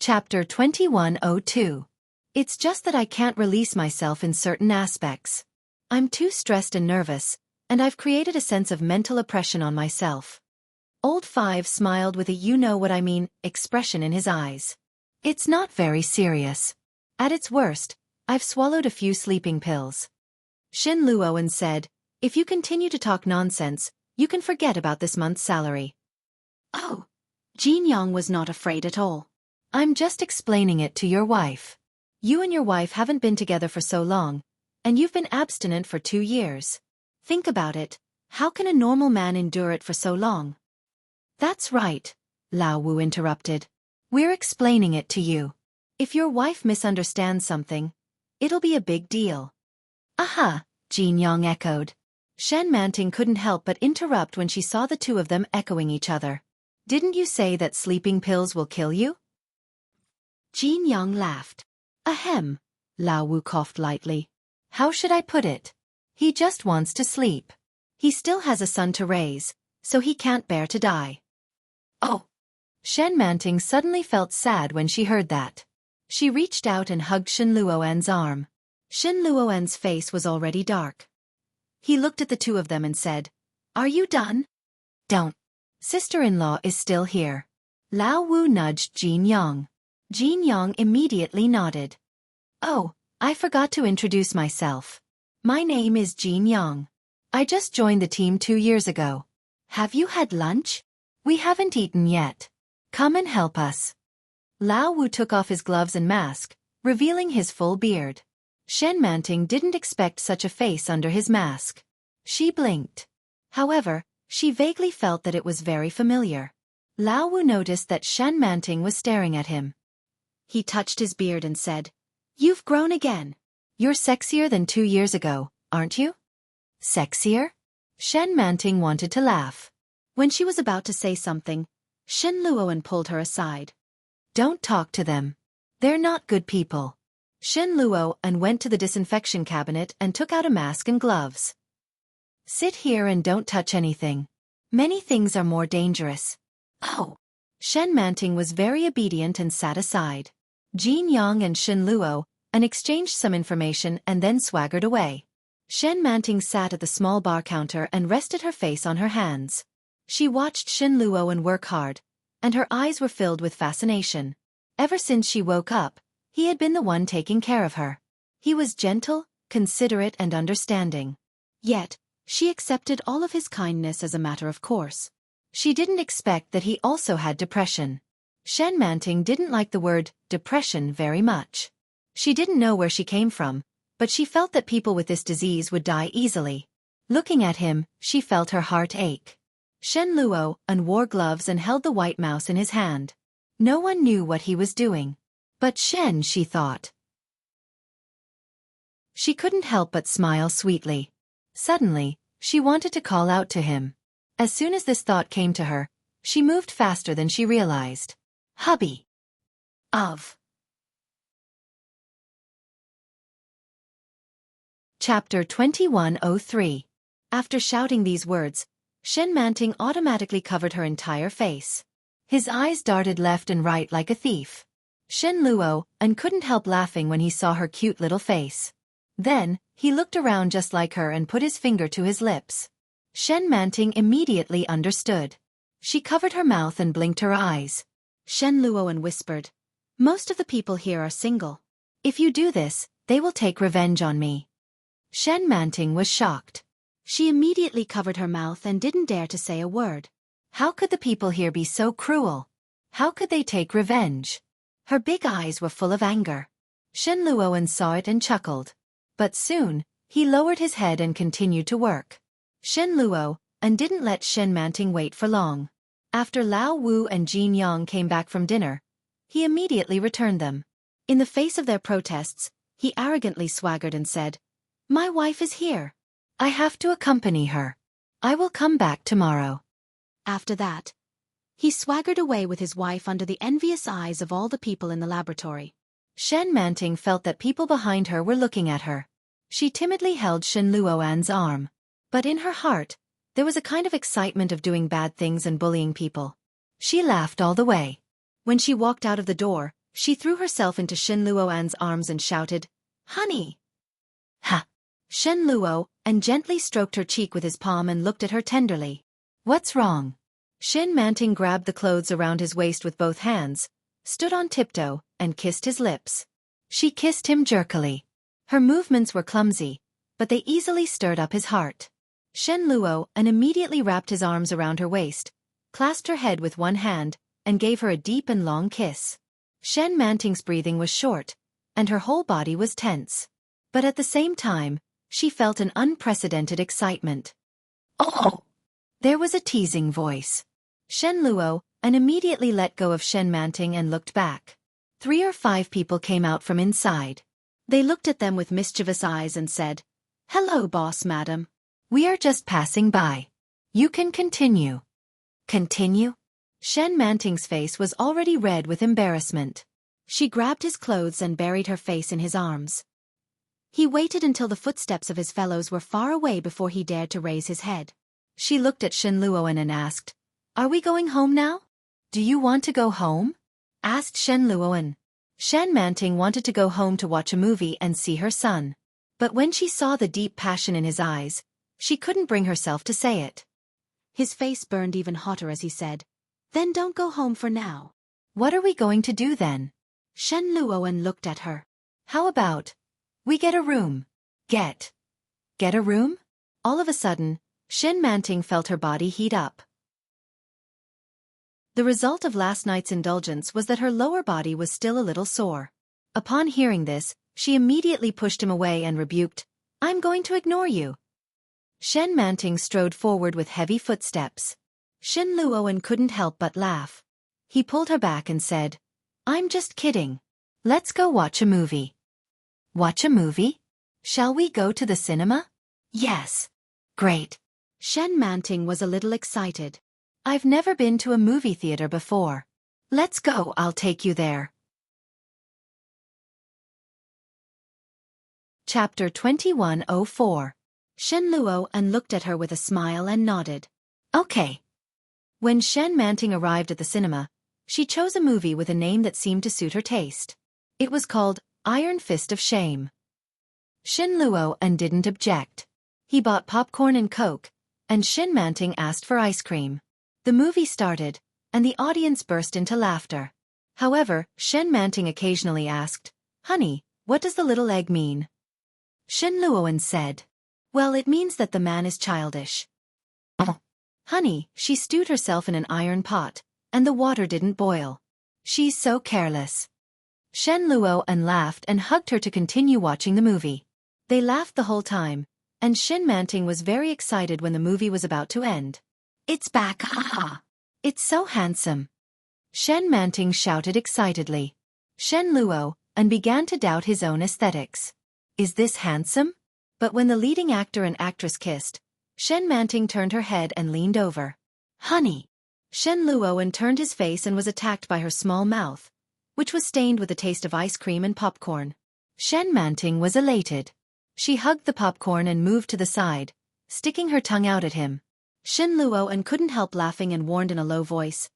Chapter 2102. It's just that I can't release myself in certain aspects. I'm too stressed and nervous, and I've created a sense of mental oppression on myself. Old Five smiled with a you-know-what-I-mean expression in his eyes. It's not very serious. At its worst, I've swallowed a few sleeping pills. Shin Luoan said, if you continue to talk nonsense, you can forget about this month's salary. Oh. Jin Yang was not afraid at all. I'm just explaining it to your wife. You and your wife haven't been together for so long, and you've been abstinent for 2 years. Think about it, how can a normal man endure it for so long? That's right, Lao Wu interrupted. We're explaining it to you. If your wife misunderstands something, it'll be a big deal. Aha, Jin Yang echoed. Shen Manting couldn't help but interrupt when she saw the two of them echoing each other. Didn't you say that sleeping pills will kill you? Jin Yang laughed. Ahem, Lao Wu coughed lightly. How should I put it? He just wants to sleep. He still has a son to raise, so he can't bear to die. Oh! Shen Manting suddenly felt sad when she heard that. She reached out and hugged Shin Luoan's arm. Shin Luoan's face was already dark. He looked at the two of them and said, Are you done? Don't. Sister-in-law is still here. Lao Wu nudged Jin Yang. Jin Yang immediately nodded. Oh, I forgot to introduce myself. My name is Jin Yang. I just joined the team 2 years ago. Have you had lunch? We haven't eaten yet. Come and help us. Lao Wu took off his gloves and mask, revealing his full beard. Shen Manting didn't expect such a face under his mask. She blinked. However, she vaguely felt that it was very familiar. Lao Wu noticed that Shen Manting was staring at him. He touched his beard and said, You've grown again. You're sexier than 2 years ago, aren't you? Sexier? Shen Manting wanted to laugh. When she was about to say something, Shin Luoan pulled her aside. Don't talk to them. They're not good people. Shin Luoan went to the disinfection cabinet and took out a mask and gloves. Sit here and don't touch anything. Many things are more dangerous. Oh! Shen Manting was very obedient and sat aside. Jin Yang and Shin Luoan exchanged some information and then swaggered away. Shen Manting sat at the small bar counter and rested her face on her hands. She watched Shin Luoan work hard, and her eyes were filled with fascination. Ever since she woke up, he had been the one taking care of her. He was gentle, considerate and understanding. Yet, she accepted all of his kindness as a matter of course. She didn't expect that he also had depression. Shen Manting didn't like the word depression very much. She didn't know where she came from, but she felt that people with this disease would die easily. Looking at him, she felt her heart ache. Shen Luoan wore gloves and held the white mouse in his hand. No one knew what he was doing. But Shen, she thought. She couldn't help but smile sweetly. Suddenly, she wanted to call out to him. As soon as this thought came to her, she moved faster than she realized. Hubby. Of. Chapter 2103. After shouting these words, Shen Manting automatically covered her entire face. His eyes darted left and right like a thief. Shin Luoan couldn't help laughing when he saw her cute little face. Then, he looked around just like her and put his finger to his lips. Shen Manting immediately understood. She covered her mouth and blinked her eyes. Shen Luoan whispered, Most of the people here are single. If you do this, they will take revenge on me. Shen Manting was shocked. She immediately covered her mouth and didn't dare to say a word. How could the people here be so cruel? How could they take revenge? Her big eyes were full of anger. Shin Luoan saw it and chuckled. But soon, he lowered his head and continued to work. Shin Luoan didn't let Shen Manting wait for long. After Lao Wu and Jin Yang came back from dinner, he immediately returned them. In the face of their protests, he arrogantly swaggered and said, My wife is here. I have to accompany her. I will come back tomorrow. After that, he swaggered away with his wife under the envious eyes of all the people in the laboratory. Shen Manting felt that people behind her were looking at her. She timidly held Shin Luoan's arm. But in her heart, there was a kind of excitement of doing bad things and bullying people. She laughed all the way. When she walked out of the door, She threw herself into Shen Luoan's arms and shouted, "Honey!" Ha! Shen Luo and gently stroked her cheek with his palm and looked at her tenderly. What's wrong? Shen Manting grabbed the clothes around his waist with both hands, stood on tiptoe, and kissed his lips. She kissed him jerkily. Her movements were clumsy, but they easily stirred up his heart. Shen Luo immediately wrapped his arms around her waist, clasped her head with one hand, and gave her a deep and long kiss. Shen Manting's breathing was short, and her whole body was tense. But at the same time, she felt an unprecedented excitement. Oh! There was a teasing voice. Shen Luo immediately let go of Shen Manting and looked back. 3 or 5 people came out from inside. They looked at them with mischievous eyes and said, "Hello, boss madam. We are just passing by. You can continue." Continue? Shen Manting's face was already red with embarrassment. She grabbed his clothes and buried her face in his arms. He waited until the footsteps of his fellows were far away before he dared to raise his head. She looked at Shen Luoan and asked, "Are we going home now?" "Do you want to go home?" asked Shen Luoan. Shen Manting wanted to go home to watch a movie and see her son. But when she saw the deep passion in his eyes, she couldn't bring herself to say it. His face burned even hotter as he said, "Then don't go home for now." "What are we going to do then?" Shen Luoan looked at her. "How about we get a room?" Get a room? All of a sudden, Shen Manting felt her body heat up. The result of last night's indulgence was that her lower body was still a little sore. Upon hearing this, she immediately pushed him away and rebuked, "I'm going to ignore you." Shen Manting strode forward with heavy footsteps. Shen Luoan couldn't help but laugh. He pulled her back and said, "I'm just kidding. Let's go watch a movie." "Watch a movie? Shall we go to the cinema?" "Yes." "Great." Shen Manting was a little excited. "I've never been to a movie theater before." "Let's go, I'll take you there." Chapter 2104. Shen Luoan looked at her with a smile and nodded. "Okay." When Shen Manting arrived at the cinema, she chose a movie with a name that seemed to suit her taste. It was called Iron Fist of Shame. Shen Luoan didn't object. He bought popcorn and Coke, and Shen Manting asked for ice cream. The movie started, and the audience burst into laughter. However, Shen Manting occasionally asked, "Honey, what does the little egg mean?" Shen Luoan said, "Well, it means that the man is childish." Oh. "Honey, she stewed herself in an iron pot, and the water didn't boil. She's so careless." Shen Luoan laughed and hugged her to continue watching the movie. They laughed the whole time, and Shen Manting was very excited when the movie was about to end. "It's back, haha! It's so handsome!" Shen Manting shouted excitedly. Shen Luoan began to doubt his own aesthetics. Is this handsome? But when the leading actor and actress kissed, Shen Manting turned her head and leaned over. "Honey!" Shen Luoan turned his face and was attacked by her small mouth, which was stained with the taste of ice cream and popcorn. Shen Manting was elated. She hugged the popcorn and moved to the side, sticking her tongue out at him. Shen Luoan couldn't help laughing and warned in a low voice,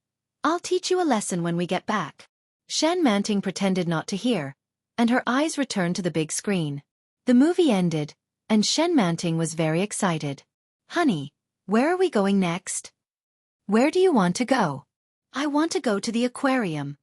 "I'll teach you a lesson when we get back." Shen Manting pretended not to hear, and her eyes returned to the big screen. The movie ended, and Shen Manting was very excited. "Honey, where are we going next?" "Where do you want to go?" "I want to go to the aquarium."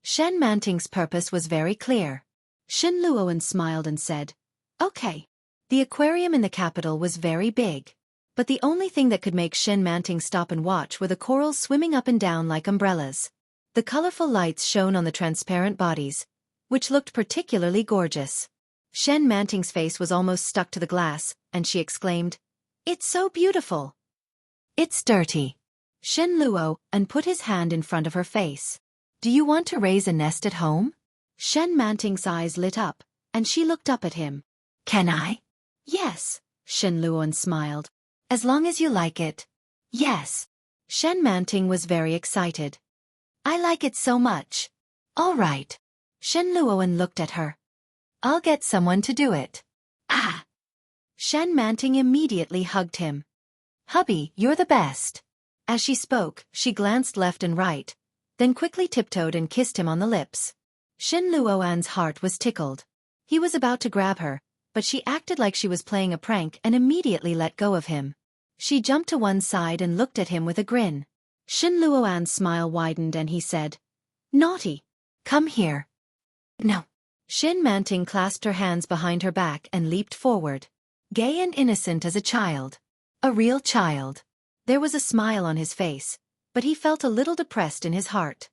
Shen Manting's purpose was very clear. Shen Luoan smiled and said, "Okay." The aquarium in the capital was very big. But the only thing that could make Shen Manting stop and watch were the corals swimming up and down like umbrellas. The colorful lights shone on the transparent bodies, which looked particularly gorgeous. Shen Manting's face was almost stuck to the glass, and she exclaimed, "It's so beautiful." "It's dirty." Shen Luoan put his hand in front of her face. "Do you want to raise a nest at home?" Shen Manting's eyes lit up, and she looked up at him. "Can I?" "Yes," Shen Luoan smiled. "As long as you like it." "Yes." Shen Manting was very excited. "I like it so much." "All right." Shen Luoan looked at her. "I'll get someone to do it." "Ah!" Shen Manting immediately hugged him. "Hubby, you're the best." As she spoke, she glanced left and right, then quickly tiptoed and kissed him on the lips. Shen Luoan's heart was tickled. He was about to grab her, but she acted like she was playing a prank and immediately let go of him. She jumped to one side and looked at him with a grin. Shen Luoan's smile widened and he said, "Naughty. Come here." "No." Shen Manting clasped her hands behind her back and leaped forward. Gay and innocent as a child. A real child. There was a smile on his face, but he felt a little depressed in his heart.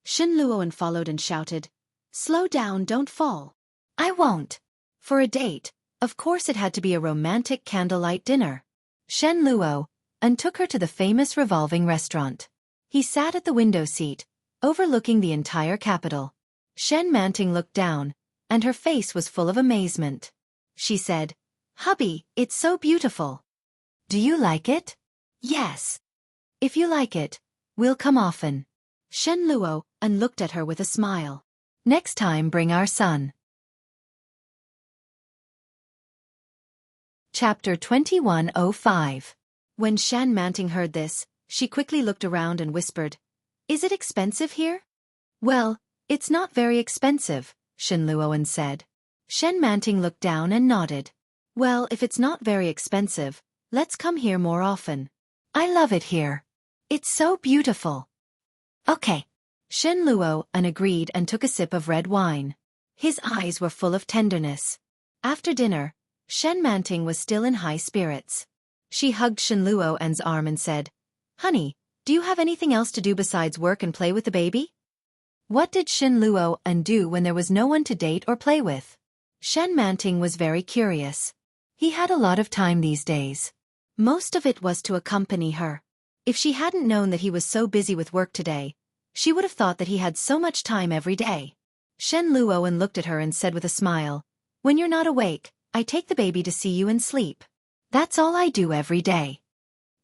Shen Luoan followed and shouted, "Slow down, don't fall." "I won't." For a date, of course it had to be a romantic candlelight dinner. Shen Luoan took her to the famous revolving restaurant. He sat at the window seat, overlooking the entire capital. Shen Manting looked down, and her face was full of amazement. She said, "Hubby, it's so beautiful." "Do you like it?" "Yes." "If you like it, we'll come often." Shen Luoan looked at her with a smile. "Next time bring our son." Chapter 2105. When Shen Manting heard this, she quickly looked around and whispered, "Is it expensive here?" "Well, it's not very expensive," Shen Luoan said. Shen Manting looked down and nodded. "Well, if it's not very expensive, let's come here more often. I love it here. It's so beautiful." "Okay." Shen Luoan agreed and took a sip of red wine. His eyes were full of tenderness. After dinner, Shen Manting was still in high spirits. She hugged Shen Luoan's arm and said, "Honey, do you have anything else to do besides work and play with the baby?" What did Shen Luoan do when there was no one to date or play with? Shen Manting was very curious. He had a lot of time these days. Most of it was to accompany her. If she hadn't known that he was so busy with work today, she would have thought that he had so much time every day. Shen Luoan looked at her and said with a smile, "When you're not awake, I take the baby to see you and sleep. That's all I do every day."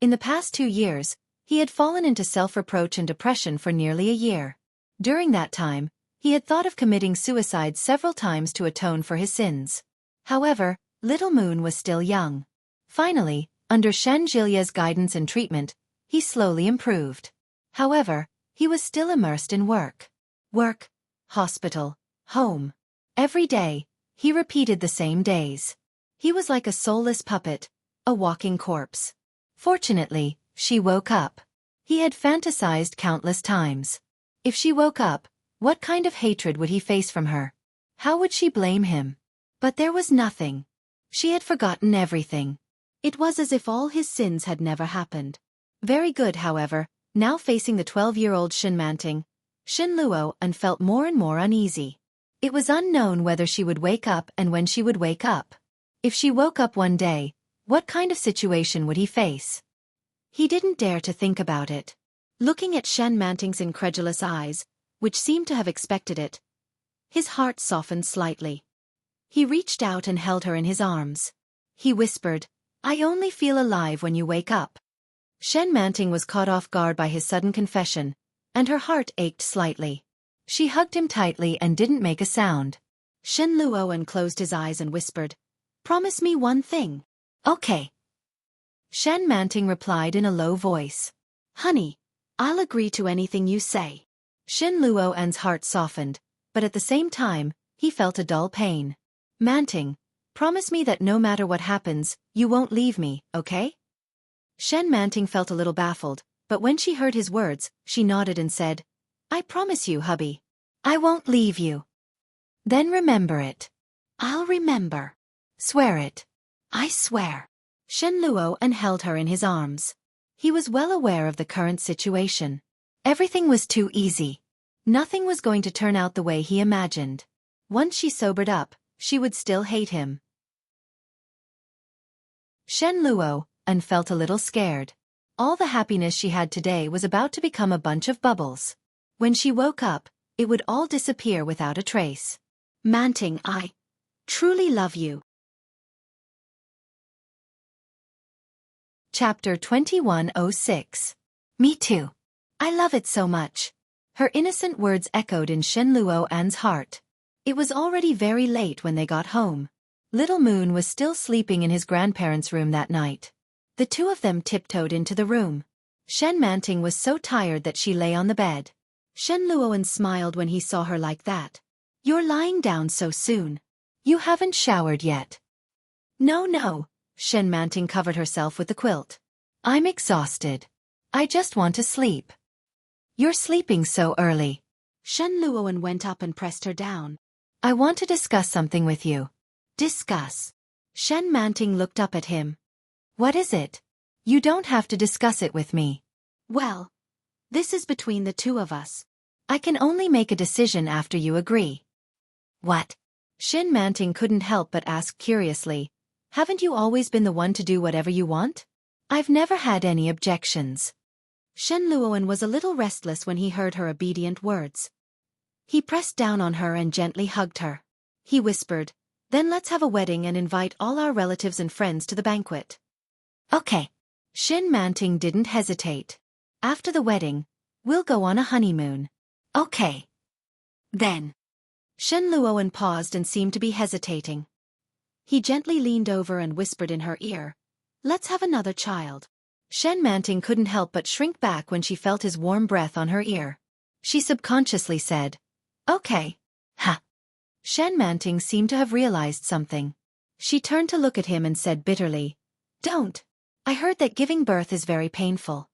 In the past 2 years, he had fallen into self-reproach and depression for nearly a year. During that time, he had thought of committing suicide several times to atone for his sins. However, little Moon was still young. Finally, under Shen Jilia's guidance and treatment, he slowly improved. However, he was still immersed in work. Work, hospital, home. Every day, he repeated the same days. He was like a soulless puppet, a walking corpse. Fortunately, she woke up. He had fantasized countless times. If she woke up, what kind of hatred would he face from her? How would she blame him? But there was nothing. She had forgotten everything. It was as if all his sins had never happened. Very good, however, now facing the 12-year-old Shen Manting, Shen Luoan felt more and more uneasy. It was unknown whether she would wake up and when she would wake up. If she woke up one day, what kind of situation would he face? He didn't dare to think about it. Looking at Shen Manting's incredulous eyes, which seemed to have expected it, his heart softened slightly. He reached out and held her in his arms. He whispered, "I only feel alive when you wake up." Shen Manting was caught off guard by his sudden confession, and her heart ached slightly. She hugged him tightly and didn't make a sound. Shen Luoan closed his eyes and whispered, "Promise me one thing." "Okay." Shen Manting replied in a low voice. "Honey, I'll agree to anything you say." Shen Luoan's heart softened, but at the same time, he felt a dull pain. "Manting, promise me that no matter what happens, you won't leave me, okay?" Shen Manting felt a little baffled, but when she heard his words, she nodded and said, "I promise you, hubby. I won't leave you." "Then remember it." "I'll remember." "Swear it." "I swear." Shen Luoan held her in his arms. He was well aware of the current situation. Everything was too easy. Nothing was going to turn out the way he imagined. Once she sobered up, she would still hate him. Shen Luoan felt a little scared. All the happiness she had today was about to become a bunch of bubbles. When she woke up, it would all disappear without a trace. "Manting, I truly love you." Chapter 2106. "Me too. I love it so much." Her innocent words echoed in Shen Luoan's heart. It was already very late when they got home. Little Moon was still sleeping in his grandparents' room that night. The two of them tiptoed into the room. Shen Manting was so tired that she lay on the bed. Shen Luoan smiled when he saw her like that. You're lying down so soon. You haven't showered yet. No. Shen Manting covered herself with the quilt. I'm exhausted. I just want to sleep. You're sleeping so early. Shen Luoan went up and pressed her down. I want to discuss something with you. Discuss. Shen Manting looked up at him. What is it? You don't have to discuss it with me. Well, this is between the two of us. I can only make a decision after you agree. What? Shen Manting couldn't help but ask curiously. Haven't you always been the one to do whatever you want? I've never had any objections. Shen Luoan was a little restless when he heard her obedient words. He pressed down on her and gently hugged her. He whispered, "Then let's have a wedding and invite all our relatives and friends to the banquet." Okay. Shen Manting didn't hesitate. After the wedding, we'll go on a honeymoon. Okay. Then. Shen Luoan paused and seemed to be hesitating. He gently leaned over and whispered in her ear, "Let's have another child." Shen Manting couldn't help but shrink back when she felt his warm breath on her ear. She subconsciously said, "Okay." Ha! Shen Manting seemed to have realized something. She turned to look at him and said bitterly, "Don't. I heard that giving birth is very painful."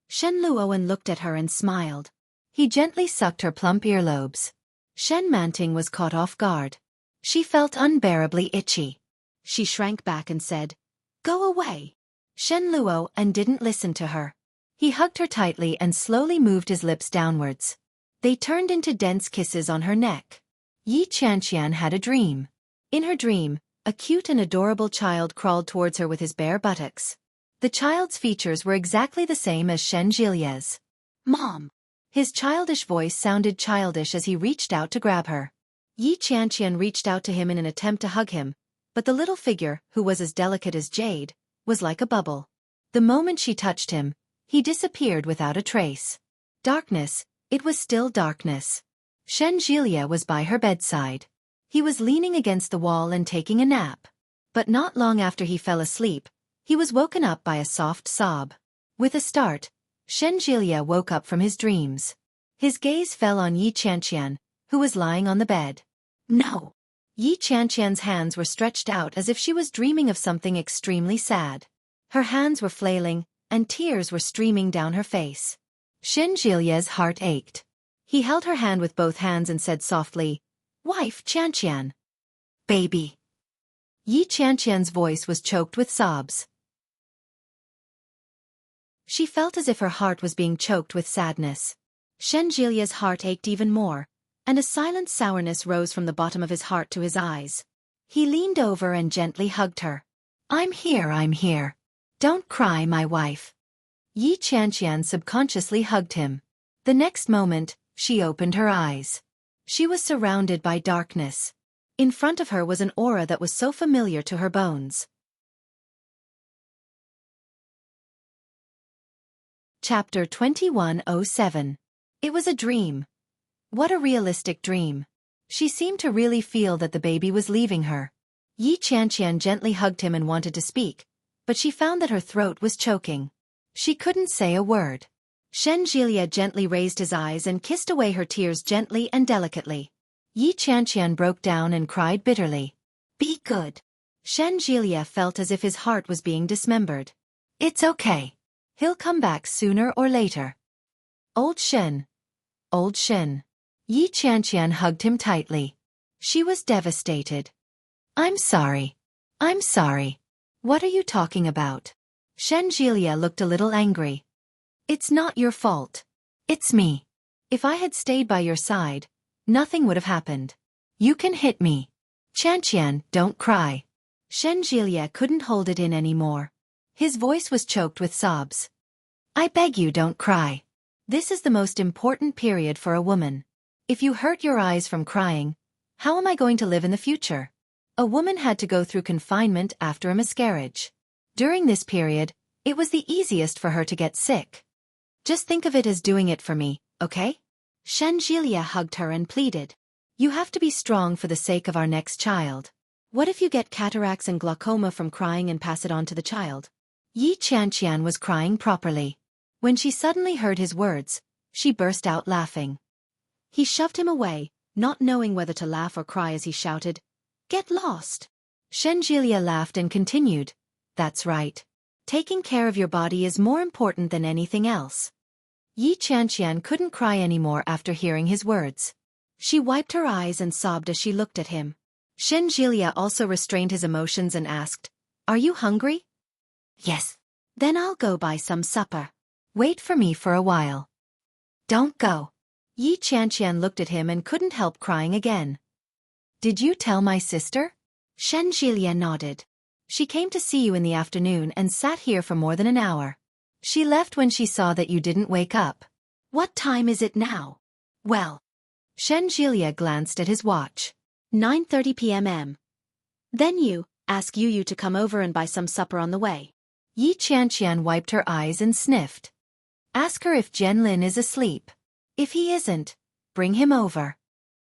Shen Luoan looked at her and smiled. He gently sucked her plump earlobes. Shen Manting was caught off guard. She felt unbearably itchy. She shrank back and said, "Go away." Shen Luoan didn't listen to her. He hugged her tightly and slowly moved his lips downwards. They turned into dense kisses on her neck. Yi Qianqian had a dream. In her dream, a cute and adorable child crawled towards her with his bare buttocks. The child's features were exactly the same as Shen Jilia's. "Mom!" His childish voice sounded childish as he reached out to grab her. Yi Qianqian reached out to him in an attempt to hug him, but the little figure, who was as delicate as jade, was like a bubble. The moment she touched him, he disappeared without a trace. Darkness, it was still darkness. Shen Jilia was by her bedside. He was leaning against the wall and taking a nap. But not long after he fell asleep, he was woken up by a soft sob. With a start, Shen Jilia woke up from his dreams. His gaze fell on Yi Qianqian, who was lying on the bed. "No." Yi Qianqian's hands were stretched out as if she was dreaming of something extremely sad. Her hands were flailing, and tears were streaming down her face. Shen Jilia's heart ached. He held her hand with both hands and said softly, "Wife Qianqian." "Baby." Yi Qianqian's voice was choked with sobs. She felt as if her heart was being choked with sadness. Shen Jilia's heart ached even more, and a silent sourness rose from the bottom of his heart to his eyes. He leaned over and gently hugged her. I'm here. Don't cry, my wife." Yi Qianqian subconsciously hugged him. The next moment, she opened her eyes. She was surrounded by darkness. In front of her was an aura that was so familiar to her bones. Chapter 2107. It was a dream. What a realistic dream. She seemed to really feel that the baby was leaving her. Yi Qianqian gently hugged him and wanted to speak, but she found that her throat was choking. She couldn't say a word. Shen Jilia gently raised his eyes and kissed away her tears gently and delicately. Yi Qianqian broke down and cried bitterly. "Be good." Shen Jilia felt as if his heart was being dismembered. "It's okay. He'll come back sooner or later." Old Shen. Yi Qianqian hugged him tightly. She was devastated. I'm sorry. What are you talking about?" Shen Jilia looked a little angry. "It's not your fault. It's me. If I had stayed by your side, nothing would have happened. You can hit me. Qianqian, don't cry." Shen Jilia couldn't hold it in anymore. His voice was choked with sobs. "I beg you, don't cry. This is the most important period for a woman. If you hurt your eyes from crying, how am I going to live in the future?" A woman had to go through confinement after a miscarriage. During this period, it was the easiest for her to get sick. Just think of it as doing it for me, okay? Shen Jilia hugged her and pleaded. You have to be strong for the sake of our next child. What if you get cataracts and glaucoma from crying and pass it on to the child? Yi Qianqian was crying properly. When she suddenly heard his words, She burst out laughing. He shoved him away, not knowing whether to laugh or cry as he shouted, "Get lost!" Shenjilia laughed and continued, "That's right. Taking care of your body is more important than anything else." Yi Qianqian couldn't cry anymore after hearing his words. She wiped her eyes and sobbed as she looked at him. Shenjilia also restrained his emotions and asked, "Are you hungry?" "Yes." "Then I'll go buy some supper. Wait for me for a while." "Don't go." Yi Qianqian looked at him and couldn't help crying again. "Did you tell my sister?" Shenjilia nodded. "She came to see you in the afternoon and sat here for more than an hour. She left when she saw that you didn't wake up." "What time is it now?" "Well." Shenjilia glanced at his watch. 9:30 p.m. "Then you ask Yu to come over and buy some supper on the way." Yi Qianqian wiped her eyes and sniffed. "Ask her if Zhenlin is asleep. If he isn't, bring him over."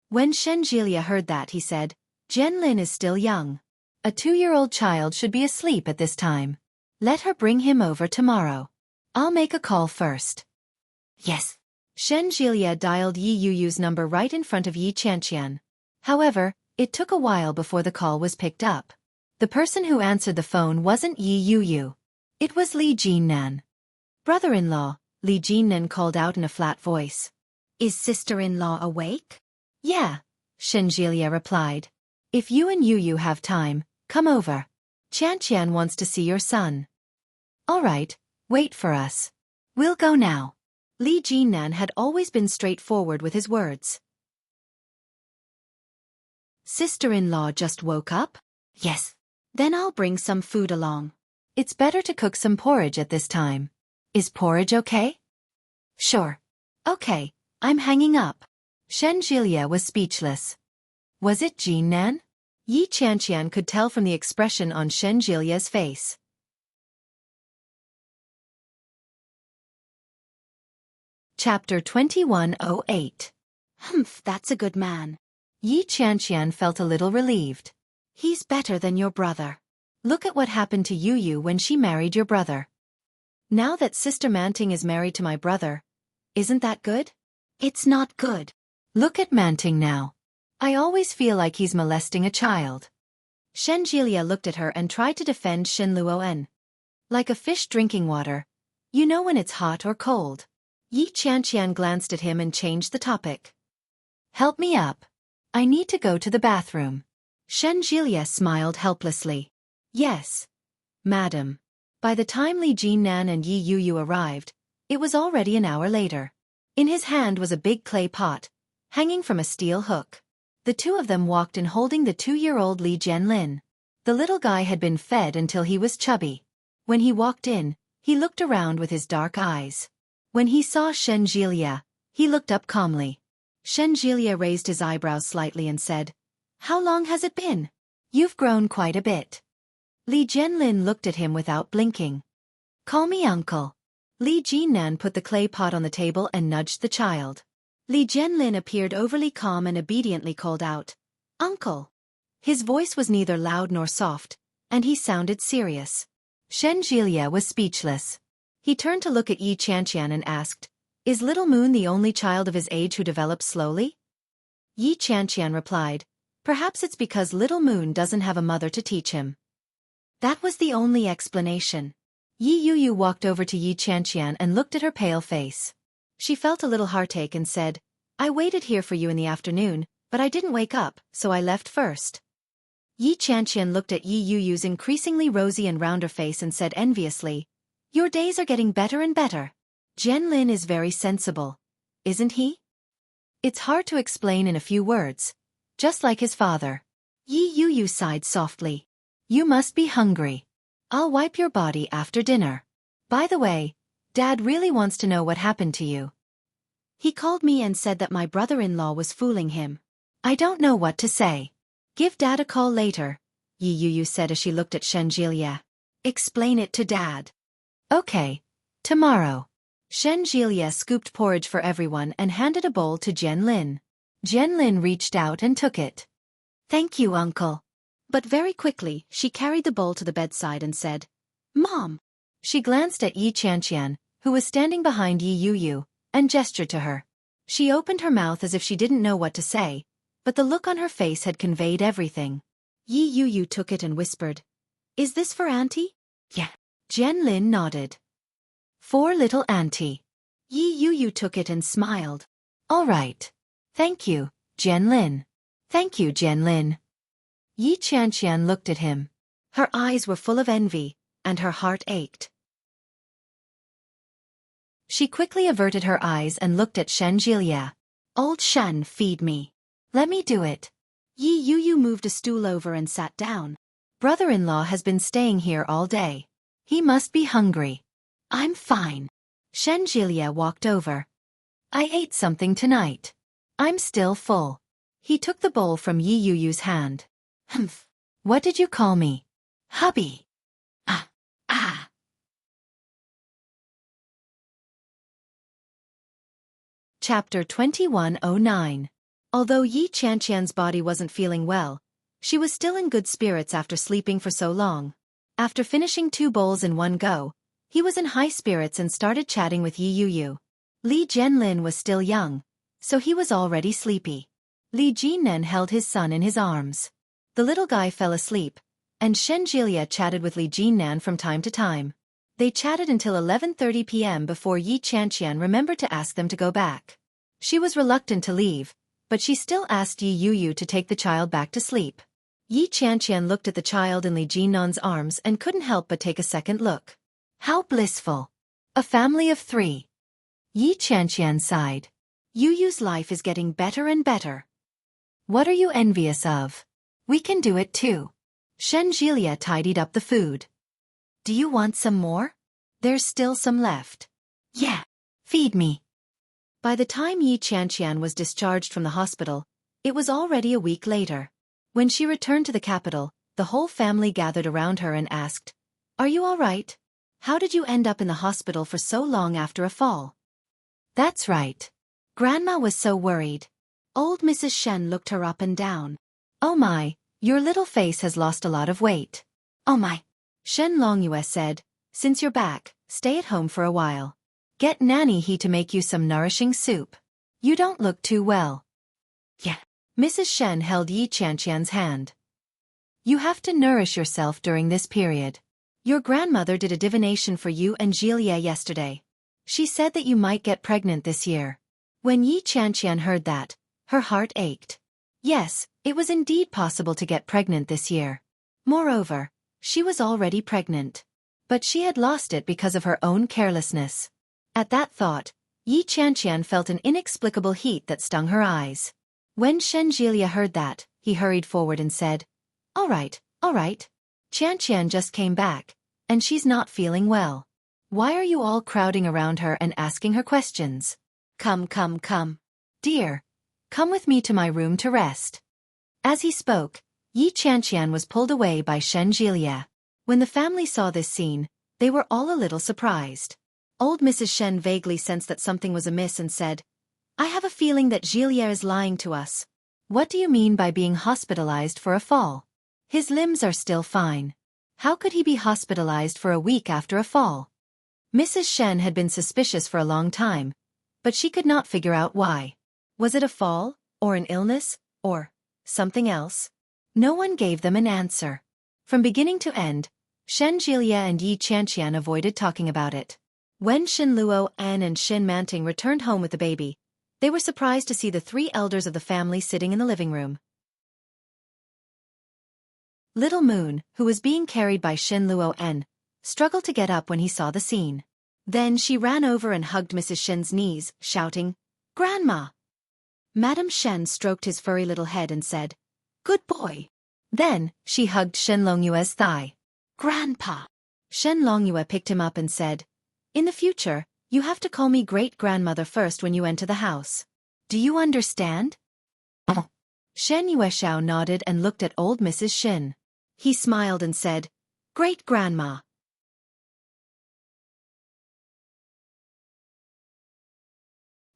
When Shenjilia heard that, he said, "Zhenlin is still young. A 2-year-old child should be asleep at this time. Let her bring him over tomorrow. I'll make a call first." "Yes." Shenjilia dialed Yi Yuyu's number right in front of Yi Qianqian. However, it took a while before the call was picked up. The person who answered the phone wasn't Yi Yuyu. It was Li Jinnan. "Brother-in-law," Li Jinnan called out in a flat voice. "Is sister-in-law awake?" "Yeah," Shenjilia replied. "If you and Yuyu have time, come over. Qianqian wants to see your son." "All right, wait for us. We'll go now." Li Jinnan had always been straightforward with his words. "Sister-in-law just woke up?" "Yes." "Then I'll bring some food along. It's better to cook some porridge at this time. Is porridge okay?" "Sure." "Okay, I'm hanging up." Shenjilia was speechless. Was it Jinnan? Yi Qianqian could tell from the expression on Shenjilia's face. Chapter 2108. "Humph, that's a good man." Yi Qianqian felt a little relieved. "He's better than your brother. Look at what happened to Yuyu when she married your brother. Now that Sister Manting is married to my brother, isn't that good?" "It's not good." "Look at Manting now. I always feel like he's molesting a child." Shenjilia looked at her and tried to defend Shenluoen. "Like a fish drinking water. You know when it's hot or cold." Yi Qianqian glanced at him and changed the topic. "Help me up. I need to go to the bathroom." Shenjilia smiled helplessly. "Yes, madam." By the time Li Jinnan and Yi Yuyu arrived, it was already an hour later. In his hand was a big clay pot, hanging from a steel hook. The two of them walked in holding the 2-year-old Li Zhenlin. The little guy had been fed until he was chubby. When he walked in, he looked around with his dark eyes. When he saw Shenjilia, he looked up calmly. Shenjilia raised his eyebrows slightly and said, "How long has it been? You've grown quite a bit." Li Zhenlin looked at him without blinking. "Call me uncle." Li Jinnan put the clay pot on the table and nudged the child. Li Zhenlin appeared overly calm and obediently called out, "Uncle." His voice was neither loud nor soft, and he sounded serious. Shenjilia was speechless. He turned to look at Yi Qianqian and asked, "Is Little Moon the only child of his age who develops slowly?" Yi Qianqian replied, "Perhaps it's because Little Moon doesn't have a mother to teach him." That was the only explanation. Yi Yuyu walked over to Yi Qianqian and looked at her pale face. She felt a little heartache and said, "I waited here for you in the afternoon, but I didn't wake up, so I left first." Yi Qianqian looked at Yi Yuyu's increasingly rosy and rounder face and said enviously, "Your days are getting better and better. Zhenlin is very sensible, isn't he?" "It's hard to explain in a few words. Just like his father." Yi Yuyu sighed softly. "You must be hungry. I'll wipe your body after dinner. By the way, Dad really wants to know what happened to you. He called me and said that my brother-in-law was fooling him. I don't know what to say." "Give Dad a call later," Yi Yuyu said as she looked at Shenjilia. "Explain it to Dad." "Okay, tomorrow." Shenjilia scooped porridge for everyone and handed a bowl to Zhenlin. Zhenlin reached out and took it. "Thank you, Uncle." But very quickly, she carried the bowl to the bedside and said, "Mom." She glanced at Yi Qianqian, who was standing behind Yi Yuyu, and gestured to her. She opened her mouth as if she didn't know what to say, but the look on her face had conveyed everything. Yi Yu took it and whispered, "Is this for Auntie?" Yeah. Jianlin nodded. "For little Auntie." Yi Yu took it and smiled. "All right. Thank you, Jianlin. Thank you, Jianlin." Yi Qianqian looked at him. Her eyes were full of envy, and her heart ached. She quickly averted her eyes and looked at Shen Jielia. "Old Shen, feed me." "Let me do it." Yi Yu moved a stool over and sat down. "Brother-in-law has been staying here all day. He must be hungry." "I'm fine." Shen Jielia walked over. "I ate something tonight. I'm still full." He took the bowl from Yi Yu's hand. "Humph. What did you call me?" "Hubby." "Ah. Chapter 2109. Although Yi Qianqian's body wasn't feeling well, she was still in good spirits after sleeping for so long. After finishing 2 bowls in one go, he was in high spirits and started chatting with Yi Yu. Li Jianlin was still young, so he was already sleepy. Li Jinan held his son in his arms. The little guy fell asleep, and Shen Jielia chatted with Li Jinan from time to time. They chatted until 11:30 p.m. before Yi Qianqian remembered to ask them to go back. She was reluctant to leave, but she still asked Yi Yu to take the child back to sleep. Yi Qianqian looked at the child in Li Jinan's arms and couldn't help but take a second look. How blissful. A family of 3. Yi Qianqian sighed. Yu's life is getting better and better. What are you envious of? We can do it too. Shen Jielia tidied up the food. Do you want some more? There's still some left. Yeah. Feed me. By the time Yi Qianqian was discharged from the hospital, it was already a week later. When she returned to the capital, the whole family gathered around her and asked, "Are you all right? How did you end up in the hospital for so long after a fall?" That's right. Grandma was so worried. Old Mrs. Shen looked her up and down. "Oh my, your little face has lost a lot of weight." "Oh my." Shen Longyue said, "Since you're back, stay at home for a while. Get Nanny He to make you some nourishing soup. You don't look too well." Yeah. Mrs. Shen held Yi Qianqian's hand. "You have to nourish yourself during this period. Your grandmother did a divination for you and Jielia yesterday. She said that you might get pregnant this year." When Yi Qianqian heard that, her heart ached. Yes, it was indeed possible to get pregnant this year. Moreover, she was already pregnant. But she had lost it because of her own carelessness. At that thought, Yi Qianqian felt an inexplicable heat that stung her eyes. When Shen Jielia heard that, he hurried forward and said, all right. Qianqian just came back, and she's not feeling well. Why are you all crowding around her and asking her questions? Come. Dear, come with me to my room to rest." As he spoke, Yi Qianqian was pulled away by Shen Jielia. When the family saw this scene, they were all a little surprised. Old Mrs. Shen vaguely sensed that something was amiss and said, "I have a feeling that Jielia is lying to us." "What do you mean by being hospitalized for a fall? His limbs are still fine. How could he be hospitalized for a week after a fall?" Mrs. Shen had been suspicious for a long time, but she could not figure out why. Was it a fall, or an illness, or something else? No one gave them an answer. From beginning to end, Shen Jielia and Yi Qianqian avoided talking about it. When Shin Luo, An and Shin Manting returned home with the baby, they were surprised to see the 3 elders of the family sitting in the living room. Little Moon, who was being carried by Shin Luo N, struggled to get up when he saw the scene. Then she ran over and hugged Mrs. Shen's knees, shouting, "Grandma!" Madam Shen stroked his furry little head and said, "Good boy." Then, she hugged Shen Longyue's thigh. "Grandpa!" Shen Longyue picked him up and said, "In the future, you have to call me great-grandmother first when you enter the house. Do you understand?" Shen Yueshao nodded and looked at old Mrs. Shin. He smiled and said, "Great-grandma."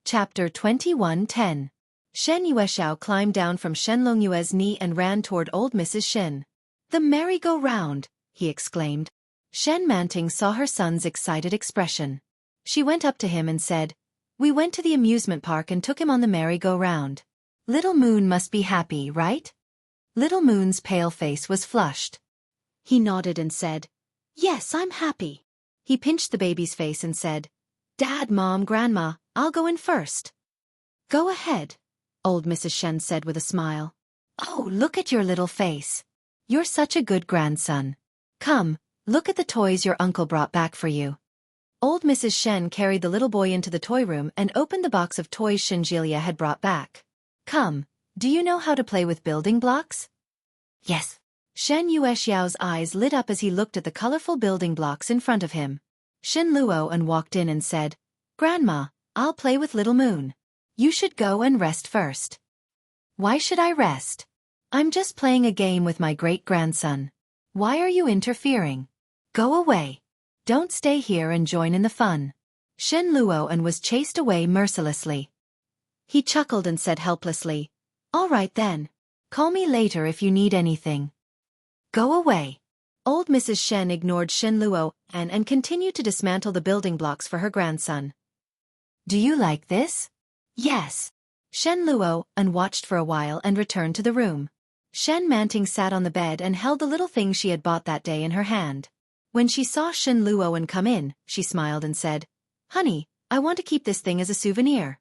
Chapter 2110. Shen Yueshao climbed down from Shen Longyue's knee and ran toward old Mrs. Shin. "The merry-go-round," he exclaimed. Shen Manting saw her son's excited expression. She went up to him and said, We went to the amusement park and took him on the merry-go-round. Little Moon must be happy, right? Little Moon's pale face was flushed. He nodded and said, "Yes, I'm happy." He pinched the baby's face and said, "Dad, Mom, Grandma, I'll go in first." "Go ahead," old Mrs. Shen said with a smile. "Oh, look at your little face. You're such a good grandson. Come, look at the toys your uncle brought back for you." Old Mrs. Shen carried the little boy into the toy room and opened the box of toys Shenjilia had brought back. "Come, do you know how to play with building blocks?" "Yes." Shen Yuexiao's eyes lit up as he looked at the colorful building blocks in front of him. Shen Luo walked in and said, "Grandma, I'll play with Little Moon. You should go and rest first." "Why should I rest? I'm just playing a game with my great-grandson. Why are you interfering? Go away. Don't stay here and join in the fun." Shen Luo was chased away mercilessly. He chuckled and said helplessly, "All right then. Call me later if you need anything." "Go away." Old Mrs. Shen ignored Shen Luo and continued to dismantle the building blocks for her grandson. "Do you like this?" "Yes." Shen Luo watched for a while and returned to the room. Shen Manting sat on the bed and held the little thing she had bought that day in her hand. When she saw Shen Luo come in, she smiled and said, "Honey, I want to keep this thing as a souvenir."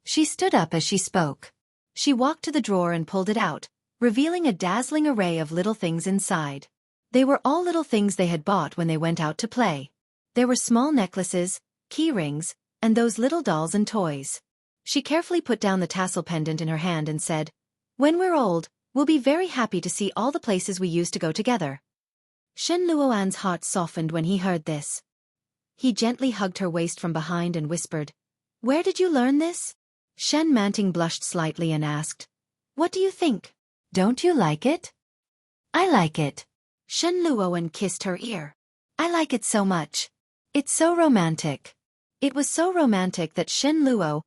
She stood up as she spoke. She walked to the drawer and pulled it out, revealing a dazzling array of little things inside. They were all little things they had bought when they went out to play. There were small necklaces, key rings, and those little dolls and toys. She carefully put down the tassel pendant in her hand and said, "When we're old, we'll be very happy to see all the places we used to go together." Shen Luoan's heart softened when he heard this. He gently hugged her waist from behind and whispered, "Where did you learn this?" Shen Manting blushed slightly and asked, "What do you think? Don't you like it?" "I like it." Shen Luoan kissed her ear. "I like it so much. It's so romantic." It was so romantic that Shen Luo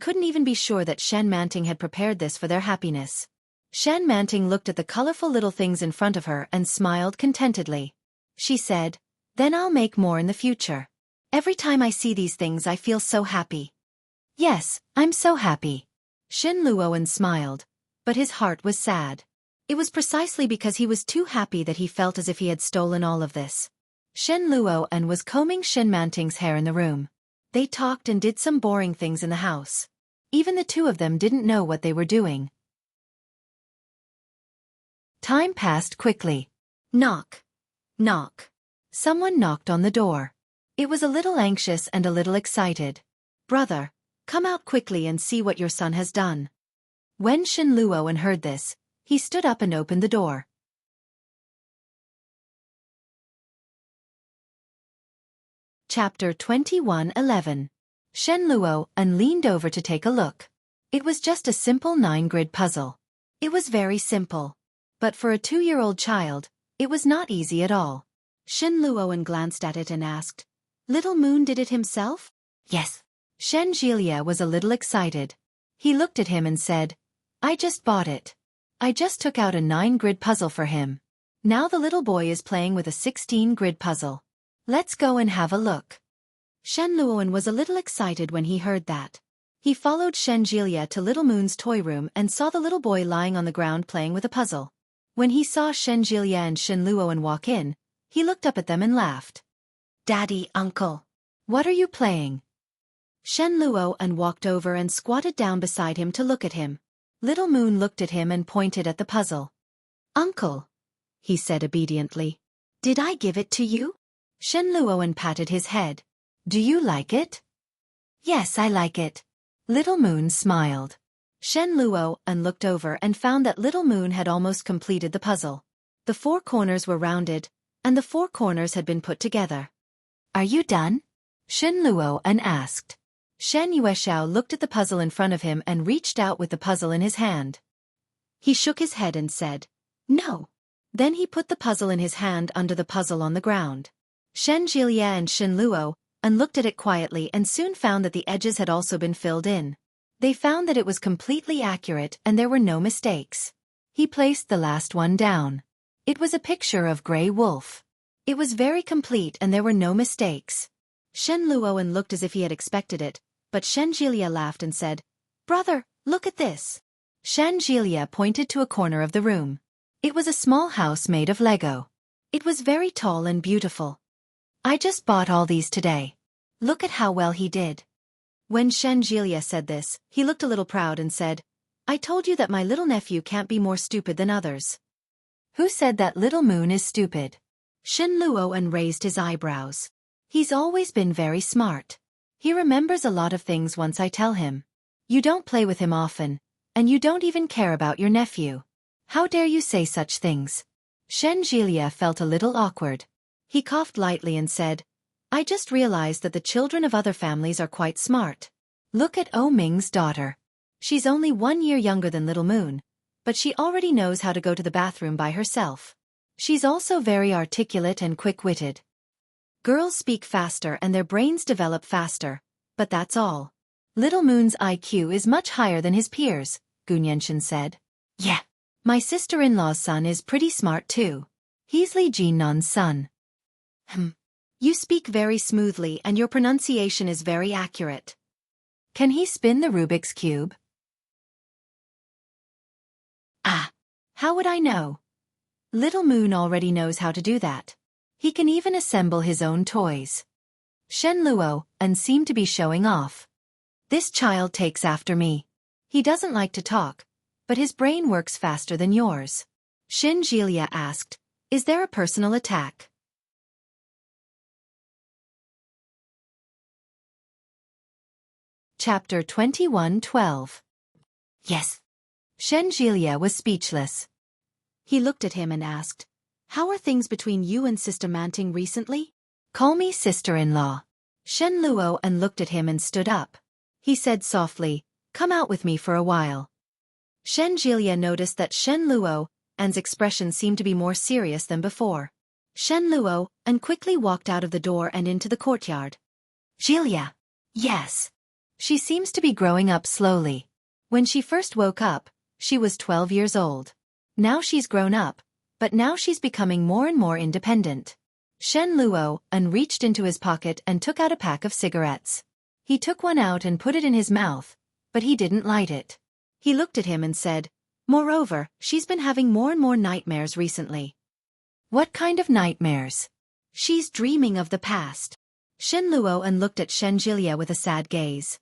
couldn't even be sure that Shen Manting had prepared this for their happiness. Shen Manting looked at the colorful little things in front of her and smiled contentedly. She said, "Then I'll make more in the future. Every time I see these things I feel so happy." "Yes, I'm so happy." Shen Luo smiled, but his heart was sad. It was precisely because he was too happy that he felt as if he had stolen all of this. Shen Luo was combing Shen Manting's hair in the room. They talked and did some boring things in the house. Even the two of them didn't know what they were doing. Time passed quickly. Knock. Knock. Someone knocked on the door. It was a little anxious and a little excited. "Brother, come out quickly and see what your son has done." When Shen Luo heard this, he stood up and opened the door. Chapter 21:11. Shen Luo leaned over to take a look. It was just a simple 9-grid puzzle. It was very simple. But for a 2-year-old child, it was not easy at all. Shen Luo glanced at it and asked, "Little Moon did it himself?" "Yes." Shen Jilia was a little excited. He looked at him and said, "I just bought it. I just took out a 9-grid puzzle for him. Now the little boy is playing with a 16-grid puzzle. Let's go and have a look." Shen Luo was a little excited when he heard that. He followed Shen Jilia to Little Moon's toy room and saw the little boy lying on the ground playing with a puzzle. When he saw Shen Jilia and Shen Luo walk in, he looked up at them and laughed. "Daddy, Uncle, what are you playing?" Shen Luo walked over and squatted down beside him to look at him. Little Moon looked at him and pointed at the puzzle. "Uncle," he said obediently. "Did I give it to you?" Shen Luo patted his head. "Do you like it?" "Yes, I like it." Little Moon smiled. Shen Luo looked over and found that Little Moon had almost completed the puzzle. The 4 corners were rounded, and the 4 corners had been put together. "Are you done?" Shen Luo asked. Shen Yuexiao looked at the puzzle in front of him and reached out with the puzzle in his hand. He shook his head and said, "No." Then he put the puzzle in his hand under the puzzle on the ground. Shen Jilia and Shen Luo looked at it quietly and soon found that the edges had also been filled in. They found that it was completely accurate and there were no mistakes. He placed the last one down. It was a picture of Grey Wolf. It was very complete and there were no mistakes. Shen Luo looked as if he had expected it, but Shenjilia laughed and said, "Brother, look at this." Shenjilia pointed to a corner of the room. It was a small house made of Lego. It was very tall and beautiful. "I just bought all these today. Look at how well he did." When Shenjilia said this, he looked a little proud and said, "I told you that my little nephew can't be more stupid than others." Who said that little Moon is stupid? Shen Luoan raised his eyebrows. He's always been very smart. He remembers a lot of things once I tell him. You don't play with him often, and you don't even care about your nephew. How dare you say such things? Shenjilia felt a little awkward. He coughed lightly and said, "I just realized that the children of other families are quite smart. Look at O Ming's daughter. She's only 1 year younger than Little Moon, but she already knows how to go to the bathroom by herself. She's also very articulate and quick-witted. Girls speak faster and their brains develop faster, but that's all. Little Moon's IQ is much higher than his peers," Gunyenshin said. "Yeah. My sister-in-law's son is pretty smart too. He's Li Jinnan's son." You speak very smoothly and your pronunciation is very accurate." "Can he spin the Rubik's Cube?" "Ah, how would I know? Little Moon already knows how to do that. He can even assemble his own toys." Shen Luo and seemed to be showing off. "This child takes after me. He doesn't like to talk, but his brain works faster than yours." Shenjilia asked, "Is there a personal attack?" Chapter 21:12. "Yes." Shenjilia was speechless. He looked at him and asked, "How are things between you and Sister Manting recently?" "Call me sister-in-law." Shen Luo and looked at him and stood up. He said softly, "Come out with me for a while." Shenjilia noticed that Shen Luo and's expression seemed to be more serious than before. Shen Luo and quickly walked out of the door and into the courtyard. "Jilia." "Yes. She seems to be growing up slowly. When she first woke up, she was 12 years old. Now she's grown up, but now she's becoming more and more independent." Shen Luo and reached into his pocket and took out a pack of cigarettes. He took one out and put it in his mouth, but he didn't light it. He looked at him and said, "Moreover, she's been having more and more nightmares recently." "What kind of nightmares?" "She's dreaming of the past." Shen Luo and looked at Shenjilia with a sad gaze.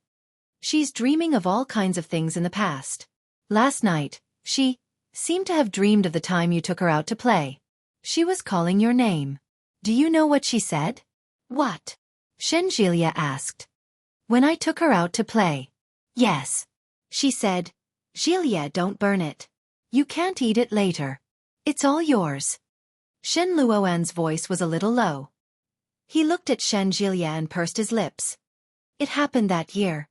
"She's dreaming of all kinds of things in the past. Last night, she seemed to have dreamed of the time you took her out to play. She was calling your name. Do you know what she said?" "What?" Shenjilia asked. "When I took her out to play." "Yes." She said, "Jilia, don't burn it. You can't eat it later. It's all yours." Shen Luoan's voice was a little low. He looked at Shenjilia and pursed his lips. "It happened that year.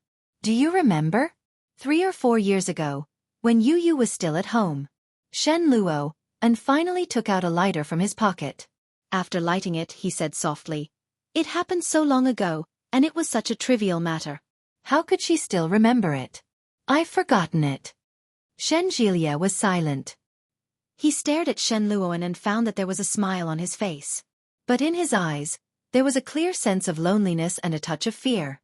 Do you remember? 3 or 4 years ago, when Yu was still at home." Shen Luo and finally took out a lighter from his pocket. After lighting it, he said softly, "It happened so long ago, and it was such a trivial matter. How could she still remember it? I've forgotten it." Shenjilia was silent. He stared at Shen Luoan and found that there was a smile on his face. But in his eyes, there was a clear sense of loneliness and a touch of fear.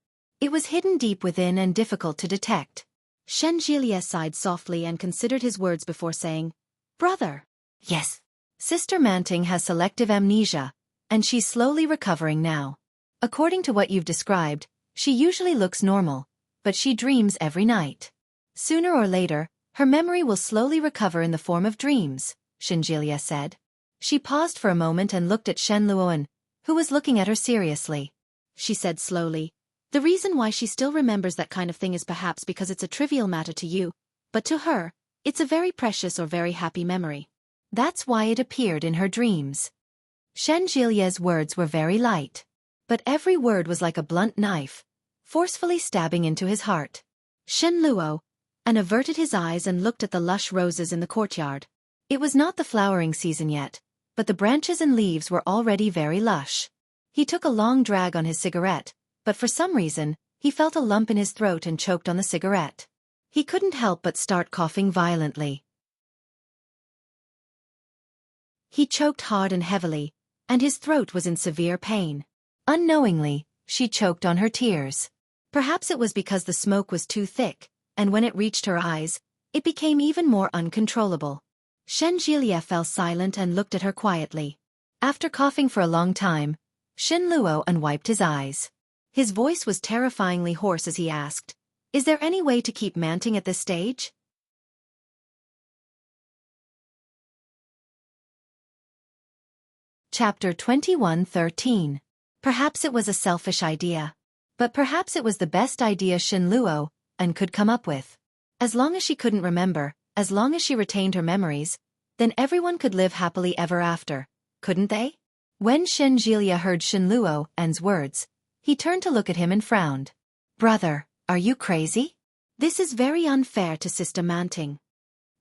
It was hidden deep within and difficult to detect. Shenjilia sighed softly and considered his words before saying, "Brother." "Yes. Sister Manting has selective amnesia, and she's slowly recovering now. According to what you've described, she usually looks normal, but she dreams every night. Sooner or later, her memory will slowly recover in the form of dreams," Shenjilia said. She paused for a moment and looked at Shen Luoan, who was looking at her seriously. She said slowly, "The reason why she still remembers that kind of thing is perhaps because it's a trivial matter to you, but to her, it's a very precious or very happy memory. That's why it appeared in her dreams." Shenjilia's words were very light, but every word was like a blunt knife, forcefully stabbing into his heart. Shen Luo averted his eyes and looked at the lush roses in the courtyard. It was not the flowering season yet, but the branches and leaves were already very lush. He took a long drag on his cigarette, but for some reason, he felt a lump in his throat and choked on the cigarette. He couldn't help but start coughing violently. He choked hard and heavily, and his throat was in severe pain. Unknowingly, she choked on her tears. Perhaps it was because the smoke was too thick, and when it reached her eyes, it became even more uncontrollable. Shenjilia fell silent and looked at her quietly. After coughing for a long time, Shen Luo wiped his eyes. His voice was terrifyingly hoarse as he asked, "Is there any way to keep manting at this stage?" Chapter 21:13. Perhaps it was a selfish idea. But perhaps it was the best idea Shen Luo could come up with. As long as she couldn't remember, as long as she retained her memories, then everyone could live happily ever after, couldn't they? When Shen Jilia heard Shen Luo's words, he turned to look at him and frowned. "Brother, are you crazy? This is very unfair to Sister Manting."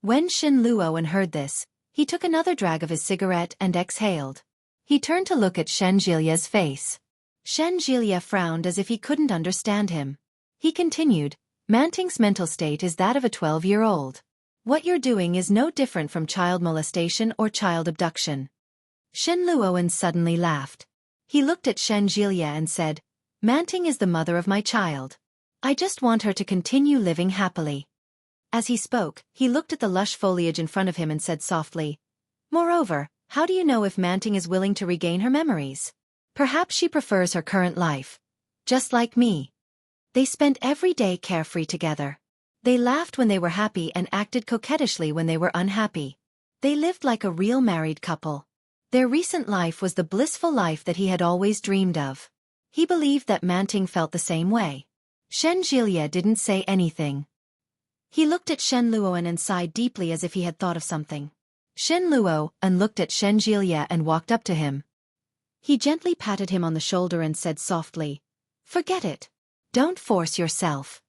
When Shen Luo heard this, he took another drag of his cigarette and exhaled. He turned to look at Shen Jilia's face. Shen Jilia frowned as if he couldn't understand him. He continued, "Manting's mental state is that of a 12-year-old. What you're doing is no different from child molestation or child abduction." Shen Luo suddenly laughed. He looked at Shen Jilia and said, "Manting is the mother of my child. I just want her to continue living happily." As he spoke, he looked at the lush foliage in front of him and said softly, "Moreover, how do you know if Manting is willing to regain her memories? Perhaps she prefers her current life. Just like me." They spent every day carefree together. They laughed when they were happy and acted coquettishly when they were unhappy. They lived like a real married couple. Their recent life was the blissful life that he had always dreamed of. He believed that Manting felt the same way. Shen Jilia didn't say anything. He looked at Shen Luo and sighed deeply as if he had thought of something. Shen Luo looked at Shen Jilia and walked up to him. He gently patted him on the shoulder and said softly, "Forget it. Don't force yourself."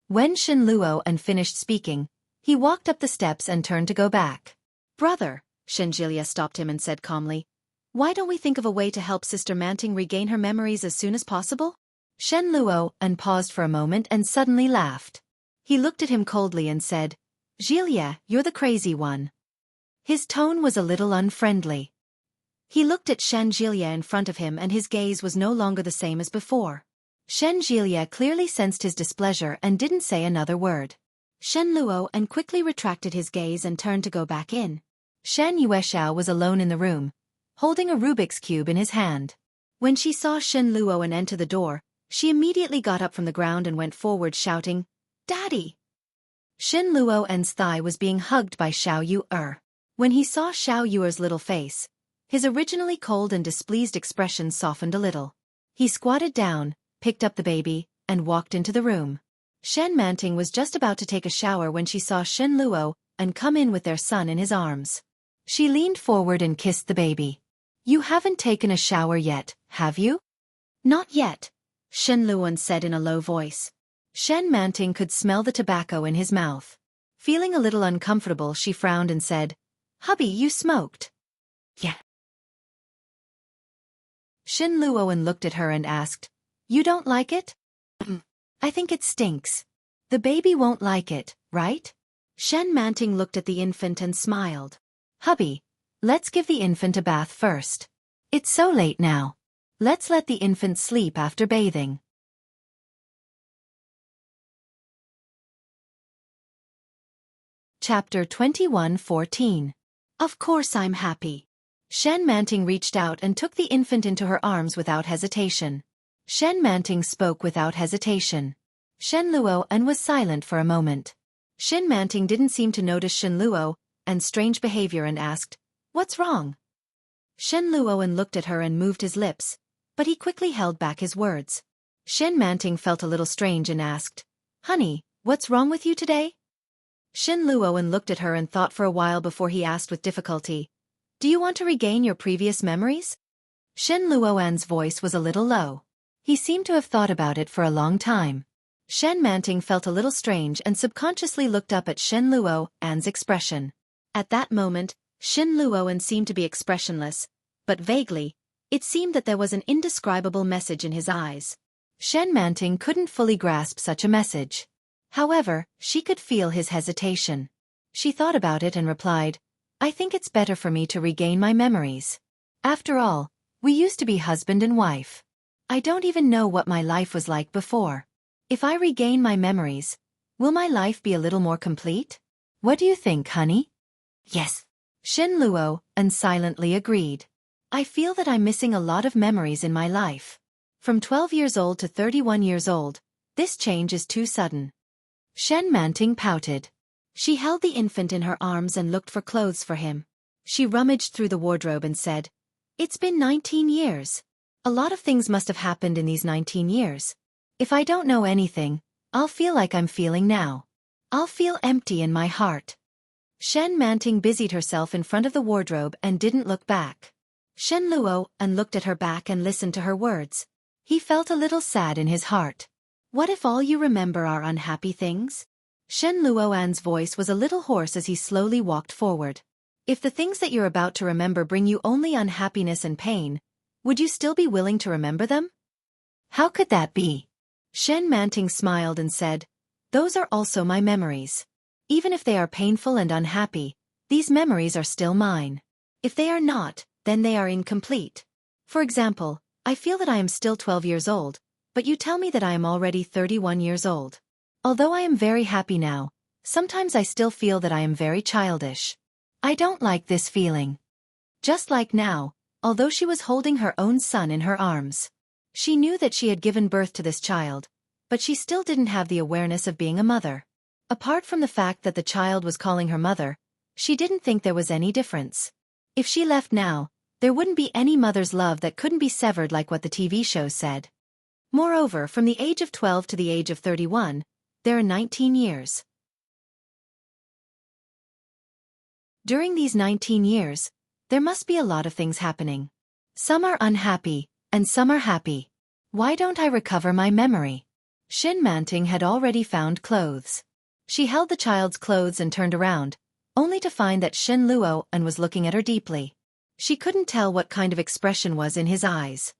When Shen Luo finished speaking, he walked up the steps and turned to go back. "Brother," Shen Jilia stopped him and said calmly, "why don't we think of a way to help Sister Manting regain her memories as soon as possible?" Shen Luo paused for a moment and suddenly laughed. He looked at him coldly and said, "Jilia, you're the crazy one." His tone was a little unfriendly. He looked at Shen Jilia in front of him and his gaze was no longer the same as before. Shen Jilia clearly sensed his displeasure and didn't say another word. Shen Luo quickly retracted his gaze and turned to go back in. Shen Yuexiao was alone in the room, holding a Rubik's Cube in his hand. When she saw Shen Luo enter the door, she immediately got up from the ground and went forward shouting, "Daddy!" Shen Luo's thigh was being hugged by Xiao Yu. When he saw Xiao Yu's little face, his originally cold and displeased expression softened a little. He squatted down, picked up the baby, and walked into the room. Shen Manting was just about to take a shower when she saw Shen Luo come in with their son in his arms. She leaned forward and kissed the baby. "You haven't taken a shower yet, have you?" "Not yet," Shen Luo said in a low voice. Shen Manting could smell the tobacco in his mouth. Feeling a little uncomfortable, she frowned and said, "Hubby, you smoked." "Yeah." Shen Luo looked at her and asked, "You don't like it?" "I think it stinks." "The baby won't like it, right?" Shen Manting looked at the infant and smiled. "Hubby, let's give the infant a bath first. It's so late now. Let's let the infant sleep after bathing." Chapter 21:14. Of course I'm happy. Shen Manting reached out and took the infant into her arms without hesitation. Shen Manting spoke without hesitation. Shen Luo was silent for a moment. Shen Manting didn't seem to notice Shen Luo's strange behavior and asked, "What's wrong?" Shen Luo looked at her and moved his lips, but he quickly held back his words. Shen Manting felt a little strange and asked, "Honey, what's wrong with you today?" Shen Luo looked at her and thought for a while before he asked with difficulty, "Do you want to regain your previous memories?" Shen Luo's voice was a little low. He seemed to have thought about it for a long time. Shen Manting felt a little strange and subconsciously looked up at Shen Luo's expression. At that moment, Shen Luo seemed to be expressionless, but vaguely, it seemed that there was an indescribable message in his eyes. Shen Manting couldn't fully grasp such a message. However, she could feel his hesitation. She thought about it and replied, "I think it's better for me to regain my memories. After all, we used to be husband and wife. I don't even know what my life was like before." If I regain my memories, will my life be a little more complete? What do you think, honey? Yes. Shen Luo and silently agreed. I feel that I'm missing a lot of memories in my life. From 12 years old to 31 years old, this change is too sudden. Shen Manting pouted. She held the infant in her arms and looked for clothes for him. She rummaged through the wardrobe and said, "It's been 19 years. A lot of things must have happened in these 19 years. If I don't know anything, I'll feel like I'm feeling now. I'll feel empty in my heart." Shen Manting busied herself in front of the wardrobe and didn't look back. Shen Luo and looked at her back and listened to her words. He felt a little sad in his heart. What if all you remember are unhappy things? Shen Luoan's voice was a little hoarse as he slowly walked forward. If the things that you're about to remember bring you only unhappiness and pain, would you still be willing to remember them? How could that be? Shen Manting smiled and said, "Those are also my memories. Even if they are painful and unhappy, these memories are still mine. If they are not, then they are incomplete. For example, I feel that I am still 12 years old, but you tell me that I am already 31 years old. Although I am very happy now, sometimes I still feel that I am very childish. I don't like this feeling." Just like now, although she was holding her own son in her arms. She knew that she had given birth to this child, but she still didn't have the awareness of being a mother. Apart from the fact that the child was calling her mother, she didn't think there was any difference. If she left now, there wouldn't be any mother's love that couldn't be severed like what the TV show said. Moreover, from the age of 12 to the age of 31, there are 19 years. During these 19 years, there must be a lot of things happening. Some are unhappy, and some are happy. Why don't I recover my memory? Shen Manting had already found clothes. She held the child's clothes and turned around, only to find that Shen Luo and was looking at her deeply. She couldn't tell what kind of expression was in his eyes.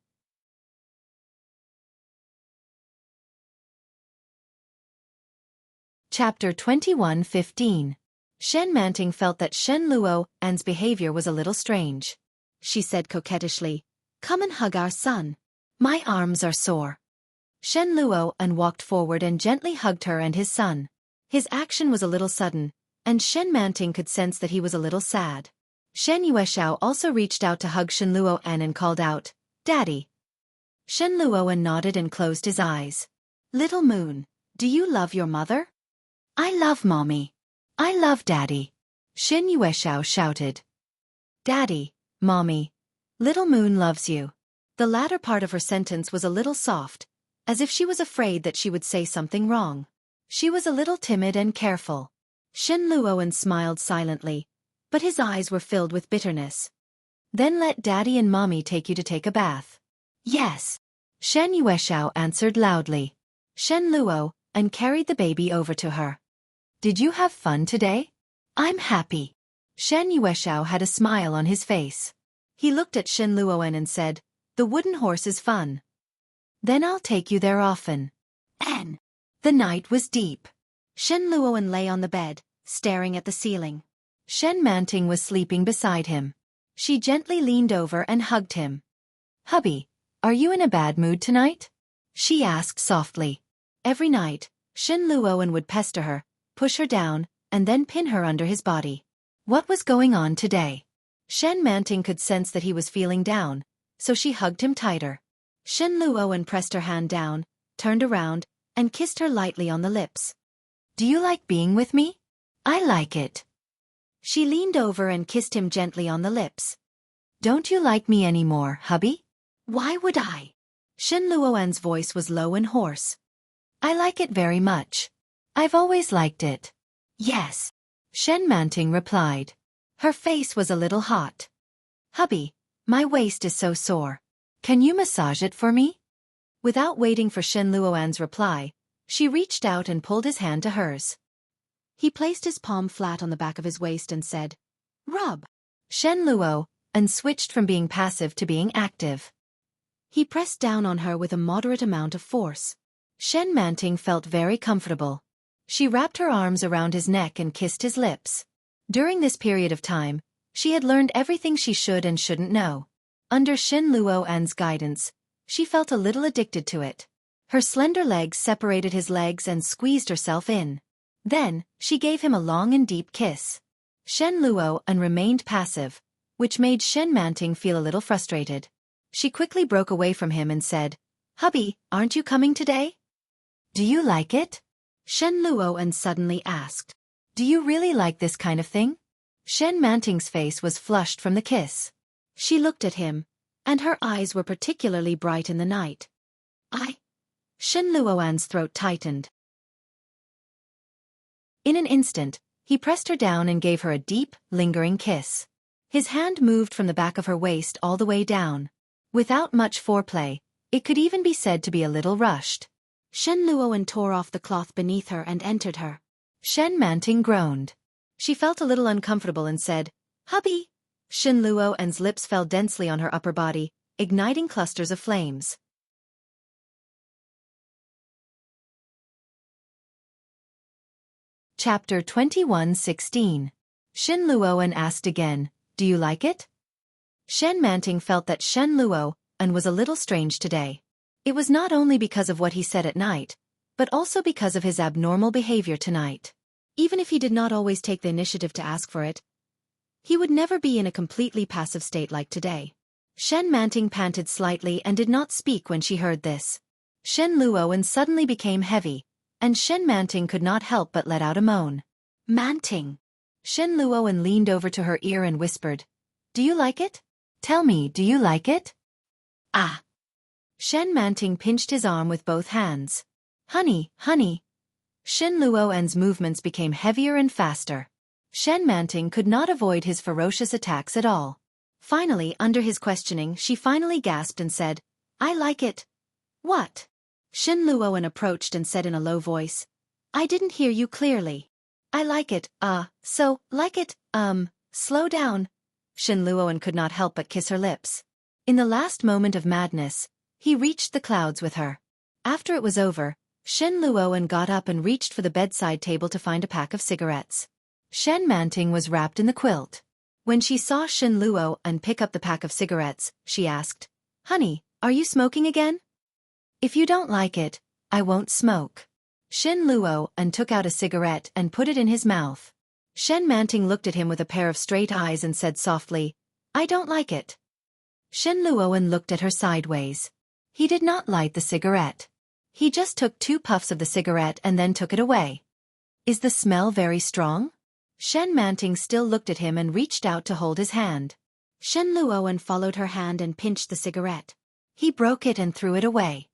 Chapter 21:15. Shen Manting felt that Shen Luo An's behavior was a little strange. She said coquettishly, "Come and hug our son. My arms are sore." Shen Luo An walked forward and gently hugged her and his son. His action was a little sudden, and Shen Manting could sense that he was a little sad. Shen Yuexiao also reached out to hug Shen Luo An and called out, "Daddy." Shen Luo An nodded and closed his eyes. "Little Moon, do you love your mother?" I love Mommy. I love Daddy. Shen Yuexiao shouted. "Daddy, Mommy, Little Moon loves you." The latter part of her sentence was a little soft, as if she was afraid that she would say something wrong. She was a little timid and careful. Shen Luoan smiled silently, but his eyes were filled with bitterness. "Then let Daddy and Mommy take you to take a bath." Yes. Shen Yuexiao answered loudly. Shen Luo and carried the baby over to her. "Did you have fun today?" I'm happy. Shen Yuexiao had a smile on his face. He looked at Shen Luoan and said, "The wooden horse is fun. Then I'll take you there often." And The night was deep. Shen Luoan lay on the bed, staring at the ceiling. Shen Manting was sleeping beside him. She gently leaned over and hugged him. "Hubby, are you in a bad mood tonight?" she asked softly. Every night, Shen Luoan would pester her, push her down, and then pin her under his body. What was going on today? Shen Manting could sense that he was feeling down, so she hugged him tighter. Shen Luoan pressed her hand down, turned around, and kissed her lightly on the lips. do you like being with me? I like it. She leaned over and kissed him gently on the lips. "Don't you like me anymore, hubby?" Why would I? Shen Luoan's voice was low and hoarse. I like it very much. I've always liked it. Yes. Shen Manting replied. Her face was a little hot. "Hubby, my waist is so sore. Can you massage it for me?" Without waiting for Shen Luoan's reply, she reached out and pulled his hand to hers. He placed his palm flat on the back of his waist and said, "Rub." Shen Luoan switched from being passive to being active. He pressed down on her with a moderate amount of force. Shen Manting felt very comfortable. She wrapped her arms around his neck and kissed his lips. During this period of time, she had learned everything she should and shouldn't know. Under Shen Luoan's guidance, she felt a little addicted to it. Her slender legs separated his legs and squeezed herself in. Then, she gave him a long and deep kiss. Shen Luo remained passive, which made Shen Manting feel a little frustrated. She quickly broke away from him and said, "Hubby, aren't you coming today?" "Do you like it?" Shen Luo suddenly asked. "Do you really like this kind of thing?" Shen Manting's face was flushed from the kiss. She looked at him, and her eyes were particularly bright in the night. Shen Luo's throat tightened. In an instant, he pressed her down and gave her a deep, lingering kiss. His hand moved from the back of her waist all the way down. Without much foreplay, it could even be said to be a little rushed. Shen Luo tore off the cloth beneath her and entered her. Shen Manting groaned. She felt a little uncomfortable and said, "Hubby." Shen Luo's lips fell densely on her upper body, igniting clusters of flames. Chapter 21:16. Shen Luo asked again, "Do you like it?" Shen Manting felt that Shen Luo was a little strange today. It was not only because of what he said at night, but also because of his abnormal behavior tonight. Even if he did not always take the initiative to ask for it, he would never be in a completely passive state like today. Shen Manting panted slightly and did not speak when she heard this. Shen Luo suddenly became heavy, and Shen Manting could not help but let out a moan. "Manting." Shen Luo leaned over to her ear and whispered, "Do you like it? Tell me, do you like it?" "Ah." Shen Manting pinched his arm with both hands. "Honey, honey." Shen Luo's movements became heavier and faster. Shen Manting could not avoid his ferocious attacks at all. Finally, under his questioning, she finally gasped and said, "I like it." "What?" Shen Luo approached and said in a low voice, "I didn't hear you clearly." "I like it, so, like it, slow down." Shen Luo could not help but kiss her lips. In the last moment of madness, he reached the clouds with her. After it was over, Shen Luo got up and reached for the bedside table to find a pack of cigarettes. Shen Manting was wrapped in the quilt. When she saw Shen Luo pick up the pack of cigarettes, she asked, "Honey, are you smoking again?" "If you don't like it, I won't smoke." Shen Luo took out a cigarette and put it in his mouth. Shen Manting looked at him with a pair of straight eyes and said softly, "I don't like it." Shen Luo looked at her sideways. He did not light the cigarette. He just took 2 puffs of the cigarette and then took it away. "Is the smell very strong?" Shen Manting still looked at him and reached out to hold his hand. Shen Luo followed her hand and pinched the cigarette. He broke it and threw it away.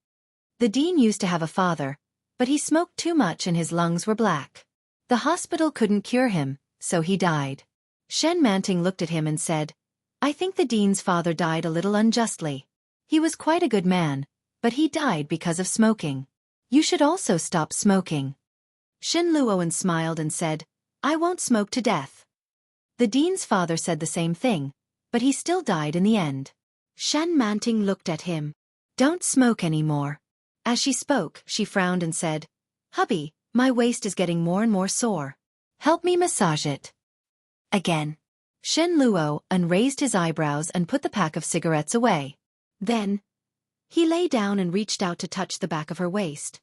The dean used to have a father, but he smoked too much and his lungs were black. The hospital couldn't cure him, so he died. Shen Manting looked at him and said, "I think the dean's father died a little unjustly. He was quite a good man, but he died because of smoking. You should also stop smoking." Shen Luo smiled and said, "I won't smoke to death." The dean's father said the same thing, but he still died in the end. Shen Manting looked at him. "Don't smoke anymore." As she spoke, she frowned and said, "Hubby, my waist is getting more and more sore. Help me massage it." Again. Shen Luo raised his eyebrows and put the pack of cigarettes away. Then, he lay down and reached out to touch the back of her waist.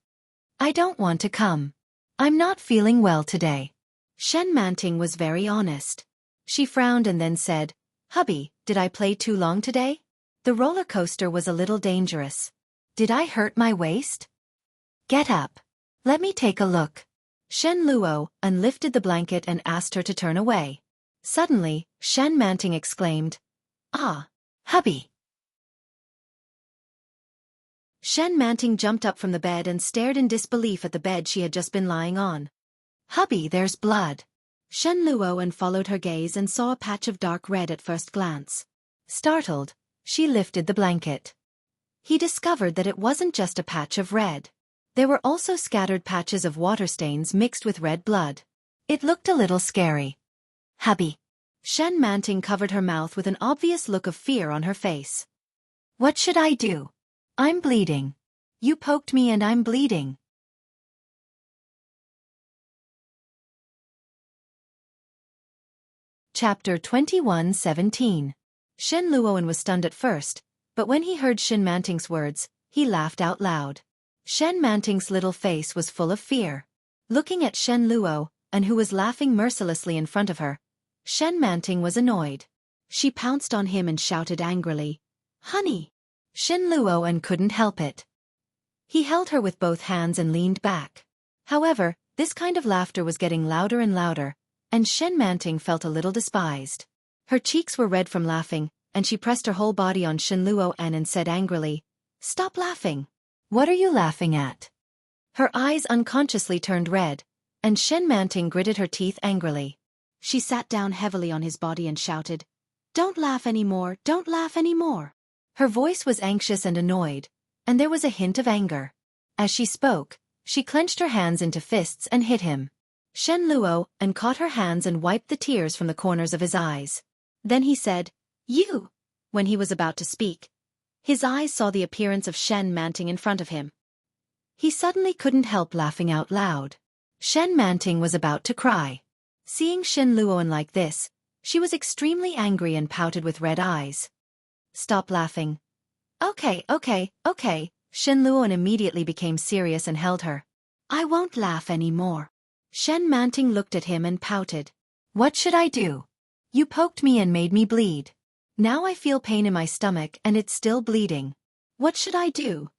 "I don't want to come. I'm not feeling well today." Shen Manting was very honest. She frowned and then said, "Hubby, did I play too long today? The roller coaster was a little dangerous. Did I hurt my waist?" "Get up. Let me take a look." Shen Luo lifted the blanket and asked her to turn away. Suddenly, Shen Manting exclaimed, "Ah, hubby." Shen Manting jumped up from the bed and stared in disbelief at the bed she had just been lying on. "Hubby, there's blood." Shen Luo followed her gaze and saw a patch of dark red at first glance. Startled, she lifted the blanket. He discovered that it wasn't just a patch of red. There were also scattered patches of water stains mixed with red blood. It looked a little scary. "Hubby." Shen Manting covered her mouth with an obvious look of fear on her face. "What should I do? I'm bleeding. You poked me and I'm bleeding." Chapter 21:17. Shen Luo was stunned at first, but when he heard Shen Manting's words, he laughed out loud. Shen Manting's little face was full of fear. Looking at Shen Luo, and who was laughing mercilessly in front of her, Shen Manting was annoyed. She pounced on him and shouted angrily, "Honey!" Shen Luo couldn't help it. He held her with both hands and leaned back. However, this kind of laughter was getting louder and louder, and Shen Manting felt a little despised. Her cheeks were red from laughing, and she pressed her whole body on Shen Luo and said angrily, "Stop laughing. What are you laughing at?" Her eyes unconsciously turned red, and Shen Manting gritted her teeth angrily. She sat down heavily on his body and shouted, "Don't laugh anymore, don't laugh anymore." Her voice was anxious and annoyed, and there was a hint of anger. As she spoke, she clenched her hands into fists and hit him. Shen Luo caught her hands and wiped the tears from the corners of his eyes. Then he said, "You!" When he was about to speak, his eyes saw the appearance of Shen Manting in front of him. He suddenly couldn't help laughing out loud. Shen Manting was about to cry. Seeing Shen Luo like this, she was extremely angry and pouted with red eyes. "Stop laughing." Okay. Shen Luo immediately became serious and held her. "I won't laugh anymore." Shen Manting looked at him and pouted. "What should I do? You poked me and made me bleed. Now I feel pain in my stomach and it's still bleeding. What should I do?"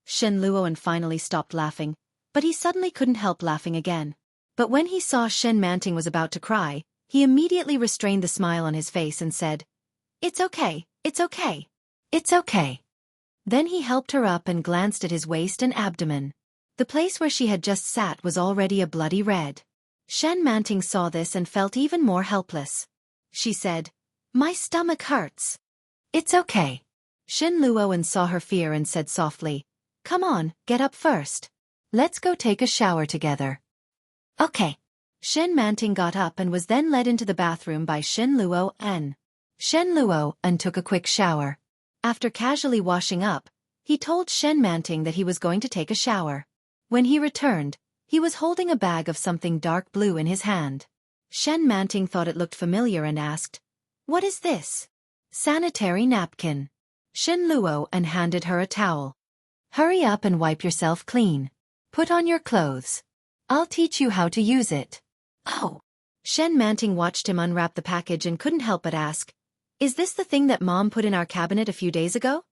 Shen Luo finally stopped laughing, but he suddenly couldn't help laughing again. But when he saw Shen Manting was about to cry, he immediately restrained the smile on his face and said, "It's okay, it's okay. It's okay." Then he helped her up and glanced at his waist and abdomen. The place where she had just sat was already a bloody red. Shen Manting saw this and felt even more helpless. She said, "My stomach hurts." "It's okay." Shen Luo saw her fear and said softly, "Come on, get up first. Let's go take a shower together." "Okay." Shen Manting got up and was then led into the bathroom by Shen Luo. Shen Luo took a quick shower. After casually washing up, he told Shen Manting that he was going to take a shower. When he returned, he was holding a bag of something dark blue in his hand. Shen Manting thought it looked familiar and asked, "What is this?" "Sanitary napkin." Shen Luo handed her a towel. "Hurry up and wipe yourself clean. Put on your clothes. I'll teach you how to use it." "Oh." Shen Manting watched him unwrap the package and couldn't help but ask, "Is this the thing that Mom put in our cabinet a few days ago?"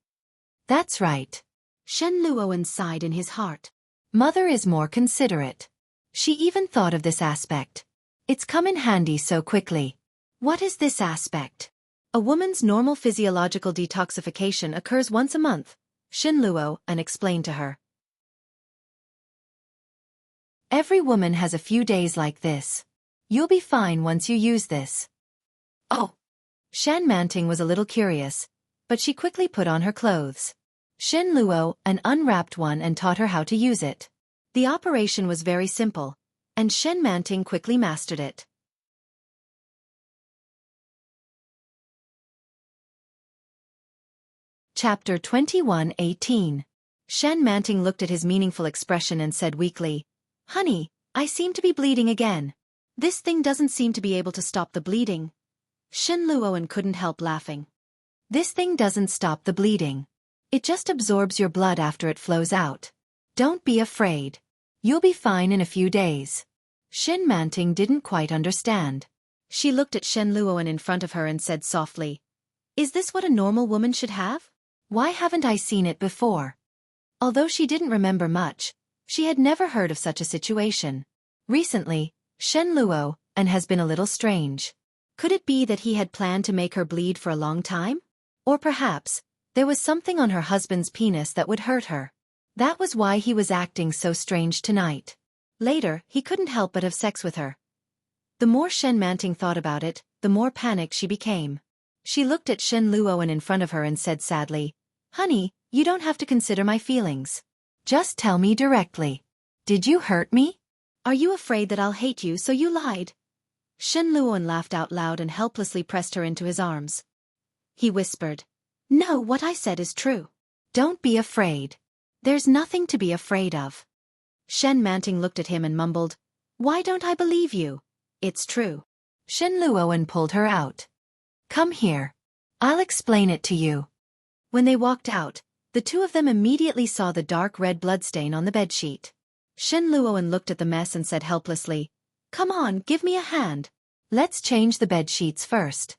"That's right." Shen Luo sighed in his heart. Mother is more considerate. She even thought of this aspect. It's come in handy so quickly. What is this aspect? A woman's normal physiological detoxification occurs once a month, Shen Luo explained to her. Every woman has a few days like this. You'll be fine once you use this. Oh. Shen Manting was a little curious, but she quickly put on her clothes. Shen Luo unwrapped one and taught her how to use it. The operation was very simple, and Shen Manting quickly mastered it. Chapter 21:18. Shen Manting looked at his meaningful expression and said weakly, "Honey, I seem to be bleeding again. This thing doesn't seem to be able to stop the bleeding." Shen Luo couldn't help laughing. "This thing doesn't stop the bleeding. It just absorbs your blood after it flows out. Don't be afraid. You'll be fine in a few days." Shen Manting didn't quite understand. She looked at Shen Luo in front of her and said softly, "Is this what a normal woman should have? Why haven't I seen it before?" Although she didn't remember much, she had never heard of such a situation. Recently, Shen Luo has been a little strange. Could it be that he had planned to make her bleed for a long time? Or perhaps, there was something on her husband's penis that would hurt her. That was why he was acting so strange tonight. Later, he couldn't help but have sex with her. The more Shen Manting thought about it, the more panicked she became. She looked at Shen Luo in front of her and said sadly, "Honey, you don't have to consider my feelings. Just tell me directly. Did you hurt me? Are you afraid that I'll hate you so you lied?" Shen Luo laughed out loud and helplessly pressed her into his arms. He whispered, "No, what I said is true. Don't be afraid. There's nothing to be afraid of." Shen Manting looked at him and mumbled, "Why don't I believe you? It's true." Shen Luo pulled her out. "Come here. I'll explain it to you." When they walked out, The two of them immediately saw the dark red bloodstain on the bedsheet. Shen Luoan looked at the mess and said helplessly, "Come on, give me a hand. Let's change the bedsheets first."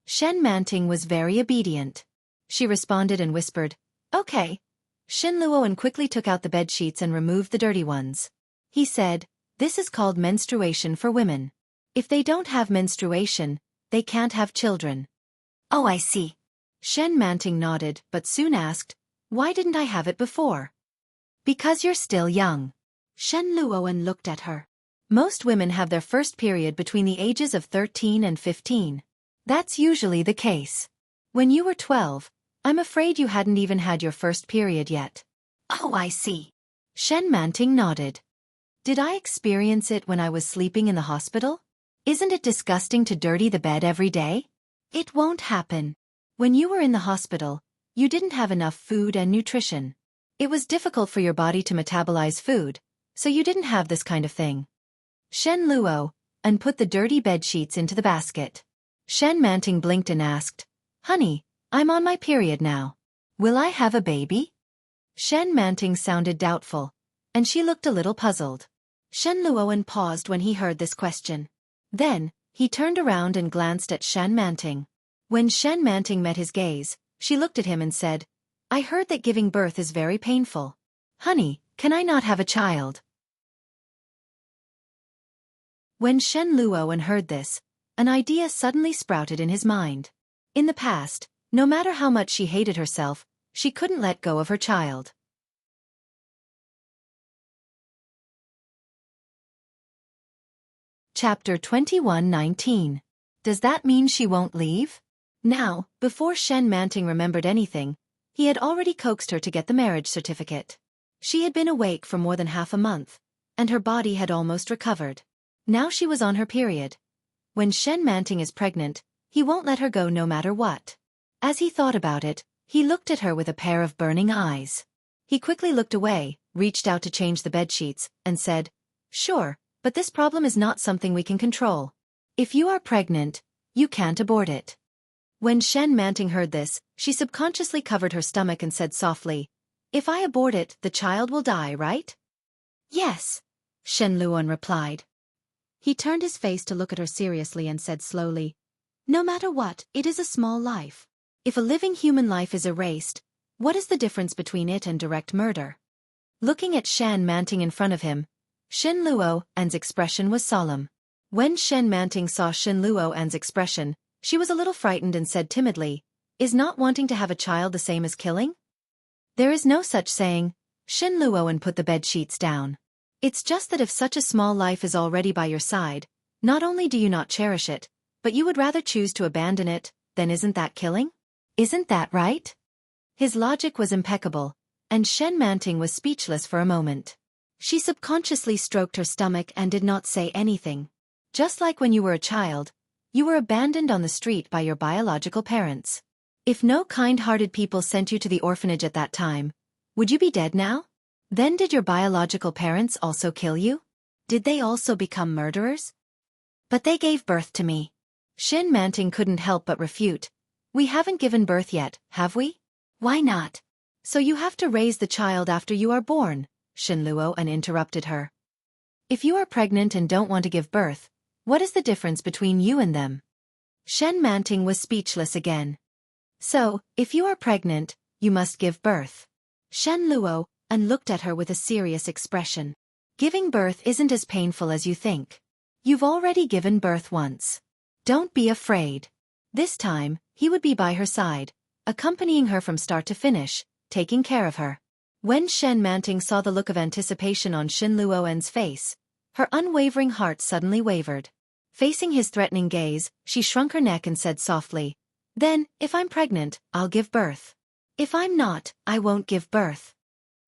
Shen Manting was very obedient. She responded and whispered, "Okay." Shen Luoan quickly took out the bedsheets and removed the dirty ones. He said, "This is called menstruation for women. If they don't have menstruation, they can't have children." "Oh, I see." Shen Manting nodded but soon asked, "Why didn't I have it before?" "Because you're still young." Shen Luoan looked at her. Most women have their first period between the ages of 13 and 15. That's usually the case. When you were 12, I'm afraid you hadn't even had your first period yet. "Oh, I see." Shen Manting nodded. "Did I experience it when I was sleeping in the hospital? Isn't it disgusting to dirty the bed every day? It won't happen. When you were in the hospital, you didn't have enough food and nutrition. It was difficult for your body to metabolize food, so you didn't have this kind of thing." Shen Luo, and put the dirty bed sheets into the basket. Shen Manting blinked and asked, "Honey, I'm on my period now. Will I have a baby?" Shen Manting sounded doubtful, and she looked a little puzzled. Shen Luoan paused when he heard this question. Then, he turned around and glanced at Shen Manting. When Shen Manting met his gaze, she looked at him and said, "I heard that giving birth is very painful. Honey, can I not have a child?" When Shen Luoan heard this, an idea suddenly sprouted in his mind. In the past, no matter how much she hated herself, she couldn't let go of her child. Chapter 21:19. Does that mean she won't leave? Now, before Shen Manting remembered anything, he had already coaxed her to get the marriage certificate. She had been awake for more than half a month, and her body had almost recovered. Now she was on her period. When Shen Manting is pregnant, he won't let her go no matter what. As he thought about it, he looked at her with a pair of burning eyes. He quickly looked away, reached out to change the bedsheets, and said, "Sure, but this problem is not something we can control. If you are pregnant, you can't abort it." When Shen Manting heard this, she subconsciously covered her stomach and said softly, "If I abort it, the child will die, right?" "Yes," Shen Luoan replied. He turned his face to look at her seriously and said slowly, "No matter what, it is a small life. If a living human life is erased, what is the difference between it and direct murder?" Looking at Shen Manting in front of him, Shen Luoan's expression was solemn. When Shen Manting saw Shen Luoan's expression, she was a little frightened and said timidly, "Is not wanting to have a child the same as killing?" "There is no such saying." Shen Luoan put the bed sheets down. "It's just that if such a small life is already by your side, not only do you not cherish it, but you would rather choose to abandon it, then isn't that killing? Isn't that right?" His logic was impeccable, and Shen Manting was speechless for a moment. She subconsciously stroked her stomach and did not say anything. Just like when you were a child, you were abandoned on the street by your biological parents. If no kind-hearted people sent you to the orphanage at that time, would you be dead now? Then did your biological parents also kill you? Did they also become murderers? "But they gave birth to me." Shen Manting couldn't help but refute. "We haven't given birth yet, have we?" "Why not?" "So you have to raise the child after you are born," Shen Luoan interrupted her. "If you are pregnant and don't want to give birth, what is the difference between you and them?" Shen Manting was speechless again. "So, if you are pregnant, you must give birth." Shen Luoan looked at her with a serious expression. "Giving birth isn't as painful as you think. You've already given birth once. Don't be afraid." This time, he would be by her side, accompanying her from start to finish, taking care of her. When Shen Manting saw the look of anticipation on Shen Luoan's face, her unwavering heart suddenly wavered. Facing his threatening gaze, she shrunk her neck and said softly, "Then, if I'm pregnant, I'll give birth. If I'm not, I won't give birth."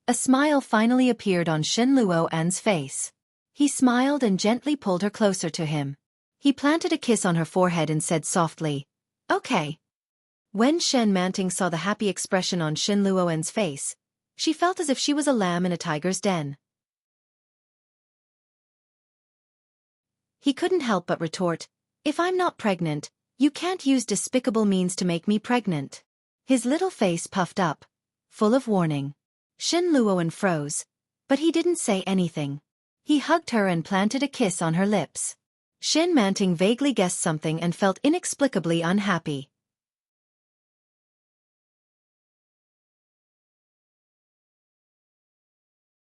A smile finally appeared on Shen Luoan's face. He smiled and gently pulled her closer to him. He planted a kiss on her forehead and said softly, "Okay." When Shen Manting saw the happy expression on Shen Luoan's face, she felt as if she was a lamb in a tiger's den. He couldn't help but retort, "If I'm not pregnant, you can't use despicable means to make me pregnant." His little face puffed up. full of warning. Shen Luoan froze, but he didn't say anything. He hugged her and planted a kiss on her lips. Shen Manting vaguely guessed something and felt inexplicably unhappy.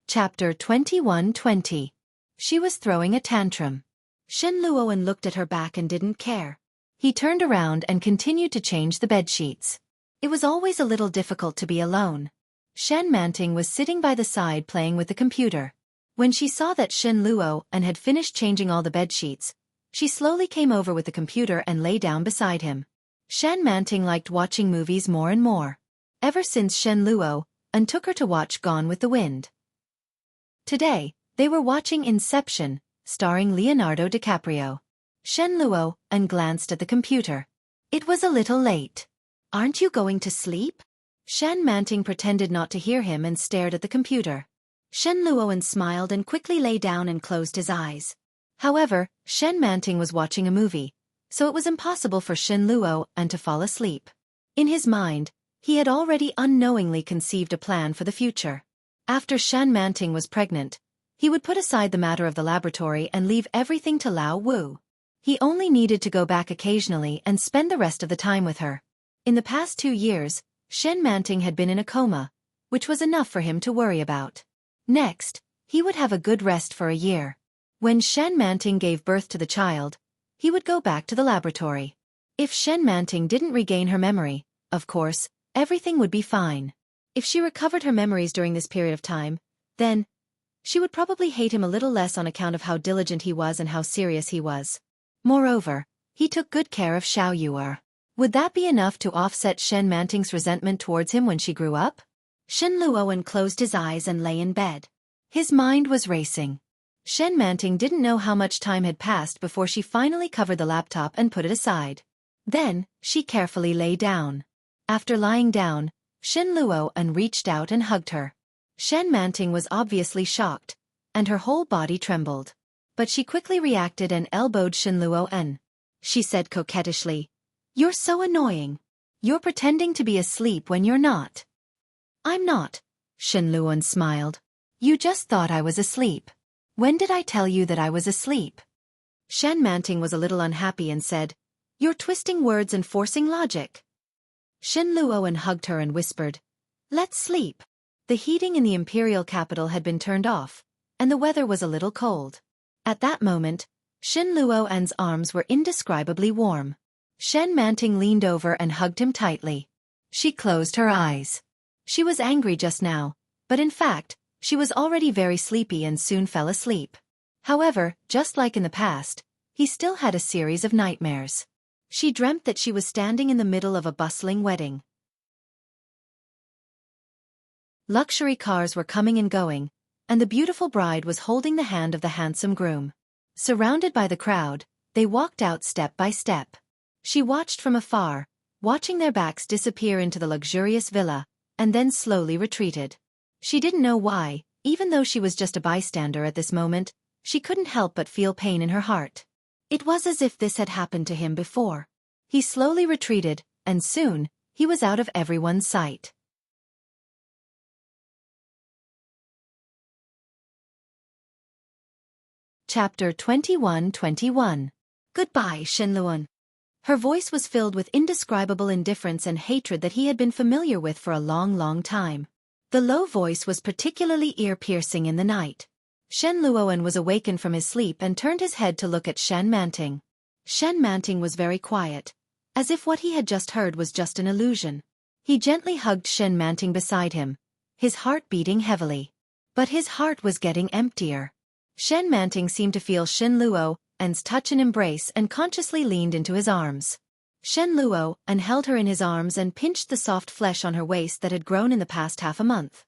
Chapter 21:20. She was throwing a tantrum. Shen Luoan looked at her back and didn't care. He turned around and continued to change the bedsheets. It was always a little difficult to be alone. Shen Manting was sitting by the side playing with the computer. When she saw that Shen Luoan had finished changing all the bedsheets, she slowly came over with the computer and lay down beside him. Shen Manting liked watching movies more and more. Ever since Shen Luoan took her to watch Gone with the Wind. Today, they were watching Inception, starring Leonardo DiCaprio. Shen Luoan glanced at the computer. It was a little late. Aren't you going to sleep? Shen Manting pretended not to hear him and stared at the computer. Shen Luoan smiled and quickly lay down and closed his eyes. However, Shen Manting was watching a movie, so it was impossible for Shen Luoan to fall asleep. In his mind, he had already unknowingly conceived a plan for the future. After Shen Manting was pregnant, he would put aside the matter of the laboratory and leave everything to Lao Wu. He only needed to go back occasionally and spend the rest of the time with her. In the past 2 years, Shen Manting had been in a coma, which was enough for him to worry about. Next, he would have a good rest for a year. When Shen Manting gave birth to the child, he would go back to the laboratory. If Shen Manting didn't regain her memory, of course, everything would be fine. If she recovered her memories during this period of time, then she would probably hate him a little less on account of how diligent he was and how serious he was. Moreover, he took good care of Xueqi. Would that be enough to offset Shen Manting's resentment towards him when she grew up? Shen Luoan closed his eyes and lay in bed. His mind was racing. Shen Manting didn't know how much time had passed before she finally covered the laptop and put it aside. Then, she carefully lay down. After lying down, Shen Luoan reached out and hugged her. Shen Manting was obviously shocked, and her whole body trembled. But she quickly reacted and elbowed Shen Luoan. She said coquettishly, "You're so annoying. You're pretending to be asleep when you're not." "I'm not," Shen Luoan smiled. "You just thought I was asleep. When did I tell you that I was asleep?" Shen Manting was a little unhappy and said, "You're twisting words and forcing logic." Shen Luoan hugged her and whispered, "Let's sleep." The heating in the imperial capital had been turned off, and the weather was a little cold. At that moment, Shen Luoan's arms were indescribably warm. Shen Manting leaned over and hugged him tightly. She closed her eyes. She was angry just now, but in fact, she was already very sleepy and soon fell asleep. However, just like in the past, he still had a series of nightmares. She dreamt that she was standing in the middle of a bustling wedding. Luxury cars were coming and going, and the beautiful bride was holding the hand of the handsome groom. Surrounded by the crowd, they walked out step by step. She watched from afar, watching their backs disappear into the luxurious villa, and then slowly retreated. She didn't know why, even though she was just a bystander at this moment, she couldn't help but feel pain in her heart. It was as if this had happened to him before. He slowly retreated, and soon, he was out of everyone's sight. Chapter 21:21. Goodbye, Shen Luoan. Her voice was filled with indescribable indifference and hatred that he had been familiar with for a long, long time. The low voice was particularly ear-piercing in the night. Shen Luoan was awakened from his sleep and turned his head to look at Shen Manting. Shen Manting was very quiet, as if what he had just heard was just an illusion. He gently hugged Shen Manting beside him, his heart beating heavily. But his heart was getting emptier. Shen Manting seemed to feel Shen Luoan's touch and embrace and consciously leaned into his arms. Shen Luoan held her in his arms and pinched the soft flesh on her waist that had grown in the past half a month.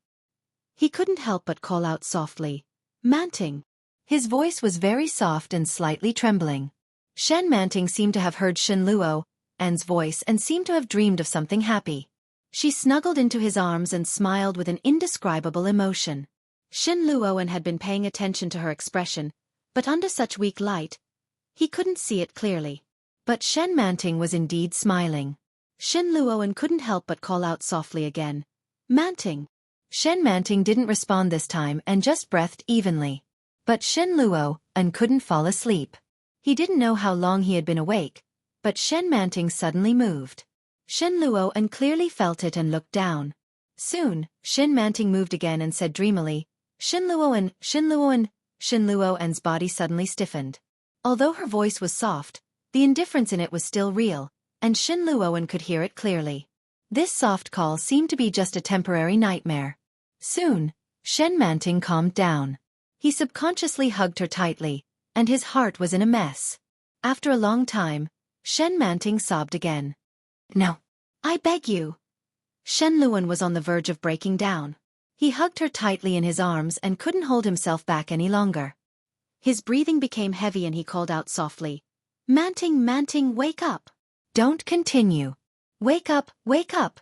He couldn't help but call out softly, "Manting." His voice was very soft and slightly trembling. Shen Manting seemed to have heard Shen Luoan's voice and seemed to have dreamed of something happy. She snuggled into his arms and smiled with an indescribable emotion. Shen Luoan had been paying attention to her expression, but under such weak light, he couldn't see it clearly. But Shen Manting was indeed smiling. Shen Luoan couldn't help but call out softly again, Manting. Shen Manting didn't respond this time and just breathed evenly. But Shen Luo couldn't fall asleep. He didn't know how long he had been awake, but Shen Manting suddenly moved. Shen Luo clearly felt it and looked down. Soon, Shen Manting moved again and said dreamily, Shen Luo. Shen Luo's body suddenly stiffened. Although her voice was soft, the indifference in it was still real, and Shen Luo could hear it clearly. This soft call seemed to be just a temporary nightmare. Soon, Shen Manting calmed down. He subconsciously hugged her tightly, and his heart was in a mess. After a long time, Shen Manting sobbed again. No. I beg you. Shen Luo was on the verge of breaking down. He hugged her tightly in his arms and couldn't hold himself back any longer. His breathing became heavy and he called out softly, Manting, wake up. Don't continue. Wake up, wake up.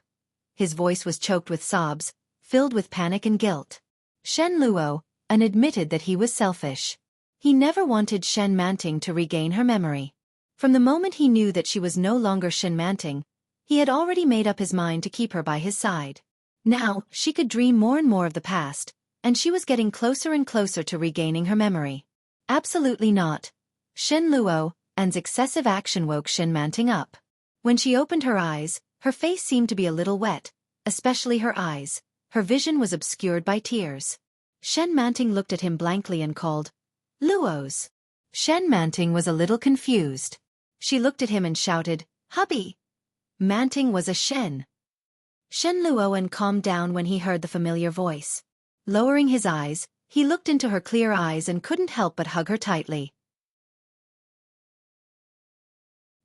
His voice was choked with sobs, filled with panic and guilt. Shen Luo admitted that he was selfish. He never wanted Shen Manting to regain her memory. From the moment he knew that she was no longer Shen Manting, he had already made up his mind to keep her by his side. Now, she could dream more and more of the past, and she was getting closer and closer to regaining her memory. Absolutely not. Shen Luo's excessive action woke Shen Manting up. When she opened her eyes, her face seemed to be a little wet, especially her eyes. Her vision was obscured by tears. Shen Manting looked at him blankly and called, Luos. Shen Manting was a little confused. She looked at him and shouted, Hubby. Manting was a Shen. Shen Luo calmed down when he heard the familiar voice. Lowering his eyes, he looked into her clear eyes and couldn't help but hug her tightly.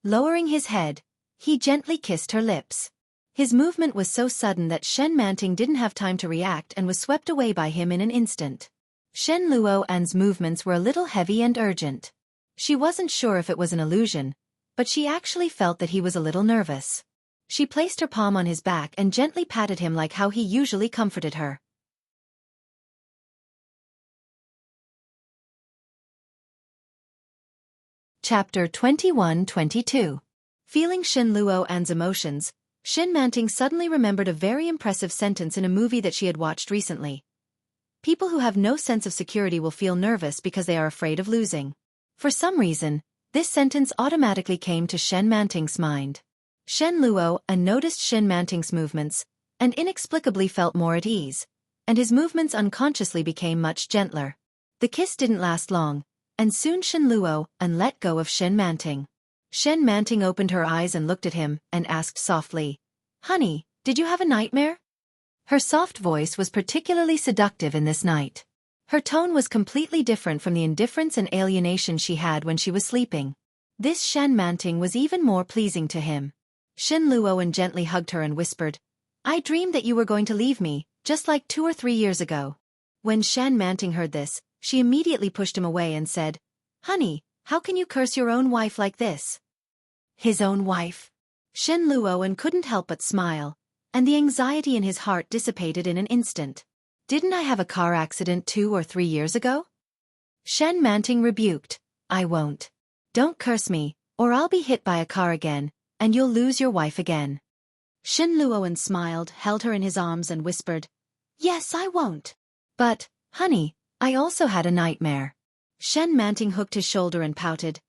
Lowering his head, he gently kissed her lips. His movement was so sudden that Shen Manting didn't have time to react and was swept away by him in an instant. Shen Luo's movements were a little heavy and urgent. She wasn't sure if it was an illusion, but she actually felt that he was a little nervous. She placed her palm on his back and gently patted him like how he usually comforted her. Chapter 21-22. Feeling Shen Luo's emotions, Shen Manting suddenly remembered a very impressive sentence in a movie that she had watched recently. People who have no sense of security will feel nervous because they are afraid of losing. For some reason, this sentence automatically came to Shen Manting's mind. Shen Luo noticed Shen Manting's movements, and inexplicably felt more at ease, and his movements unconsciously became much gentler. The kiss didn't last long, and soon Shen Luo let go of Shen Manting. Shen Manting opened her eyes and looked at him and asked softly, Honey, did you have a nightmare? Her soft voice was particularly seductive in this night. Her tone was completely different from the indifference and alienation she had when she was sleeping. This Shen Manting was even more pleasing to him. Shen Luo gently hugged her and whispered, I dreamed that you were going to leave me, just like 2 or 3 years ago. When Shen Manting heard this, she immediately pushed him away and said, Honey, how can you curse your own wife like this? His own wife? Shen Luo couldn't help but smile, and the anxiety in his heart dissipated in an instant. Didn't I have a car accident 2 or 3 years ago? Shen Manting rebuked, I won't. Don't curse me, or I'll be hit by a car again, and you'll lose your wife again. Shen Luo smiled, held her in his arms and whispered, Yes, I won't. But, honey, I also had a nightmare. Shen Manting hooked his shoulder and pouted,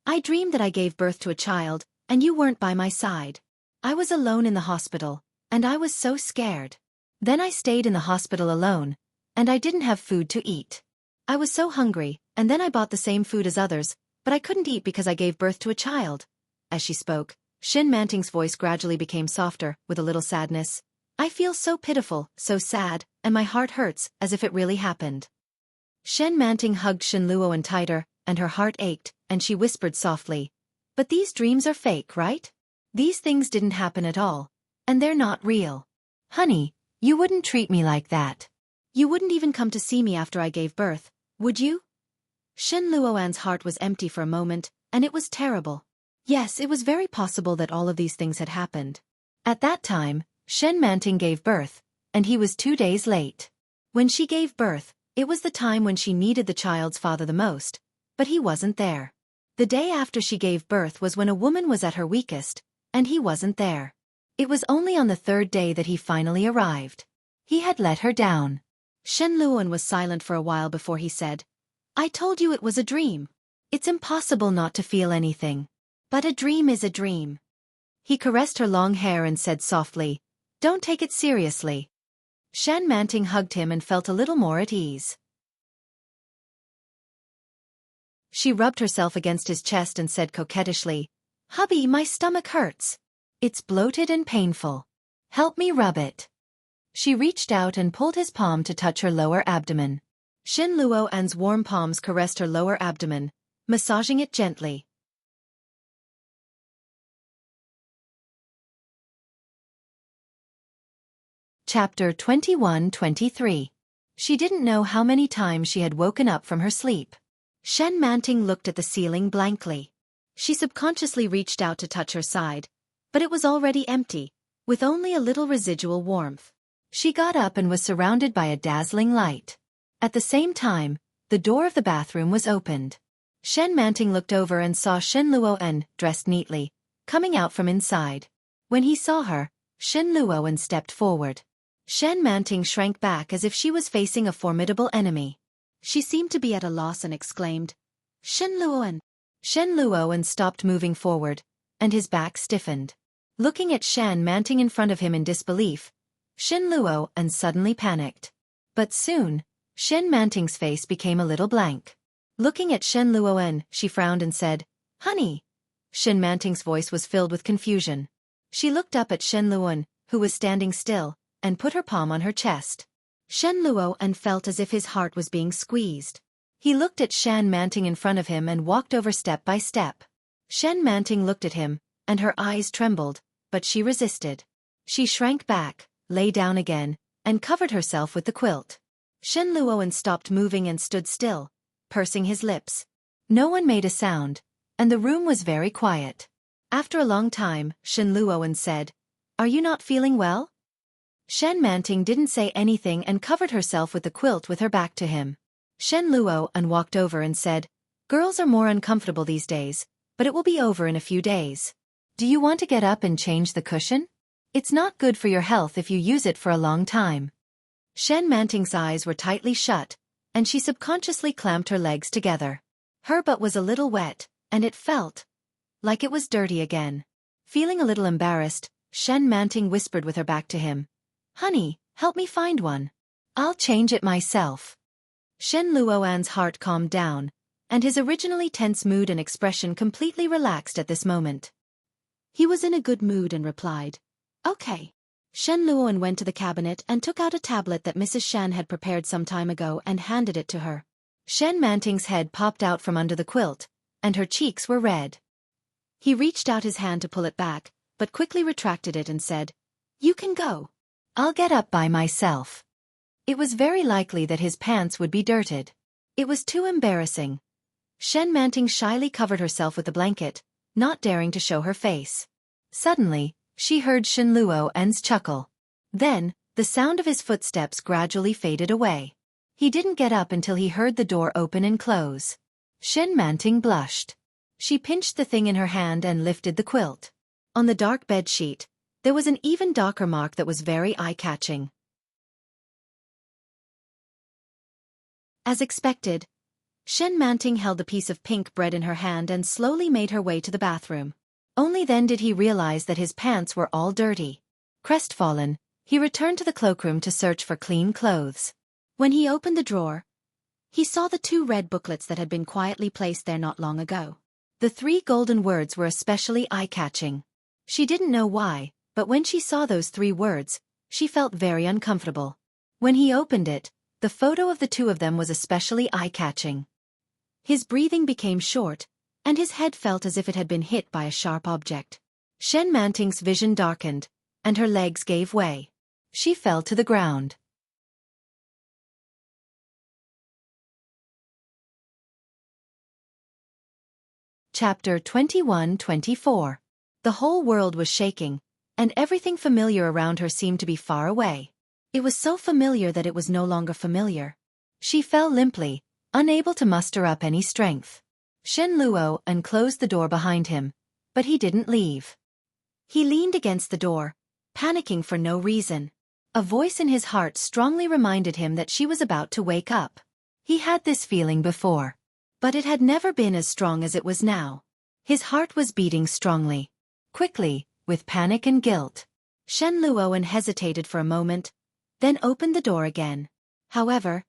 I dreamed that I gave birth to a child, and you weren't by my side. I was alone in the hospital, and I was so scared. Then I stayed in the hospital alone, and I didn't have food to eat. I was so hungry, and then I bought the same food as others, but I couldn't eat because I gave birth to a child. As she spoke, Shen Manting's voice gradually became softer, with a little sadness. I feel so pitiful, so sad, and my heart hurts, as if it really happened. Shen Manting hugged Shen Luo tighter, and her heart ached, and she whispered softly, But these dreams are fake, right? These things didn't happen at all, and they're not real. Honey, you wouldn't treat me like that. You wouldn't even come to see me after I gave birth, would you? Shen Luo's heart was empty for a moment, and it was terrible. Yes, it was very possible that all of these things had happened. At that time, Shen Manting gave birth, and he was 2 days late. When she gave birth, it was the time when she needed the child's father the most, but he wasn't there. The day after she gave birth was when a woman was at her weakest, and he wasn't there. It was only on the 3rd day that he finally arrived. He had let her down. Shen Luoan was silent for a while before he said, "I told you it was a dream. It's impossible not to feel anything. But a dream is a dream." He caressed her long hair and said softly, "Don't take it seriously." Shen Manting hugged him and felt a little more at ease. She rubbed herself against his chest and said coquettishly, "Hubby, my stomach hurts. It's bloated and painful. Help me rub it." She reached out and pulled his palm to touch her lower abdomen. Shen Luoan's warm palms caressed her lower abdomen, massaging it gently. Chapter 21-23. She didn't know how many times she had woken up from her sleep. Shen Manting looked at the ceiling blankly. She subconsciously reached out to touch her side, but it was already empty, with only a little residual warmth. She got up and was surrounded by a dazzling light. At the same time, the door of the bathroom was opened. Shen Manting looked over and saw Shen Luoan, dressed neatly, coming out from inside. When he saw her, Shen Luoan stepped forward. Shen Manting shrank back as if she was facing a formidable enemy. She seemed to be at a loss and exclaimed, "Shen Luoan." Shen Luoan stopped moving forward, and his back stiffened. Looking at Shen Manting in front of him in disbelief, Shen Luoan suddenly panicked. But soon, Shen Manting's face became a little blank. Looking at Shen Luoan, she frowned and said, "Honey." Shen Manting's voice was filled with confusion. She looked up at Shen Luoan, who was standing still, and put her palm on her chest. Shen Luoan felt as if his heart was being squeezed. He looked at Shen Manting in front of him and walked over step by step. Shen Manting looked at him, and her eyes trembled, but she resisted. She shrank back, lay down again, and covered herself with the quilt. Shen Luoan stopped moving and stood still, pursing his lips. No one made a sound, and the room was very quiet. After a long time, Shen Luoan said, "Are you not feeling well?" Shen Manting didn't say anything and covered herself with the quilt with her back to him. Shen Luoan walked over and said, "Girls are more uncomfortable these days, but it will be over in a few days. Do you want to get up and change the cushion? It's not good for your health if you use it for a long time." Shen Manting's eyes were tightly shut, and she subconsciously clamped her legs together. Her butt was a little wet, and it felt like it was dirty again. Feeling a little embarrassed, Shen Manting whispered with her back to him, "Honey, help me find one. I'll change it myself." Shen Luoan's heart calmed down, and his originally tense mood and expression completely relaxed at this moment. He was in a good mood and replied, "Okay." Shen Luoan went to the cabinet and took out a tablet that Mrs. Shan had prepared some time ago and handed it to her. Shen Manting's head popped out from under the quilt, and her cheeks were red. He reached out his hand to pull it back, but quickly retracted it and said, "You can go. I'll get up by myself." It was very likely that his pants would be dirted. It was too embarrassing. Shen Manting shyly covered herself with the blanket, not daring to show her face. Suddenly, she heard Shen Luoan's chuckle. Then, the sound of his footsteps gradually faded away. He didn't get up until he heard the door open and close. Shen Manting blushed. She pinched the thing in her hand and lifted the quilt. On the dark bed sheet, there was an even darker mark that was very eye-catching. As expected, Shen Manting held a piece of pink bread in her hand and slowly made her way to the bathroom. Only then did he realize that his pants were all dirty. Crestfallen, he returned to the cloakroom to search for clean clothes. When he opened the drawer, he saw the 2 red booklets that had been quietly placed there not long ago. The 3 golden words were especially eye-catching. She didn't know why, but when she saw those 3 words, she felt very uncomfortable. When he opened it, the photo of the 2 of them was especially eye-catching. His breathing became short, and his head felt as if it had been hit by a sharp object. Shen Manting's vision darkened, and her legs gave way. She fell to the ground. Chapter 21-24. The whole world was shaking, and everything familiar around her seemed to be far away. It was so familiar that it was no longer familiar. She fell limply, unable to muster up any strength. Shen Luoan closed the door behind him, but he didn't leave. He leaned against the door, panicking for no reason. A voice in his heart strongly reminded him that she was about to wake up. He had this feeling before, but it had never been as strong as it was now. His heart was beating strongly, quickly, with panic and guilt. Shen Luoan hesitated for a moment, then opened the door again. However,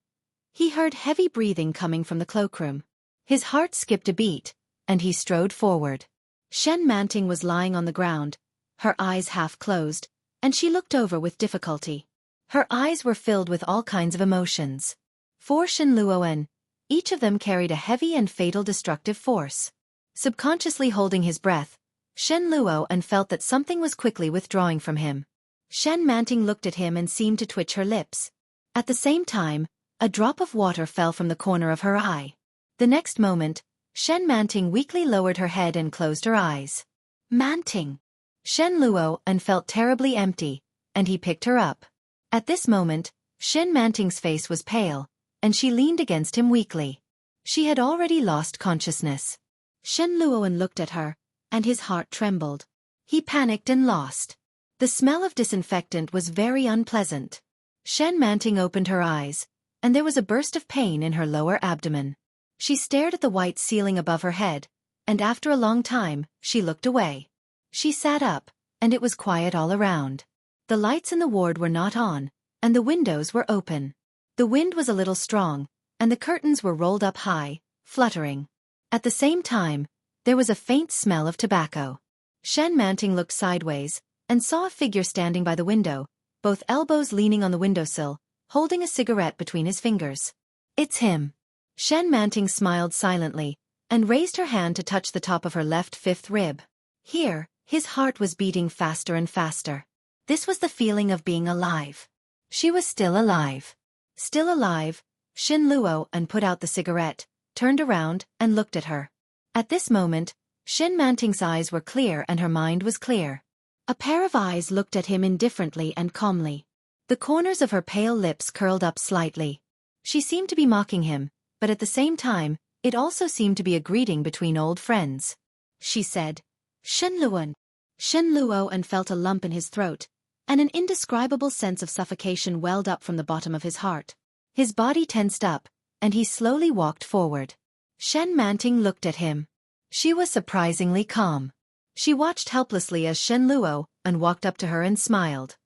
he heard heavy breathing coming from the cloakroom. His heart skipped a beat, and he strode forward. Shen Manting was lying on the ground, her eyes half closed, and she looked over with difficulty. Her eyes were filled with all kinds of emotions. For Shen Luoan, each of them carried a heavy and fatal destructive force. Subconsciously holding his breath, Shen Luoan felt that something was quickly withdrawing from him. Shen Manting looked at him and seemed to twitch her lips. At the same time, a drop of water fell from the corner of her eye. The next moment, Shen Manting weakly lowered her head and closed her eyes. Manting! Shen Luoan felt terribly empty, and he picked her up. At this moment, Shen Manting's face was pale, and she leaned against him weakly. She had already lost consciousness. Shen Luoan looked at her, and his heart trembled. He panicked and lost. The smell of disinfectant was very unpleasant. Shen Manting opened her eyes, and there was a burst of pain in her lower abdomen. She stared at the white ceiling above her head, and after a long time, she looked away. She sat up, and it was quiet all around. The lights in the ward were not on, and the windows were open. The wind was a little strong, and the curtains were rolled up high, fluttering. At the same time, there was a faint smell of tobacco. Shen Manting looked sideways, and saw a figure standing by the window, both elbows leaning on the windowsill, holding a cigarette between his fingers. It's him. Shen Manting smiled silently, and raised her hand to touch the top of her left fifth rib. Here, his heart was beating faster and faster. This was the feeling of being alive. She was still alive. Still alive, Shen Luoan put out the cigarette, turned around, and looked at her. At this moment, Shen Manting's eyes were clear and her mind was clear. A pair of eyes looked at him indifferently and calmly. The corners of her pale lips curled up slightly. She seemed to be mocking him, but at the same time, it also seemed to be a greeting between old friends. She said, Shen Luoan. Shen Luoan felt a lump in his throat, and an indescribable sense of suffocation welled up from the bottom of his heart. His body tensed up, and he slowly walked forward. Shen Manting looked at him. She was surprisingly calm. She watched helplessly as Shen Luoan walked up to her and smiled.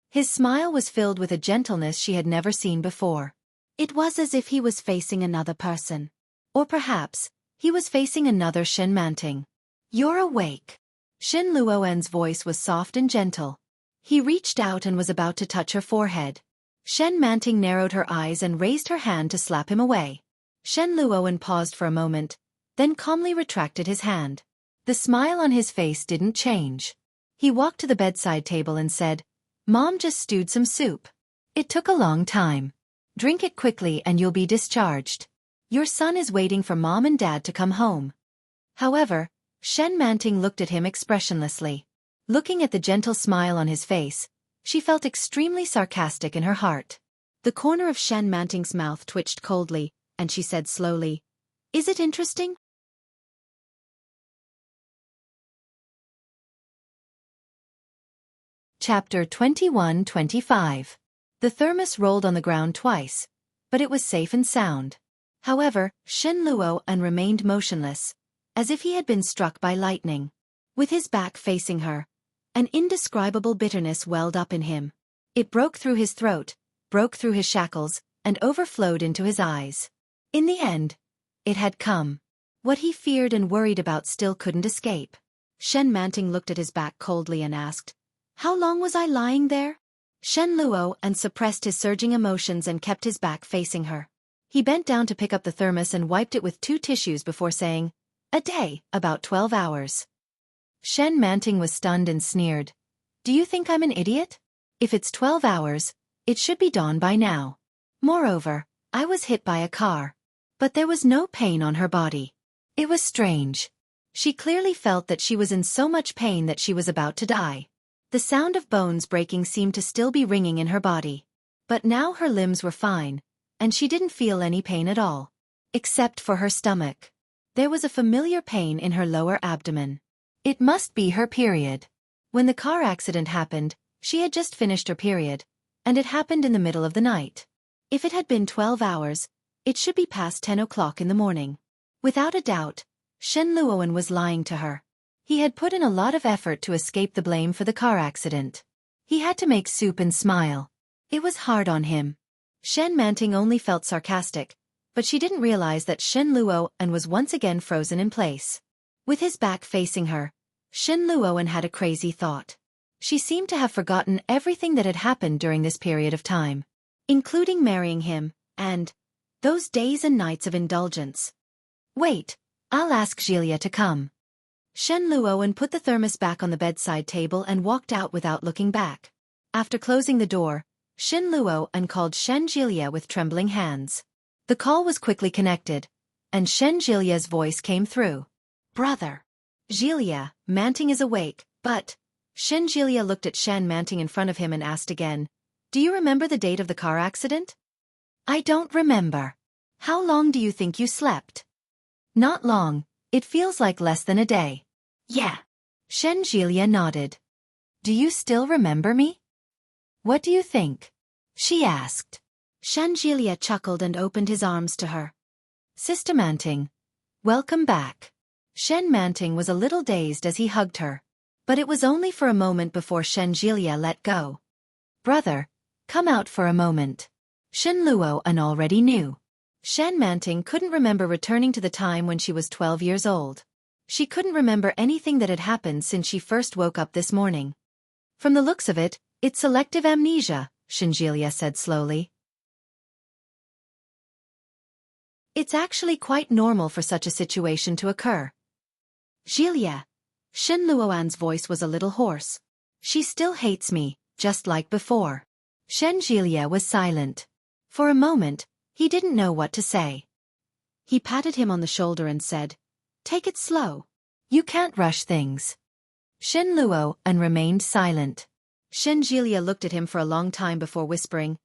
His smile was filled with a gentleness she had never seen before. It was as if he was facing another person. Or perhaps, he was facing another Shen Manting. You're awake. Shen Luoan's voice was soft and gentle. He reached out and was about to touch her forehead. Shen Manting narrowed her eyes and raised her hand to slap him away. Shen Luoan paused for a moment, then calmly retracted his hand. The smile on his face didn't change. He walked to the bedside table and said, Mom just stewed some soup. It took a long time. Drink it quickly and you'll be discharged. Your son is waiting for Mom and Dad to come home. However, Shen Manting looked at him expressionlessly. Looking at the gentle smile on his face, she felt extremely sarcastic in her heart. The corner of Shen Manting's mouth twitched coldly, and she said slowly, Is it interesting? Chapter 21-25. The thermos rolled on the ground twice, but it was safe and sound. However, Shen Luoan remained motionless, as if he had been struck by lightning. With his back facing her, an indescribable bitterness welled up in him. It broke through his throat, broke through his shackles, and overflowed into his eyes. In the end, it had come. What he feared and worried about still couldn't escape. Shen Manting looked at his back coldly and asked, How long was I lying there? Shen Luoan suppressed his surging emotions and kept his back facing her. He bent down to pick up the thermos and wiped it with 2 tissues before saying, A day, about 12 hours. Shen Manting was stunned and sneered. Do you think I'm an idiot? If it's 12 hours, it should be dawn by now. Moreover, I was hit by a car. But there was no pain on her body. It was strange. She clearly felt that she was in so much pain that she was about to die. The sound of bones breaking seemed to still be ringing in her body. But now her limbs were fine, and she didn't feel any pain at all. Except for her stomach. There was a familiar pain in her lower abdomen. It must be her period. When the car accident happened, she had just finished her period, and it happened in the middle of the night. If it had been 12 hours, it should be past 10 o'clock in the morning. Without a doubt, Shen Luoan was lying to her. He had put in a lot of effort to escape the blame for the car accident. He had to make soup and smile. It was hard on him. Shen Manting only felt sarcastic, but she didn't realize that Shen Luoan was once again frozen in place. With his back facing her, Shen Luoan had a crazy thought. She seemed to have forgotten everything that had happened during this period of time, including marrying him, and those days and nights of indulgence. Wait, I'll ask Gilia to come. Shen Luoan put the thermos back on the bedside table and walked out without looking back. After closing the door, Shen Luoan called Shen Gilia with trembling hands. The call was quickly connected, and Shen Gilia's voice came through. Brother. Gilia, Manting is awake, but... Shen Gilia looked at Shen Manting in front of him and asked again, do you remember the date of the car accident? I don't remember. How long do you think you slept? Not long, it feels like less than a day. Yeah. Shen Gilia nodded. Do you still remember me? What do you think? She asked. Shen Gilia chuckled and opened his arms to her. Sister Manting. Welcome back. Shen Manting was a little dazed as he hugged her. But it was only for a moment before Shen Gilia let go. Brother, come out for a moment. Shen Luoan already knew. Shen Manting couldn't remember returning to the time when she was 12 years old. She couldn't remember anything that had happened since she first woke up this morning. From the looks of it, it's selective amnesia, Shen Gilia said slowly. It's actually quite normal for such a situation to occur. Gilia. Shen Luoan's voice was a little hoarse. She still hates me, just like before. Shen Gilia was silent. For a moment, he didn't know what to say. He patted him on the shoulder and said, take it slow. You can't rush things. Shen Luoan remained silent. Shen Gilia looked at him for a long time before whispering,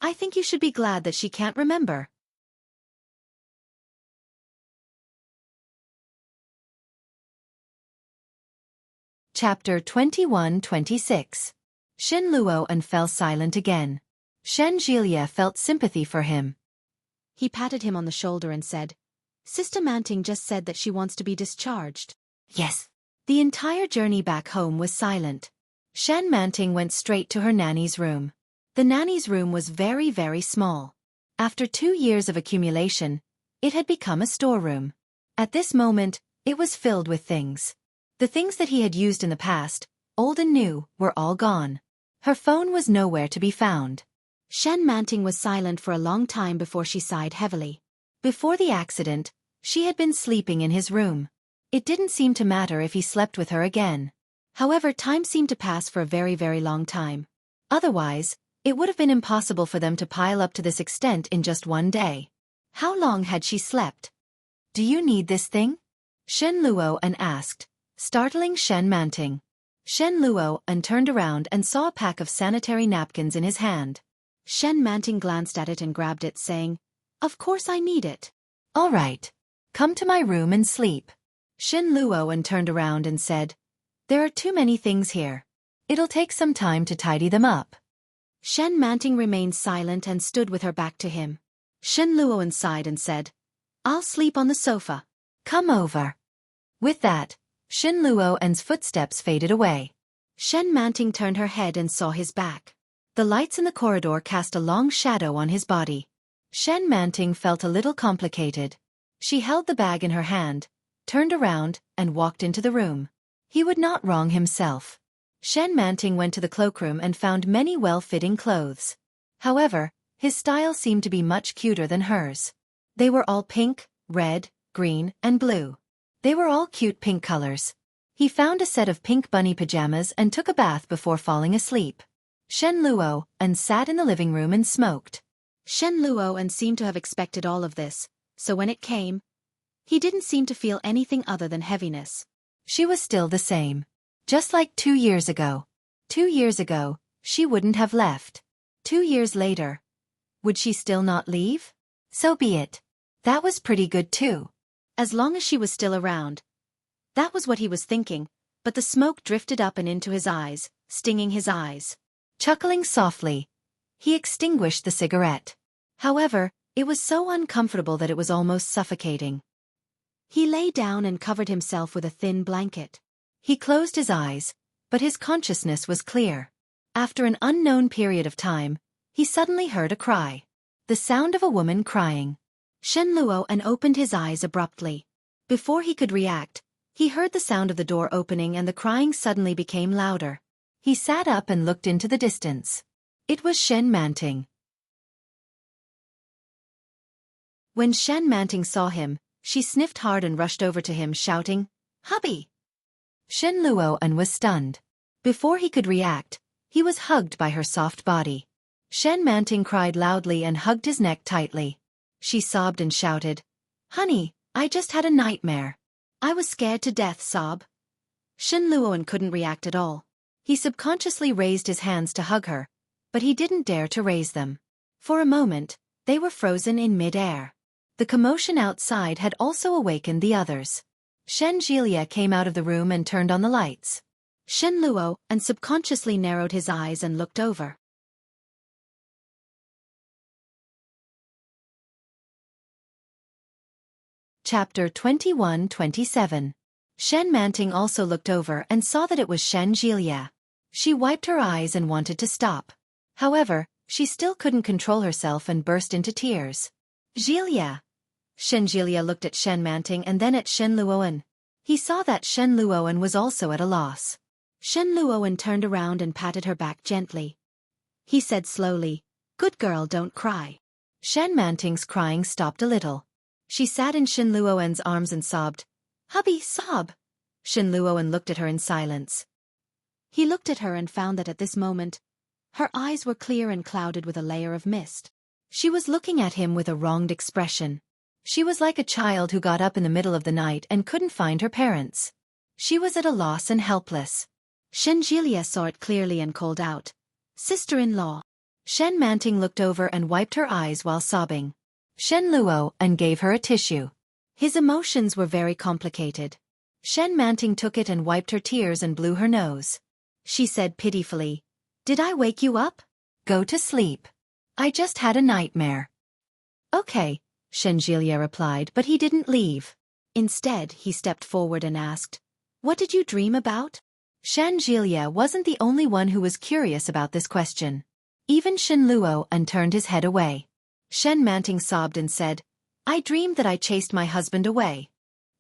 I think you should be glad that she can't remember. Chapter 21-26. Shen Luoan fell silent again. Shen Gilia felt sympathy for him. He patted him on the shoulder and said, Sister Manting just said that she wants to be discharged. Yes. The entire journey back home was silent. Shen Manting went straight to her nanny's room. The nanny's room was very, very small. After 2 years of accumulation, it had become a storeroom. At this moment, it was filled with things. The things that he had used in the past, old and new, were all gone. Her phone was nowhere to be found. Shen Manting was silent for a long time before she sighed heavily. Before the accident, she had been sleeping in his room. It didn't seem to matter if he slept with her again. However, time seemed to pass for a very, very long time. Otherwise, it would have been impossible for them to pile up to this extent in just one day. How long had she slept? Do you need this thing? Shen Luoan asked, startling Shen Manting. Shen Luoan turned around and saw a pack of sanitary napkins in his hand. Shen Manting glanced at it and grabbed it, saying, Of course I need it. All right. Come to my room and sleep. Shen Luoan turned around and said, There are too many things here. It'll take some time to tidy them up. Shen Manting remained silent and stood with her back to him. Shen Luoan sighed and said, I'll sleep on the sofa. Come over. With that, Shen Luoan's footsteps faded away. Shen Manting turned her head and saw his back. The lights in the corridor cast a long shadow on his body. Shen Manting felt a little complicated. She held the bag in her hand, turned around, and walked into the room. He would not wrong himself. Shen Manting went to the cloakroom and found many well-fitting clothes. However, his style seemed to be much cuter than hers. They were all pink, red, green, and blue. They were all cute pink colors. He found a set of pink bunny pajamas and took a bath before falling asleep. Shen Luoan sat in the living room and smoked. Shen Luoan seemed to have expected all of this, so when it came, he didn't seem to feel anything other than heaviness. She was still the same. Just like 2 years ago. 2 years ago, she wouldn't have left. 2 years later, would she still not leave? So be it. That was pretty good too. As long as she was still around. That was what he was thinking, but the smoke drifted up and into his eyes, stinging his eyes. Chuckling softly, he extinguished the cigarette. However, it was so uncomfortable that it was almost suffocating. He lay down and covered himself with a thin blanket. He closed his eyes, but his consciousness was clear. After an unknown period of time, he suddenly heard a cry. The sound of a woman crying. Shen Luo opened his eyes abruptly. Before he could react, he heard the sound of the door opening and the crying suddenly became louder. He sat up and looked into the distance. It was Shen Manting. When Shen Manting saw him, she sniffed hard and rushed over to him shouting, "Hubby!" Shen Luo was stunned. Before he could react, he was hugged by her soft body. Shen Manting cried loudly and hugged his neck tightly. She sobbed and shouted, "Honey, I just had a nightmare. I was scared to death." Sob. Shen Luo couldn't react at all. He subconsciously raised his hands to hug her, but he didn't dare to raise them. For a moment, they were frozen in mid-air. The commotion outside had also awakened the others. Shen Jilia came out of the room and turned on the lights. Shen Luo subconsciously narrowed his eyes and looked over. Chapter 21-27. Shen Manting also looked over and saw that it was Shen Jilia. She wiped her eyes and wanted to stop. However, she still couldn't control herself and burst into tears. "Jilia." Shen Jilia looked at Shen Manting and then at Shen Luoan. He saw that Shen Luoan was also at a loss. Shen Luoan turned around and patted her back gently. He said slowly, "Good girl, don't cry." Shen Manting's crying stopped a little. She sat in Shen Luoan's arms and sobbed, "Hubby, sob." Shen Luoan looked at her in silence. He looked at her and found that at this moment, her eyes were clear and clouded with a layer of mist. She was looking at him with a wronged expression. She was like a child who got up in the middle of the night and couldn't find her parents. She was at a loss and helpless. Shen Jilia saw it clearly and called out, "Sister-in-law." Shen Manting looked over and wiped her eyes while sobbing. Shen Luoan gave her a tissue. His emotions were very complicated. Shen Manting took it and wiped her tears and blew her nose. She said pitifully, "Did I wake you up?" "Go to sleep. I just had a nightmare." "Okay," Shen Jilia replied, but he didn't leave. Instead, he stepped forward and asked, "What did you dream about?" Shen Jilia wasn't the only one who was curious about this question. Even Shen Luoan turned his head away. Shen Manting sobbed and said, "I dreamed that I chased my husband away."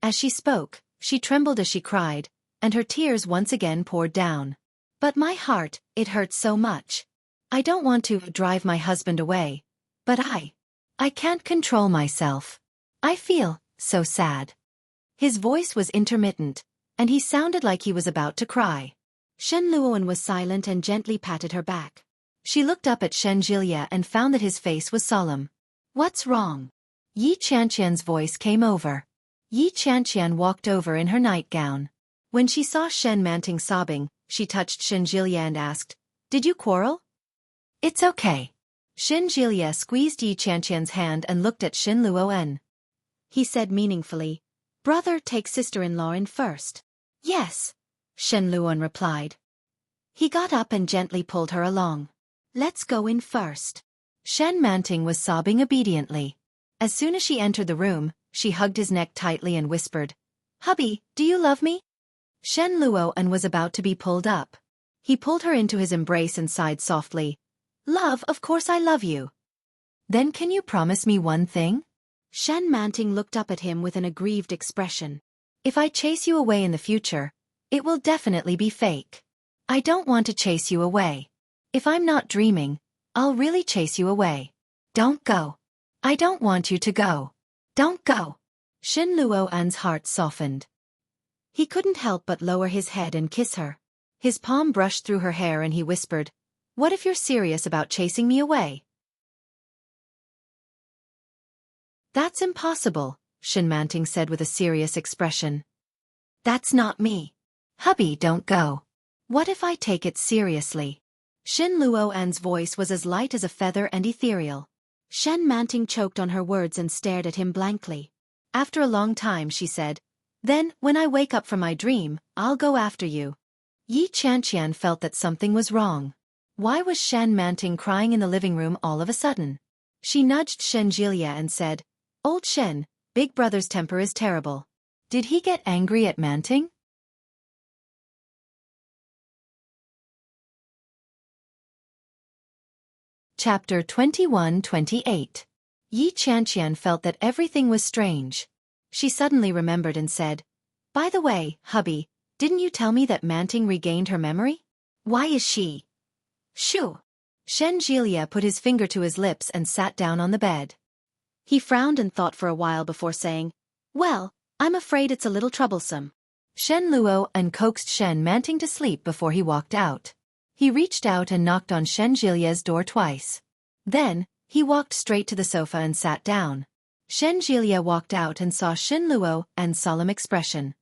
As she spoke, she trembled as she cried, and her tears once again poured down. "But my heart, it hurts so much. I don't want to drive my husband away, but I can't control myself. I feel so sad." His voice was intermittent, and he sounded like he was about to cry. Shen Luoan was silent and gently patted her back. She looked up at Shen Jilia and found that his face was solemn. "What's wrong?" Yi Qianqian's voice came over. Yi Qianqian walked over in her nightgown. When she saw Shen Manting sobbing, she touched Shen Jilia and asked, "Did you quarrel?" "It's okay." Shen Jilia squeezed Yi Qianqian's hand and looked at Shen Luoan. He said meaningfully, "Brother, take sister-in-law in first." "Yes," Shen Luoan replied. He got up and gently pulled her along. "Let's go in first." Shen Manting was sobbing obediently. As soon as she entered the room, she hugged his neck tightly and whispered, "Hubby, do you love me?" Shen Luoan was about to be pulled up. He pulled her into his embrace and sighed softly, "Love, of course I love you." "Then can you promise me one thing?" Shen Manting looked up at him with an aggrieved expression. "If I chase you away in the future, it will definitely be fake. I don't want to chase you away. If I'm not dreaming, I'll really chase you away. Don't go. I don't want you to go. Don't go." Shen Luoan's heart softened. He couldn't help but lower his head and kiss her. His palm brushed through her hair and he whispered, "What if you're serious about chasing me away?" "That's impossible," Shen Manting said with a serious expression. "That's not me. Hubby, don't go. What if I take it seriously?" Shen Luoan's voice was as light as a feather and ethereal. Shen Manting choked on her words and stared at him blankly. After a long time she said, Then, when I wake up from my dream, I'll go after you. Yi Qianqian felt that something was wrong. Why was Shen Manting crying in the living room all of a sudden? She nudged Shen Jilia and said, "Old Shen, Big Brother's temper is terrible. Did he get angry at Manting?" Chapter 21-28. Yi Qianqian felt that everything was strange. She suddenly remembered and said, "By the way, hubby, didn't you tell me that Manting regained her memory? Why is she?" "Shoo!" Shen Jilia put his finger to his lips and sat down on the bed. He frowned and thought for a while before saying, "Well, I'm afraid it's a little troublesome." Shen Luo and coaxed Shen Manting to sleep before he walked out. He reached out and knocked on Shen Jilia's door twice. Then, he walked straight to the sofa and sat down. Shen Jilia walked out and saw Shen Luo and solemn expression.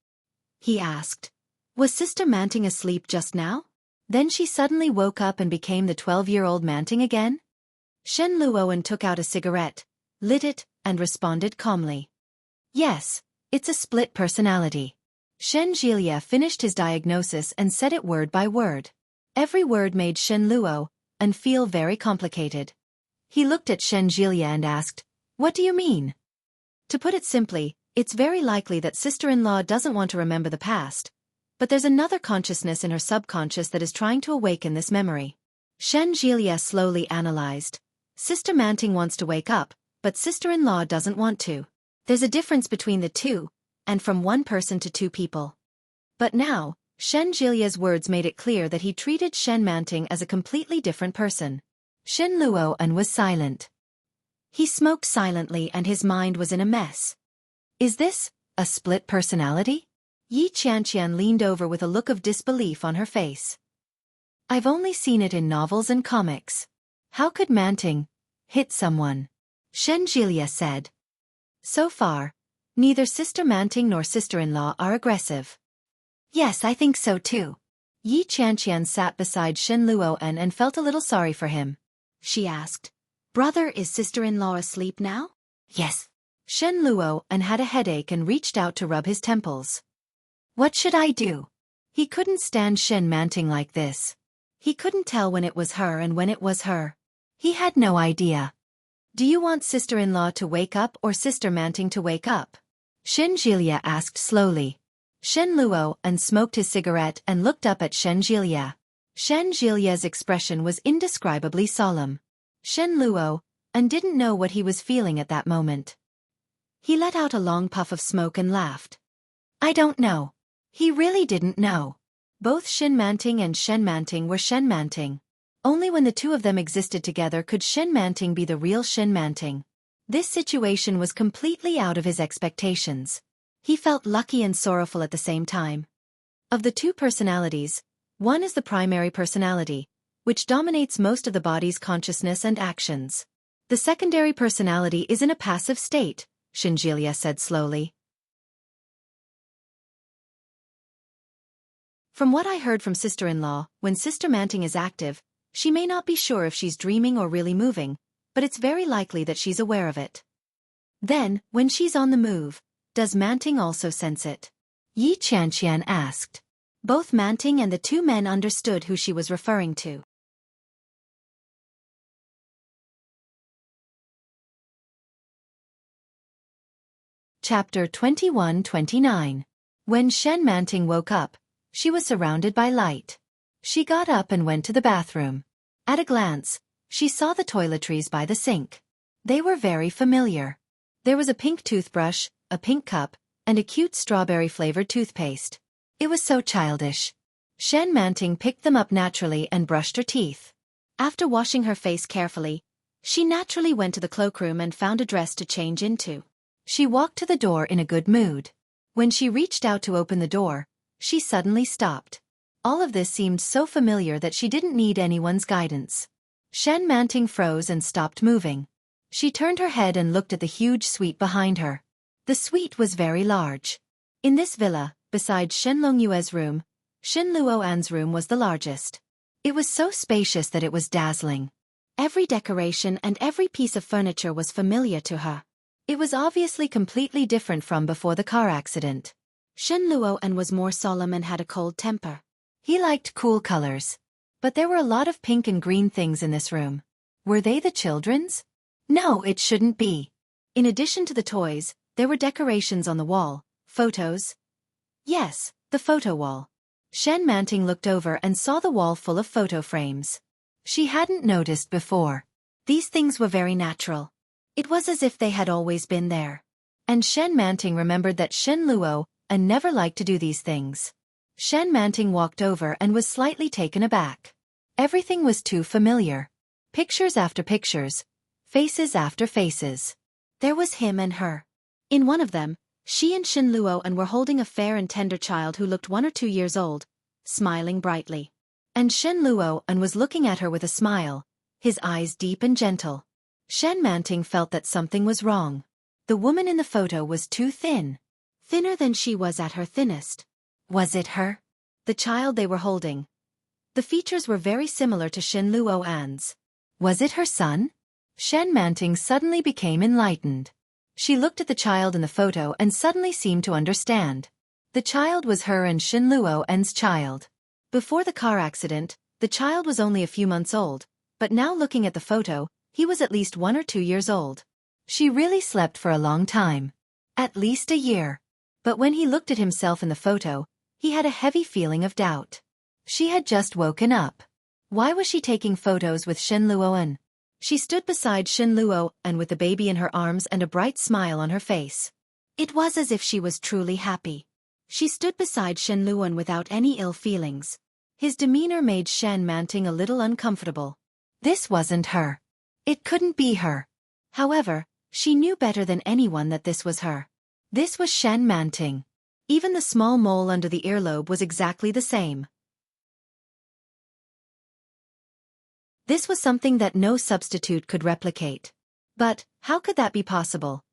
He asked, "Was Sister Manting asleep just now? Then she suddenly woke up and became the 12-year-old Manting again?" Shen Luoan took out a cigarette, lit it, and responded calmly. "Yes, it's a split personality." Shen Jilia finished his diagnosis and said it word by word. Every word made Shen Luoan feel very complicated. He looked at Shen Jilia and asked, "What do you mean?" "To put it simply, it's very likely that sister-in-law doesn't want to remember the past, but there's another consciousness in her subconscious that is trying to awaken this memory." Shen Jilia slowly analyzed. Sister Manting wants to wake up, but sister-in-law doesn't want to. There's a difference between the two, and from one person to two people. But now, Shen Jilia's words made it clear that he treated Shen Manting as a completely different person. Shen Luoan was silent. He smoked silently and his mind was in a mess. Is this a split personality? Yi Qianqian leaned over with a look of disbelief on her face. "I've only seen it in novels and comics. How could Manting hit someone?" Shen Jilia said. "So far, neither Sister Manting nor sister-in-law are aggressive." "Yes, I think so too." Yi Qianqian sat beside Shen Luoan and felt a little sorry for him. She asked, "Brother, is sister-in-law asleep now?" "Yes." Shen Luoan had a headache and reached out to rub his temples. "What should I do?" He couldn't stand Shen Manting like this. He couldn't tell when it was her and when it was her. He had no idea. "Do you want sister-in-law to wake up or Sister Manting to wake up?" Shen Jilia asked slowly. Shen Luoan smoked his cigarette and looked up at Shen Jilia. Shen Jilia's expression was indescribably solemn. Shen Luoan didn't know what he was feeling at that moment. He let out a long puff of smoke and laughed. "I don't know." He really didn't know. Both Shen Manting and Shen Manting were Shen Manting. Only when the two of them existed together could Shen Manting be the real Shen Manting. This situation was completely out of his expectations. He felt lucky and sorrowful at the same time. Of the two personalities, one is the primary personality, which dominates most of the body's consciousness and actions. The secondary personality is in a passive state, Shen Jilia said slowly. "From what I heard from sister-in-law, when Sister Manting is active, she may not be sure if she's dreaming or really moving, but it's very likely that she's aware of it. Then, when she's on the move, does Manting also sense it?" Yi Qianqian asked. Both Manting and the two men understood who she was referring to. Chapter 21-29. When Shen Manting woke up, she was surrounded by light. She got up and went to the bathroom. At a glance, she saw the toiletries by the sink. They were very familiar. There was a pink toothbrush, a pink cup, and a cute strawberry-flavored toothpaste. It was so childish. Shen Manting picked them up naturally and brushed her teeth. After washing her face carefully, she naturally went to the cloakroom and found a dress to change into. She walked to the door in a good mood. When she reached out to open the door, she suddenly stopped. All of this seemed so familiar that she didn't need anyone's guidance. Shen Manting froze and stopped moving. She turned her head and looked at the huge suite behind her. The suite was very large. In this villa, besides Shen Longyue's room, Shen Luoan's room was the largest. It was so spacious that it was dazzling. Every decoration and every piece of furniture was familiar to her. It was obviously completely different from before the car accident. Shen Luo was more solemn and had a cold temper. He liked cool colors. But there were a lot of pink and green things in this room. Were they the children's? No, it shouldn't be. In addition to the toys, there were decorations on the wall, photos. Yes, the photo wall. Shen Manting looked over and saw the wall full of photo frames. She hadn't noticed before. These things were very natural. It was as if they had always been there. And Shen Manting remembered that Shen Luo never liked to do these things. Shen Manting walked over and was slightly taken aback. Everything was too familiar. Pictures after pictures. Faces after faces. There was him and her. In one of them, she and Shen Luo were holding a fair and tender child who looked 1 or 2 years old, smiling brightly. And Shen Luo was looking at her with a smile, his eyes deep and gentle. Shen Manting felt that something was wrong. The woman in the photo was too thin. Thinner than she was at her thinnest. Was it her? The child they were holding. The features were very similar to Shen Luo's. Was it her son? Shen Manting suddenly became enlightened. She looked at the child in the photo and suddenly seemed to understand. The child was her and Shen Luo's child. Before the car accident, the child was only a few months old, but now looking at the photo, he was at least 1 or 2 years old. She really slept for a long time. At least a year. But when he looked at himself in the photo, he had a heavy feeling of doubt. She had just woken up. Why was she taking photos with Shen Luo? She stood beside Shen Luo with the baby in her arms and a bright smile on her face. It was as if she was truly happy. She stood beside Shen Luo without any ill feelings. His demeanor made Shen Manting a little uncomfortable. This wasn't her. It couldn't be her. However, she knew better than anyone that this was her. This was Shen Manting. Even the small mole under the earlobe was exactly the same. This was something that no substitute could replicate. But, how could that be possible?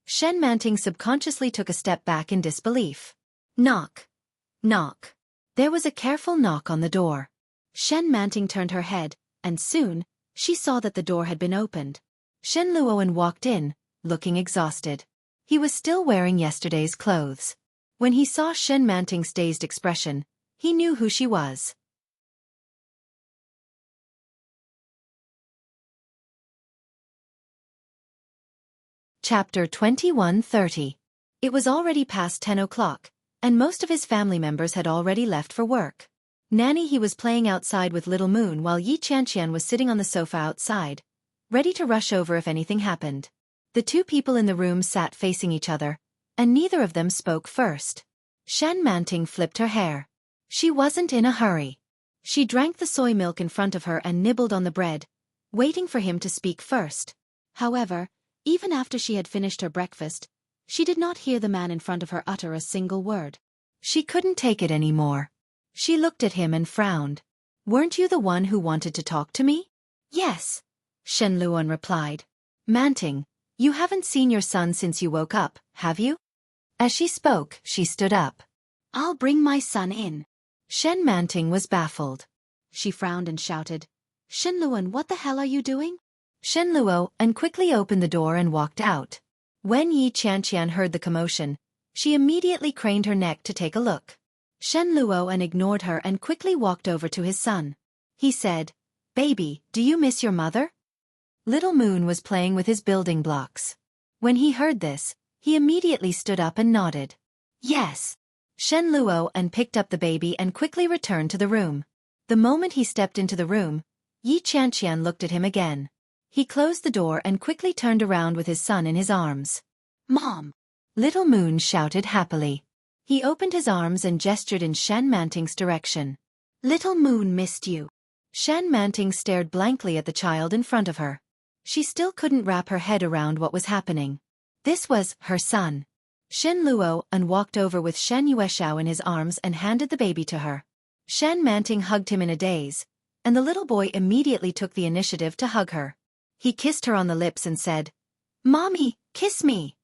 Shen Manting subconsciously took a step back in disbelief. Knock. Knock. There was a careful knock on the door. Shen Manting turned her head, and soon, she saw that the door had been opened. Shen Luo walked in, looking exhausted. He was still wearing yesterday's clothes. When he saw Shen Manting's dazed expression, he knew who she was. Chapter 21:30. It was already past 10 o'clock, and most of his family members had already left for work. Nanny he was playing outside with Little Moon while Yi Qianqian was sitting on the sofa outside, ready to rush over if anything happened. The two people in the room sat facing each other, and neither of them spoke first. Shen Manting flipped her hair. She wasn't in a hurry. She drank the soy milk in front of her and nibbled on the bread, waiting for him to speak first. However, even after she had finished her breakfast, she did not hear the man in front of her utter a single word. She couldn't take it anymore. She looked at him and frowned. "Weren't you the one who wanted to talk to me?" "Yes," Shen Luo replied. "Manting, you haven't seen your son since you woke up, have you?" As she spoke, she stood up. "I'll bring my son in." Shen Manting was baffled. She frowned and shouted, "Shen Luo, what the hell are you doing?" Shen Luo quickly opened the door and walked out. When Yi Qianqian heard the commotion, she immediately craned her neck to take a look. Shen Luo ignored her and quickly walked over to his son. He said, "Baby, do you miss your mother?" Little Moon was playing with his building blocks. When he heard this, he immediately stood up and nodded. "Yes." Shen Luo picked up the baby and quickly returned to the room. The moment he stepped into the room, Yi Qianqian looked at him again. He closed the door and quickly turned around with his son in his arms. "Mom!" Little Moon shouted happily. He opened his arms and gestured in Shen Manting's direction. "Little Moon missed you." Shen Manting stared blankly at the child in front of her. She still couldn't wrap her head around what was happening. This was her son. Shen Luo walked over with Shen Yueshao in his arms and handed the baby to her. Shen Manting hugged him in a daze, and the little boy immediately took the initiative to hug her. He kissed her on the lips and said, "Mommy, kiss me."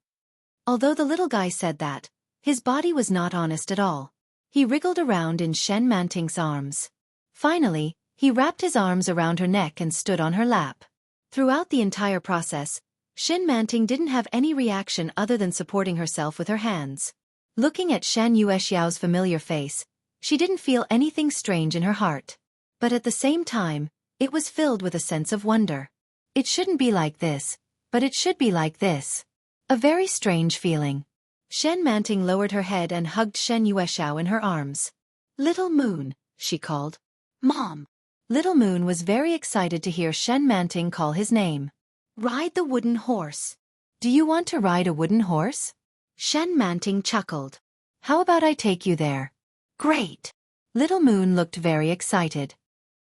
Although the little guy said that, his body was not honest at all. He wriggled around in Shen Manting's arms. Finally, he wrapped his arms around her neck and stood on her lap. Throughout the entire process, Shen Manting didn't have any reaction other than supporting herself with her hands. Looking at Shen Yuexiao's familiar face, she didn't feel anything strange in her heart. But at the same time, it was filled with a sense of wonder. It shouldn't be like this, but it should be like this. A very strange feeling. Shen Manting lowered her head and hugged Shen Yuexiao in her arms. "Little Moon," she called. "Mom." Little Moon was very excited to hear Shen Manting call his name. "Ride the wooden horse." "Do you want to ride a wooden horse?" Shen Manting chuckled. "How about I take you there?" "Great." Little Moon looked very excited.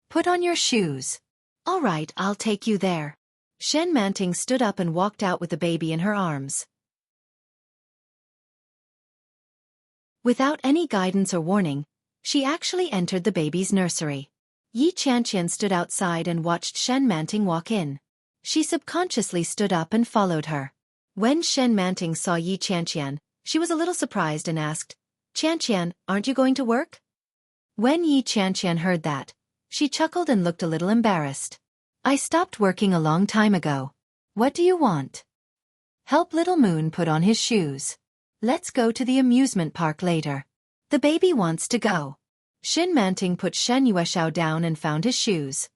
"Put on your shoes." "All right, I'll take you there." Shen Manting stood up and walked out with the baby in her arms. Without any guidance or warning, she actually entered the baby's nursery. Yi Qianqian stood outside and watched Shen Manting walk in. She subconsciously stood up and followed her. When Shen Manting saw Yi Qianqian, she was a little surprised and asked, "Qianqian, aren't you going to work?" When Yi Qianqian heard that, she chuckled and looked a little embarrassed. "I stopped working a long time ago. What do you want?" "Help Little Moon put on his shoes. Let's go to the amusement park later. The baby wants to go." Shen Manting put Shen Yuexiao down and found his shoes.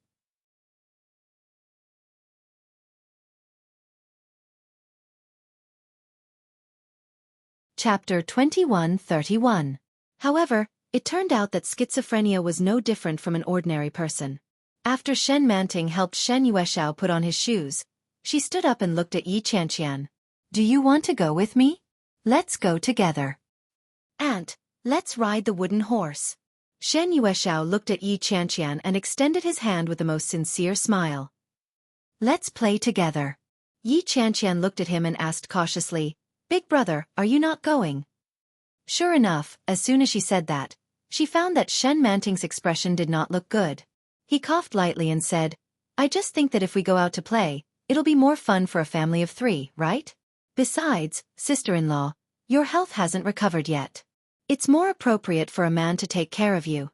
Chapter 21:31. However, it turned out that schizophrenia was no different from an ordinary person. After Shen Manting helped Shen Yuexiao put on his shoes, she stood up and looked at Yi Qianqian. "Do you want to go with me? Let's go together." "Aunt, let's ride the wooden horse." Shen Yuexiao looked at Yi Qianqian and extended his hand with the most sincere smile. "Let's play together." Yi Qianqian looked at him and asked cautiously, "Big brother, are you not going?" Sure enough, as soon as she said that, she found that Shen Manting's expression did not look good. He coughed lightly and said, "I just think that if we go out to play, it'll be more fun for a family of 3, right? Besides, sister-in-law, your health hasn't recovered yet. It's more appropriate for a man to take care of you."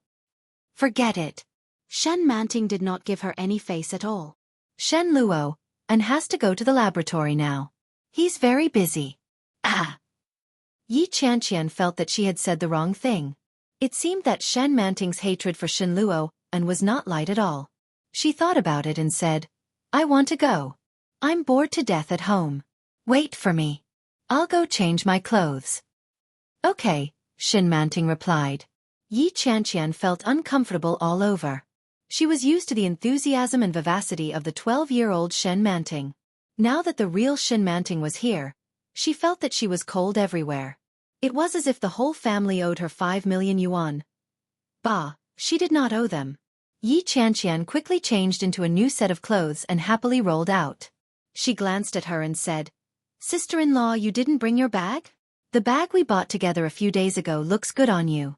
"Forget it." Shen Manting did not give her any face at all. "Shen Luo, and has to go to the laboratory now. He's very busy." "Ah." Yi Qianqian felt that she had said the wrong thing. It seemed that Shen Manting's hatred for Shen Luo and was not light at all. She thought about it and said, "I want to go. I'm bored to death at home. Wait for me. I'll go change my clothes." "Okay," Shen Manting replied. Yi Qianqian felt uncomfortable all over. She was used to the enthusiasm and vivacity of the 12-year-old Shen Manting. Now that the real Shen Manting was here, she felt that she was cold everywhere. It was as if the whole family owed her 5 million yuan. Bah, she did not owe them. Yi Qianqian quickly changed into a new set of clothes and happily rolled out. She glanced at her and said, "Sister-in-law, you didn't bring your bag? The bag we bought together a few days ago looks good on you."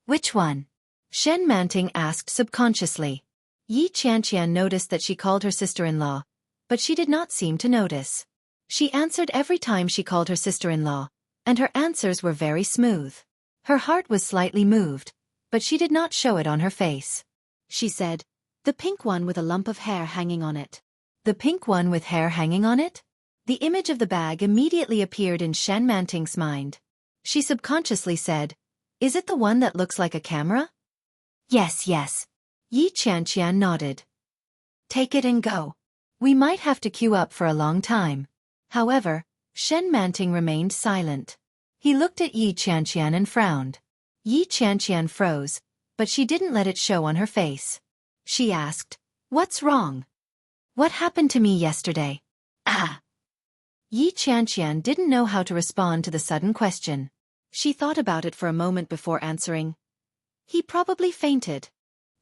"Which one?" Shen Manting asked subconsciously. Yi Qianqian noticed that she called her sister-in-law, but she did not seem to notice. She answered every time she called her sister-in-law, and her answers were very smooth. Her heart was slightly moved, but she did not show it on her face. She said, "The pink one with a lump of hair hanging on it." "The pink one with hair hanging on it?" The image of the bag immediately appeared in Shen Manting's mind. She subconsciously said, "Is it the one that looks like a camera?" "Yes, yes." Yi Qianqian nodded. "Take it and go. We might have to queue up for a long time." However, Shen Manting remained silent. He looked at Yi Qianqian and frowned. Yi Qianqian froze, but she didn't let it show on her face. She asked, "What's wrong? What happened to me yesterday?" "Ah." Yi Qianqian didn't know how to respond to the sudden question. She thought about it for a moment before answering. "He probably fainted."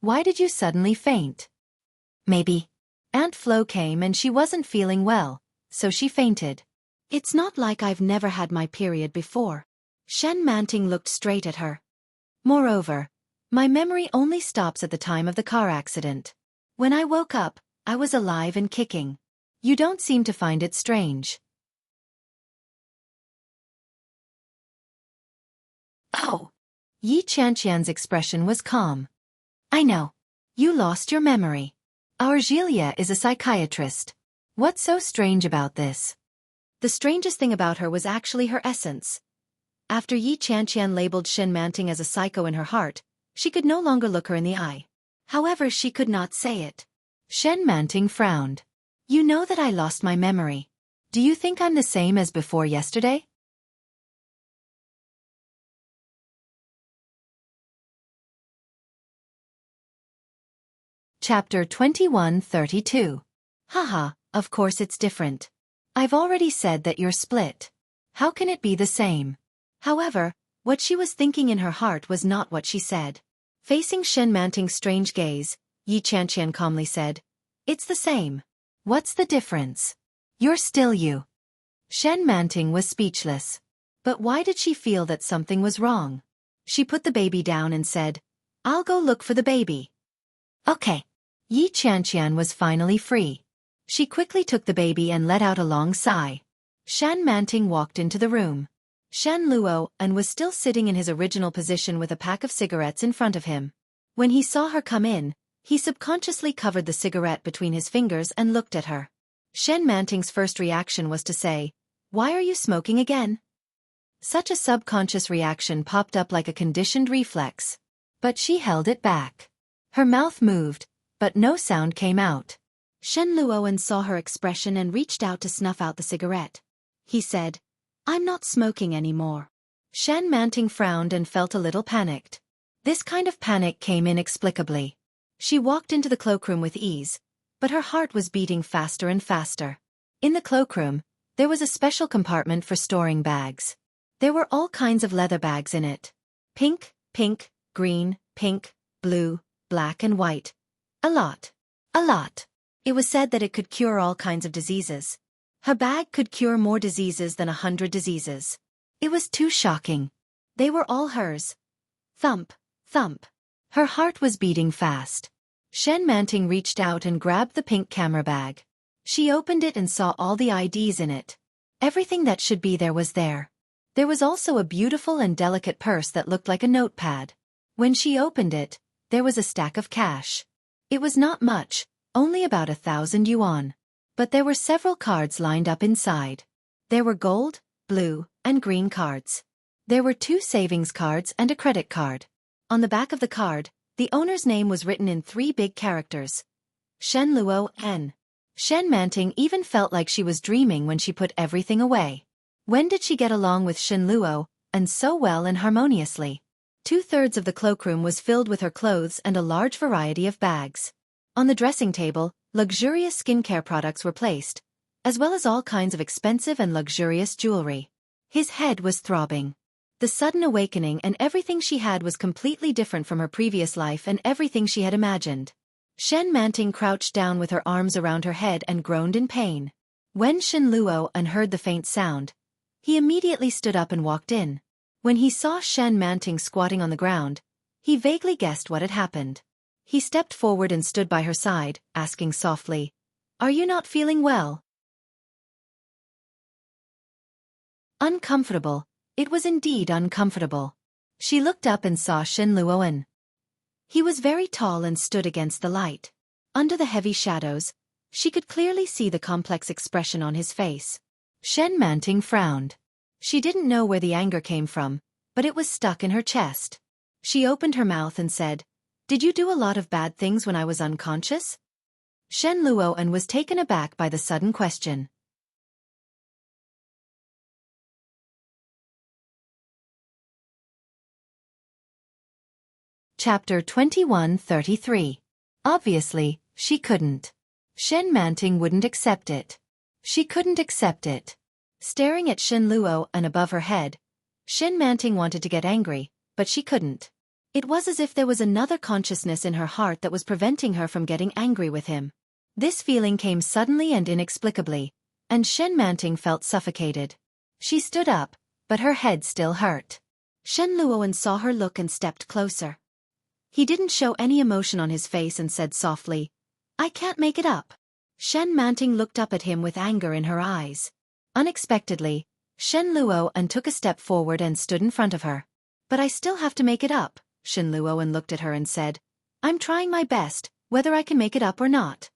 "Why did you suddenly faint?" "Maybe Aunt Flo came and she wasn't feeling well, so she fainted." "It's not like I've never had my period before." Shen Manting looked straight at her. "Moreover, my memory only stops at the time of the car accident. When I woke up, I was alive and kicking. You don't seem to find it strange." "Oh." Yi Qianqian's expression was calm. "I know. You lost your memory. Our Gilia is a psychiatrist. What's so strange about this?" The strangest thing about her was actually her essence. After Yi Qianqian labeled Shen Manting as a psycho in her heart, she could no longer look her in the eye. However, she could not say it. Shen Manting frowned. You know that I lost my memory. Do you think I'm the same as before yesterday? Chapter 2132. Haha, of course it's different. I've already said that you're split. How can it be the same? However, what she was thinking in her heart was not what she said. Facing Shen Manting's strange gaze, Yi Qianqian calmly said, It's the same. What's the difference? You're still you. Shen Manting was speechless. But why did she feel that something was wrong? She put the baby down and said, I'll go look for the baby. Okay. Yi Qianqian was finally free. She quickly took the baby and let out a long sigh. Shen Manting walked into the room. Shen Luo and was still sitting in his original position with a pack of cigarettes in front of him. When he saw her come in, he subconsciously covered the cigarette between his fingers and looked at her. Shen Manting's first reaction was to say, Why are you smoking again? Such a subconscious reaction popped up like a conditioned reflex. But she held it back. Her mouth moved, but no sound came out. Shen Luoan saw her expression and reached out to snuff out the cigarette. He said, I'm not smoking anymore. Shen Manting frowned and felt a little panicked. This kind of panic came inexplicably. She walked into the cloakroom with ease, but her heart was beating faster and faster. In the cloakroom, there was a special compartment for storing bags. There were all kinds of leather bags in it. Pink, green, pink, blue, black and white. A lot. It was said that it could cure all kinds of diseases. Her bag could cure more diseases than 100 diseases. It was too shocking. They were all hers. Thump, thump. Her heart was beating fast. Shen Manting reached out and grabbed the pink camera bag. She opened it and saw all the IDs in it. Everything that should be there was there. There was also a beautiful and delicate purse that looked like a notepad. When she opened it, there was a stack of cash. It was not much, only about 1,000 yuan. But there were several cards lined up inside. There were gold, blue, and green cards. There were 2 savings cards and a credit card. On the back of the card, the owner's name was written in 3 big characters. Shen Luo N. Shen Manting even felt like she was dreaming when she put everything away. When did she get along with Shen Luo, and so well and harmoniously? 2/3 of the cloakroom was filled with her clothes and a large variety of bags. On the dressing table, luxurious skincare products were placed, as well as all kinds of expensive and luxurious jewelry. His head was throbbing. The sudden awakening and everything she had was completely different from her previous life and everything she had imagined. Shen Manting crouched down with her arms around her head and groaned in pain. When Shen Luo heard the faint sound, he immediately stood up and walked in. When he saw Shen Manting squatting on the ground, he vaguely guessed what had happened. He stepped forward and stood by her side, asking softly, Are you not feeling well? Uncomfortable. It was indeed uncomfortable. She looked up and saw Shen Luoan. He was very tall and stood against the light. Under the heavy shadows, she could clearly see the complex expression on his face. Shen Manting frowned. She didn't know where the anger came from, but it was stuck in her chest. She opened her mouth and said, Did you do a lot of bad things when I was unconscious? Shen Luoan was taken aback by the sudden question. Chapter 2133. Obviously, she couldn't. Shen Manting wouldn't accept it. She couldn't accept it. Staring at Shen Luo and above her head, Shen Manting wanted to get angry, but she couldn't. It was as if there was another consciousness in her heart that was preventing her from getting angry with him. This feeling came suddenly and inexplicably, and Shen Manting felt suffocated. She stood up, but her head still hurt. Shen Luoan saw her look and stepped closer. He didn't show any emotion on his face and said softly, I can't make it up. Shen Manting looked up at him with anger in her eyes. Unexpectedly, Shen Luoan took a step forward and stood in front of her. But I still have to make it up, Shen Luoan looked at her and said, I'm trying my best, whether I can make it up or not.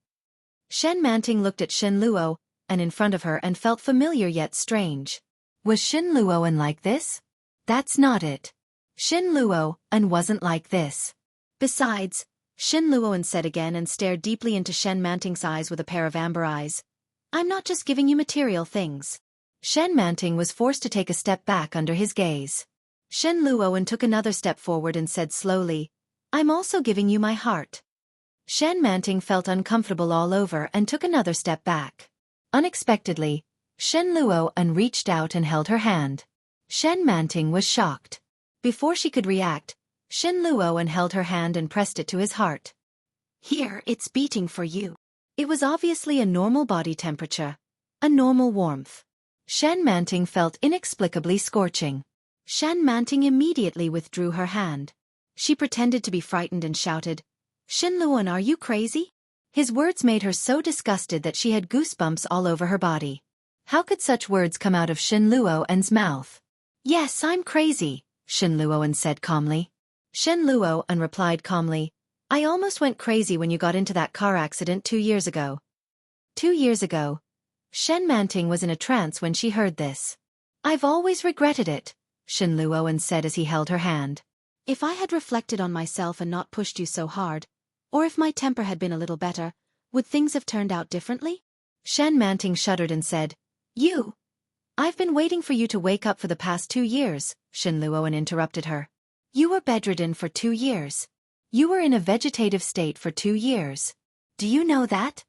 Shen Manting looked at Shen Luo and in front of her and felt familiar yet strange. Was Shen Luoan like this? That's not it. Shin Luo-an wasn't like this. Besides, Shin Luo-an said again and stared deeply into Shen Manting's eyes with a pair of amber eyes. I'm not just giving you material things. Shen Manting was forced to take a step back under his gaze. Shen Luo-an took another step forward and said slowly, I'm also giving you my heart. Shen Manting felt uncomfortable all over and took another step back. Unexpectedly, Shen Luo-an reached out and held her hand. Shen Manting was shocked. Before she could react, Shen Luo-an held her hand and pressed it to his heart. Here, it's beating for you. It was obviously a normal body temperature. A normal warmth. Shen Manting felt inexplicably scorching. Shen Manting immediately withdrew her hand. She pretended to be frightened and shouted, Shin Luo-an, are you crazy? His words made her so disgusted that she had goosebumps all over her body. How could such words come out of Shin Luo-an's mouth? Yes, I'm crazy, Shin Luo-an said calmly. Shin Luo-an replied calmly, I almost went crazy when you got into that car accident 2 years ago. 2 years ago. Shen Manting was in a trance when she heard this. I've always regretted it, Shin Luo-an said as he held her hand. If I had reflected on myself and not pushed you so hard, or if my temper had been a little better, would things have turned out differently? Shen Manting shuddered and said, You. I've been waiting for you to wake up for the past 2 years, Shin Luo-an interrupted her. You were bedridden for 2 years. You were in a vegetative state for 2 years. Do you know that?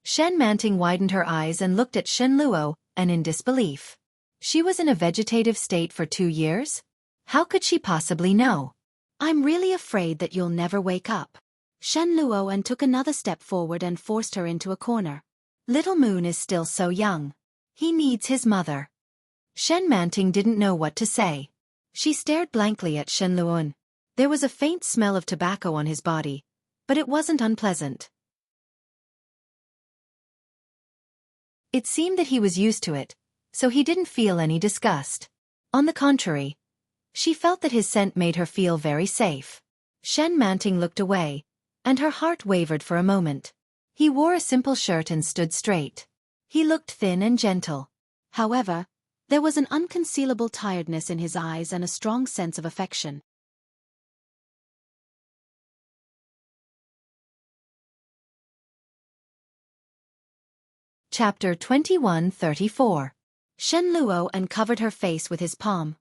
Shen Manting widened her eyes and looked at Shin Luo-an in disbelief. She was in a vegetative state for 2 years? How could she possibly know? I'm really afraid that you'll never wake up. Shen Luo-an took another step forward and forced her into a corner. Little Moon is still so young. He needs his mother. Shen Manting didn't know what to say. She stared blankly at Shen Luo-an. There was a faint smell of tobacco on his body, but it wasn't unpleasant. It seemed that he was used to it, so he didn't feel any disgust. On the contrary, she felt that his scent made her feel very safe. Shen Manting looked away, and her heart wavered for a moment. He wore a simple shirt and stood straight. He looked thin and gentle. However, there was an unconcealable tiredness in his eyes and a strong sense of affection. Chapter 21:34. Shen Luo-an covered her face with his palm.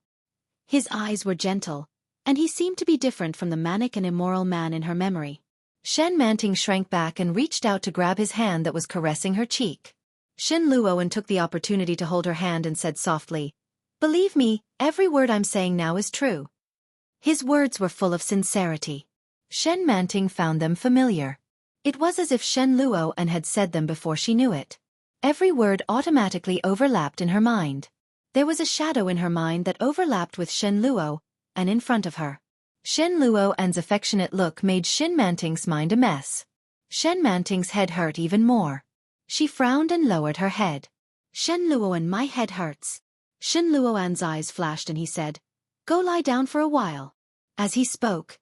His eyes were gentle, and he seemed to be different from the manic and immoral man in her memory. Shen Manting shrank back and reached out to grab his hand that was caressing her cheek. Shin Luo-an took the opportunity to hold her hand and said softly, Believe me, every word I'm saying now is true. His words were full of sincerity. Shen Manting found them familiar. It was as if Shen Luo-an had said them before she knew it. Every word automatically overlapped in her mind. There was a shadow in her mind that overlapped with Shen Luo-an in front of her. Shen Luo-an's affectionate look made Shin Manting's mind a mess. Shen Manting's head hurt even more. She frowned and lowered her head. Shen Luo-an, my head hurts. Shin Luo-an's eyes flashed and he said, Go lie down for a while. As he spoke,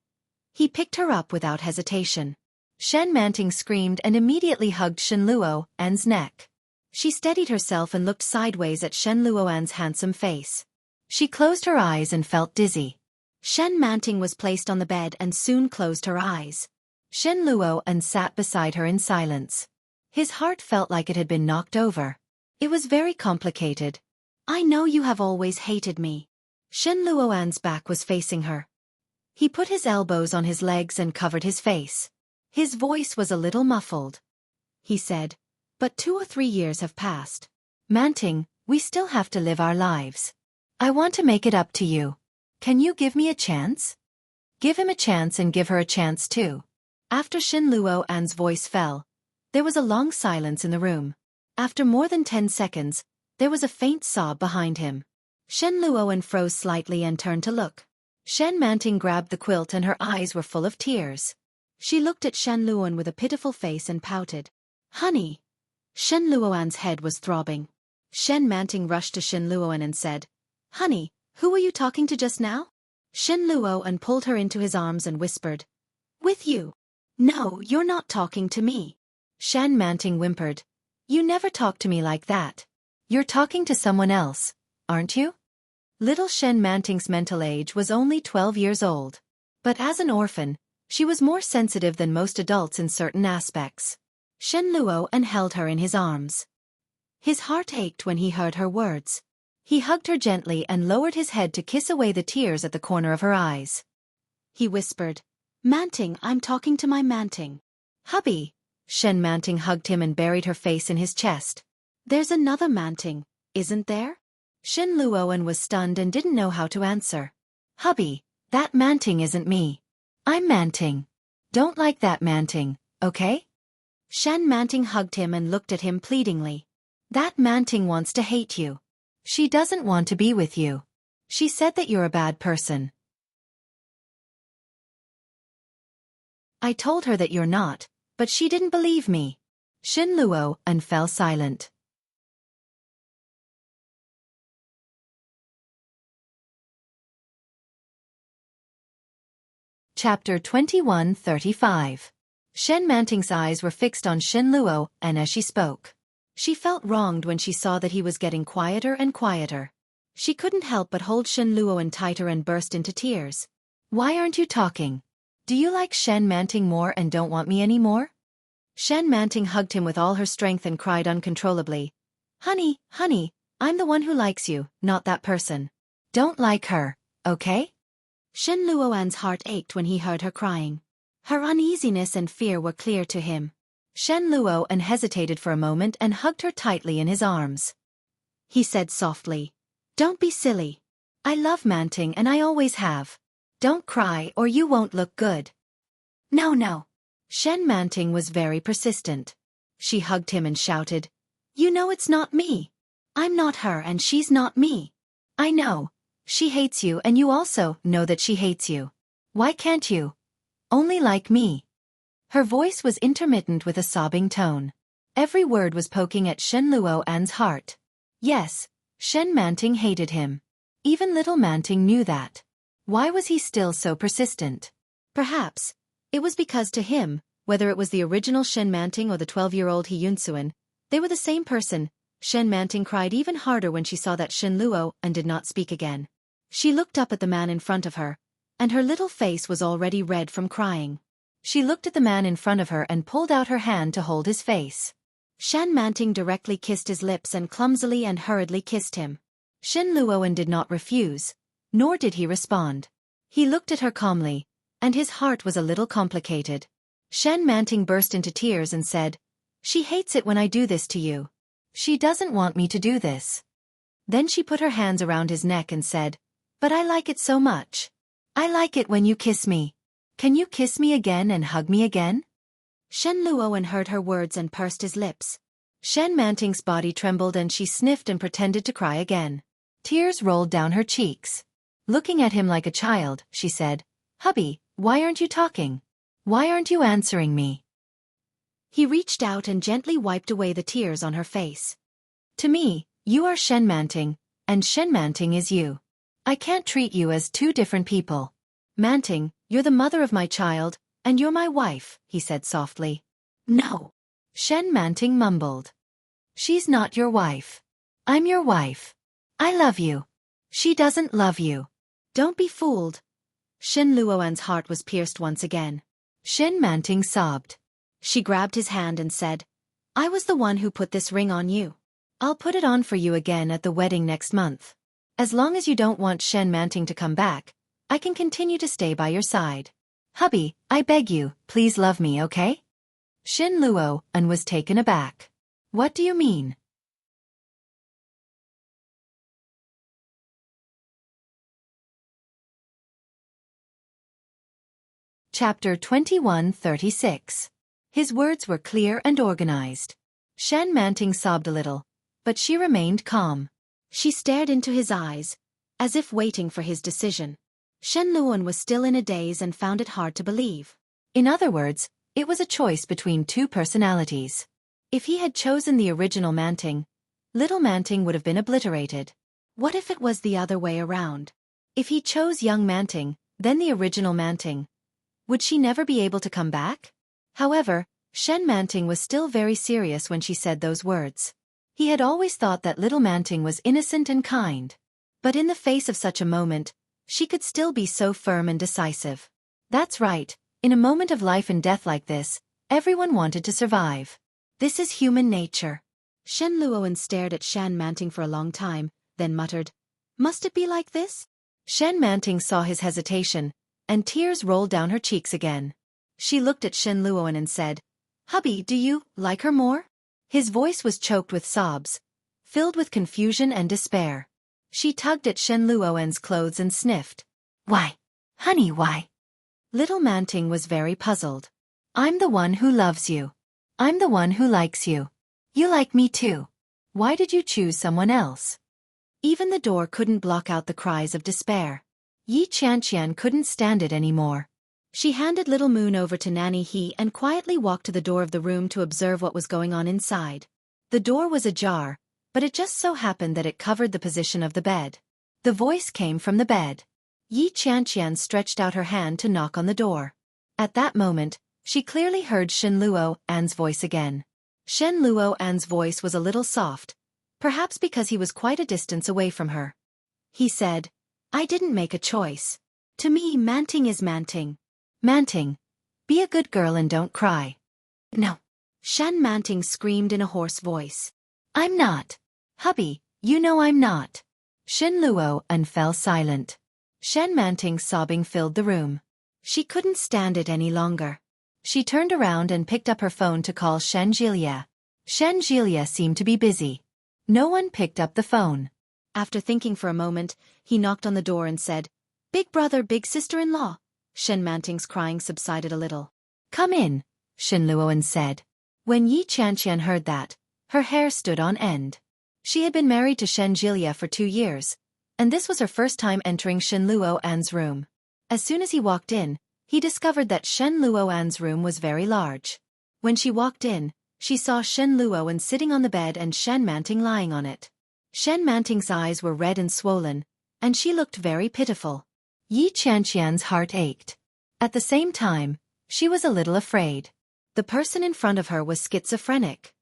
he picked her up without hesitation. Shen Manting screamed and immediately hugged Shin Luo-an's neck. She steadied herself and looked sideways at Shen Luo-an's handsome face. She closed her eyes and felt dizzy. Shen Manting was placed on the bed and soon closed her eyes. Shin Luo-an sat beside her in silence. His heart felt like it had been knocked over. It was very complicated. I know you have always hated me. Shin Luo-an's back was facing her. He put his elbows on his legs and covered his face. His voice was a little muffled. He said, But 2 or 3 years have passed. Manting, we still have to live our lives. I want to make it up to you. Can you give me a chance? Give him a chance and give her a chance too. After Shin Luo-an's voice fell, there was a long silence in the room. After more than 10 seconds, there was a faint sob behind him. Shen Luo-an froze slightly and turned to look. Shen Manting grabbed the quilt and her eyes were full of tears. She looked at Shen Luo-an with a pitiful face and pouted. Honey. Shen Luo-an's head was throbbing. Shen Manting rushed to Shin Luo-an and said, Honey, who were you talking to just now? Shin Luo-an pulled her into his arms and whispered, With you. No, you're not talking to me. Shen Manting whimpered. You never talk to me like that. You're talking to someone else, aren't you? Little Shen Manting's mental age was only 12 years old. But as an orphan, she was more sensitive than most adults in certain aspects. Shen Luo and held her in his arms. His heart ached when he heard her words. He hugged her gently and lowered his head to kiss away the tears at the corner of her eyes. He whispered, "Manting, I'm talking to my Manting." "Hubby." Shen Manting hugged him and buried her face in his chest. "There's another Manting, isn't there?" Shen Luoan was stunned and didn't know how to answer. "Hubby, that Manting isn't me. I'm Manting. Don't like that Manting, okay?" Shen Manting hugged him and looked at him pleadingly. "That Manting wants to hate you. She doesn't want to be with you. She said that you're a bad person." "I told her that you're not, but she didn't believe me." Shen Luo and fell silent. Chapter 21:35. Shen Manting's eyes were fixed on Shen Luo, and as she spoke, she felt wronged when she saw that he was getting quieter and quieter. She couldn't help but hold Shen Luo tighter and burst into tears. "Why aren't you talking? Do you like Shen Manting more and don't want me anymore?" Shen Manting hugged him with all her strength and cried uncontrollably, "Honey, honey, I'm the one who likes you, not that person. Don't like her, okay?" Shen Luoan's heart ached when he heard her crying. Her uneasiness and fear were clear to him. Shen Luoan hesitated for a moment and hugged her tightly in his arms. He said softly, "Don't be silly. I love Manting and I always have. Don't cry or you won't look good." No. Shen Manting was very persistent. She hugged him and shouted, "You know it's not me. I'm not her and she's not me. I know. She hates you and you also know that she hates you. Why can't you only like me?" Her voice was intermittent with a sobbing tone. Every word was poking at Shen Luoan's heart. Yes, Shen Manting hated him. Even little Manting knew that. Why was he still so persistent? Perhaps it was because to him, whether it was the original Shen Manting or the 12-year-old He Yunsuan, they were the same person. Shen Manting cried even harder when she saw that Shen Luo and did not speak again. She looked up at the man in front of her, and her little face was already red from crying. She looked at the man in front of her and pulled out her hand to hold his face. Shen Manting directly kissed his lips and clumsily and hurriedly kissed him. Shen Luoan did not refuse, nor did he respond. He looked at her calmly, and his heart was a little complicated. Shen Manting burst into tears and said, "She hates it when I do this to you. She doesn't want me to do this." Then she put her hands around his neck and said, "But I like it so much. I like it when you kiss me. Can you kiss me again and hug me again?" Shen Luoan heard her words and pursed his lips. Shen Manting's body trembled and she sniffed and pretended to cry again. Tears rolled down her cheeks. Looking at him like a child, she said, "Hubby, why aren't you talking? Why aren't you answering me?" He reached out and gently wiped away the tears on her face. "To me, you are Shen Manting, and Shen Manting is you. I can't treat you as two different people. Manting, you're the mother of my child, and you're my wife," he said softly. "No." Shen Manting mumbled. "She's not your wife. I'm your wife. I love you. She doesn't love you. Don't be fooled." Shen Luoan's heart was pierced once again. Shen Manting sobbed. She grabbed his hand and said, "I was the one who put this ring on you. I'll put it on for you again at the wedding next month. As long as you don't want Shen Manting to come back, I can continue to stay by your side. Hubby, I beg you, please love me, okay?" Shen Luoan was taken aback. "What do you mean?" Chapter 21:36. His words were clear and organized. Shen Manting sobbed a little, but she remained calm. She stared into his eyes, as if waiting for his decision. Shen Luoan was still in a daze and found it hard to believe. In other words, it was a choice between two personalities. If he had chosen the original Manting, little Manting would have been obliterated. What if it was the other way around? If he chose young Manting, then the original Manting, would she never be able to come back? However, Shen Manting was still very serious when she said those words. He had always thought that little Manting was innocent and kind. But in the face of such a moment, she could still be so firm and decisive. That's right, in a moment of life and death like this, everyone wanted to survive. This is human nature. Shen Luoan stared at Shan Manting for a long time, then muttered, "Must it be like this?" Shen Manting saw his hesitation, and tears rolled down her cheeks again. She looked at Shen Luoan and said, "Hubby, do you like her more?" His voice was choked with sobs, filled with confusion and despair. She tugged at Shen Luoan's clothes and sniffed. "Why? Honey, why?" Little Manting was very puzzled. "I'm the one who loves you. I'm the one who likes you. You like me too. Why did you choose someone else?" Even the door couldn't block out the cries of despair. Yi Qianqian couldn't stand it anymore. She handed Little Moon over to Nanny He and quietly walked to the door of the room to observe what was going on inside. The door was ajar, but it just so happened that it covered the position of the bed. The voice came from the bed. Yi Qianqian stretched out her hand to knock on the door. At that moment, she clearly heard Shen Luoan's voice again. Shen Luoan's voice was a little soft, perhaps because he was quite a distance away from her. He said, "I didn't make a choice. To me, Manting is Manting. Manting, be a good girl and don't cry." "No." Shan Manting screamed in a hoarse voice. "I'm not. Hubby, you know I'm not." Shen Luoan fell silent. Shan Manting's sobbing filled the room. She couldn't stand it any longer. She turned around and picked up her phone to call Shen Jilia. Shen Jilia seemed to be busy. No one picked up the phone. After thinking for a moment, he knocked on the door and said, "Big brother, big sister-in-law." Shen Manting's crying subsided a little. "Come in," Shen Luoan said. When Yi Qianqian heard that, her hair stood on end. She had been married to Shen Jilia for 2 years, and this was her first time entering Shen Luoan's room. As soon as he walked in, he discovered that Shen Luoan's room was very large. When she walked in, she saw Shen Luoan sitting on the bed and Shen Manting lying on it. Shen Manting's eyes were red and swollen, and she looked very pitiful. Yi Qianqian's heart ached. At the same time, she was a little afraid. The person in front of her was schizophrenic.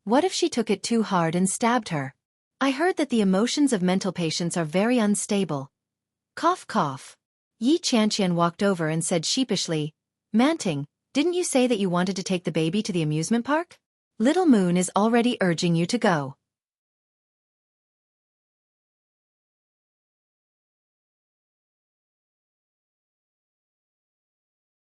What if she took it too hard and stabbed her? I heard that the emotions of mental patients are very unstable. Cough, cough. Yi Qianqian walked over and said sheepishly, "Manting, didn't you say that you wanted to take the baby to the amusement park? Little Moon is already urging you to go."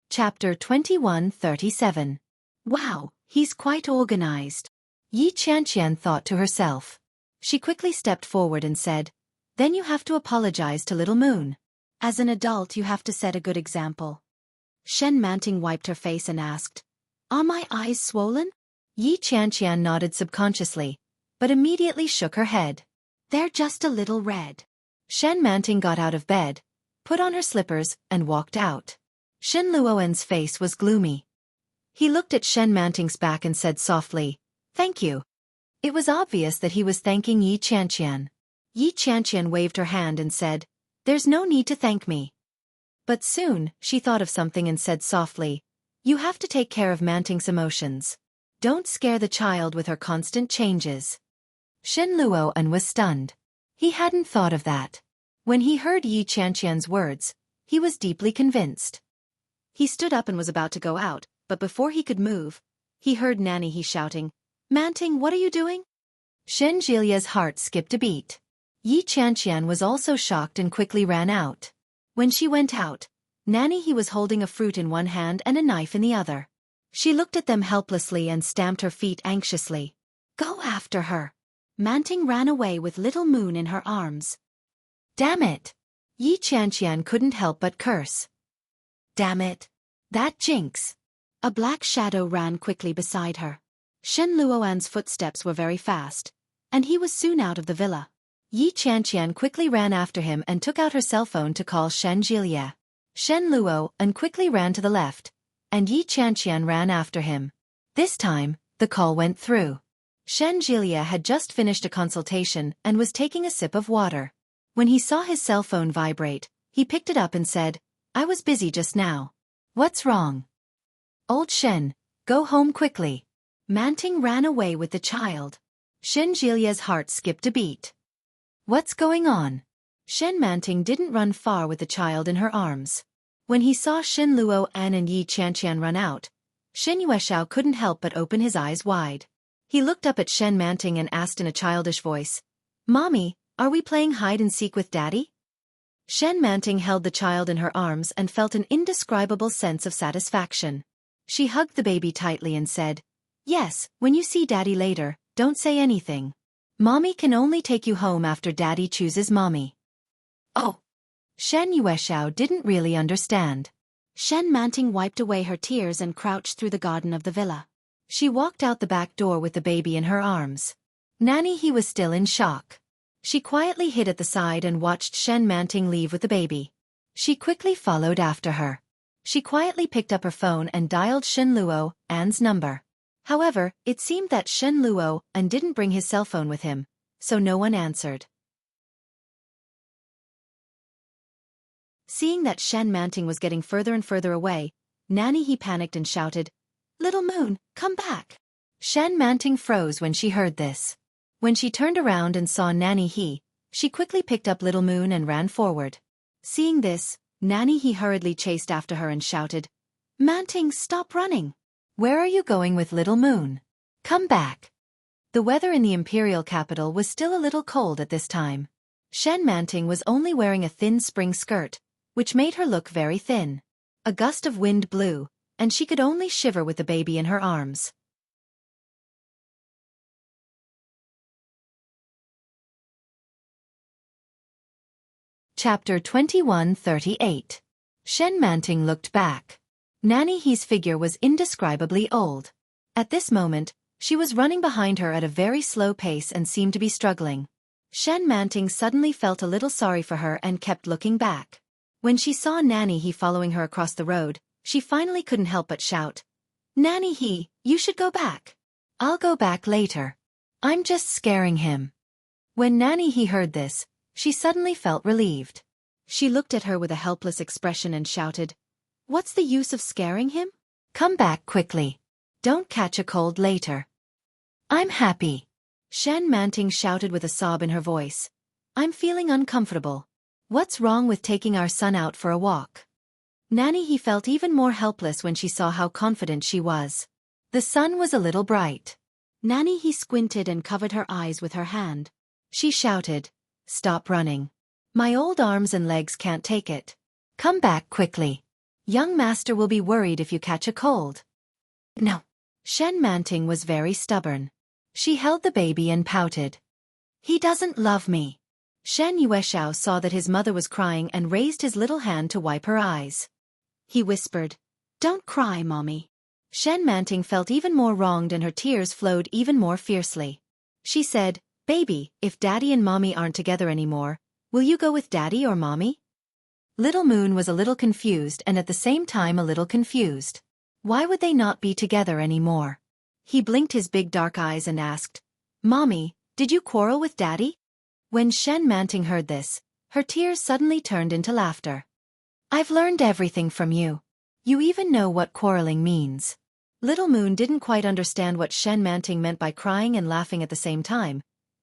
Chapter 21:37. Wow, he's quite organized. Yi Qianqian thought to herself. She quickly stepped forward and said, "Then you have to apologize to Little Moon. As an adult you have to set a good example." Shen Manting wiped her face and asked, "Are my eyes swollen?" Yi Qianqian nodded subconsciously, but immediately shook her head. "They're just a little red." Shen Manting got out of bed, put on her slippers, and walked out. Shen Luoan's face was gloomy. He looked at Shen Manting's back and said softly, "Thank you." It was obvious that he was thanking Yi Qianqian. Yi Qianqian waved her hand and said, "There's no need to thank me." But soon, she thought of something and said softly, "You have to take care of Manting's emotions. Don't scare the child with her constant changes." Shen Luoan was stunned. He hadn't thought of that. When he heard Yi Qianqian's words, he was deeply convinced. He stood up and was about to go out, but before he could move, he heard Nanny He shouting, "Manting, what are you doing?" Shen Jilia's heart skipped a beat. Yi Qianqian was also shocked and quickly ran out. When she went out, Nanny He was holding a fruit in one hand and a knife in the other. She looked at them helplessly and stamped her feet anxiously. "Go after her." Manting ran away with Little Moon in her arms. "Damn it!" Yi Qianqian couldn't help but curse. "Damn it! That jinx!" A black shadow ran quickly beside her. Shen Luoan's footsteps were very fast, and he was soon out of the villa. Yi Qianqian quickly ran after him and took out her cell phone to call Shen Jilia. Shen Luoan quickly ran to the left, and Yi Qianqian ran after him. This time, the call went through. Shen Jilia had just finished a consultation and was taking a sip of water. When he saw his cell phone vibrate, he picked it up and said, "I was busy just now." "What's wrong?" "Old Shen, go home quickly." Manting ran away with the child. Shen Jilia's heart skipped a beat. What's going on? Shen Manting didn't run far with the child in her arms. When he saw Shen Luo An and Yi Qianqian run out, Shen Yuexiao couldn't help but open his eyes wide. He looked up at Shen Manting and asked in a childish voice, "Mommy, are we playing hide-and-seek with Daddy?" Shen Manting held the child in her arms and felt an indescribable sense of satisfaction. She hugged the baby tightly and said, "Yes, when you see Daddy later, don't say anything. Mommy can only take you home after Daddy chooses Mommy." Oh! Shen Yuexiao didn't really understand. Shen Manting wiped away her tears and crouched through the garden of the villa. She walked out the back door with the baby in her arms. Nanny He was still in shock. She quietly hid at the side and watched Shen Manting leave with the baby. She quickly followed after her. She quietly picked up her phone and dialed Shen Luo An's number. However, it seemed that Shen Luo An didn't bring his cell phone with him, so no one answered. Seeing that Shen Manting was getting further and further away, Nanny He panicked and shouted, "Little Moon, come back!" Shen Manting froze when she heard this. When she turned around and saw Nanny He, she quickly picked up Little Moon and ran forward. Seeing this, Nanny He hurriedly chased after her and shouted, "Manting, stop running! Where are you going with Little Moon? Come back!" The weather in the imperial capital was still a little cold at this time. Shen Manting was only wearing a thin spring skirt, which made her look very thin. A gust of wind blew, and she could only shiver with the baby in her arms. Chapter 21:38. Shen Manting looked back. Nanny He's figure was indescribably old. At this moment, she was running behind her at a very slow pace and seemed to be struggling. Shen Manting suddenly felt a little sorry for her and kept looking back. When she saw Nanny He following her across the road, she finally couldn't help but shout, "Nanny He, you should go back." "I'll go back later. I'm just scaring him." When Nanny He heard this, she suddenly felt relieved. She looked at her with a helpless expression and shouted, "What's the use of scaring him? Come back quickly. Don't catch a cold later." "I'm happy," Shen Manting shouted with a sob in her voice. "I'm feeling uncomfortable. What's wrong with taking our son out for a walk?" Nanny He felt even more helpless when she saw how confident she was. The sun was a little bright. Nanny He squinted and covered her eyes with her hand. She shouted, "Stop running. My old arms and legs can't take it. Come back quickly. Young master will be worried if you catch a cold." "No." Shen Manting was very stubborn. She held the baby and pouted. "He doesn't love me." Shen Yuexiao saw that his mother was crying and raised his little hand to wipe her eyes. He whispered, "Don't cry, Mommy." Shen Manting felt even more wronged and her tears flowed even more fiercely. She said, "Baby, if Daddy and Mommy aren't together anymore, will you go with Daddy or Mommy?" Little Moon was a little confused and at the same time a little confused. Why would they not be together anymore? He blinked his big dark eyes and asked, "Mommy, did you quarrel with Daddy?" When Shen Manting heard this, her tears suddenly turned into laughter. "I've learned everything from you. You even know what quarreling means." Little Moon didn't quite understand what Shen Manting meant by crying and laughing at the same time,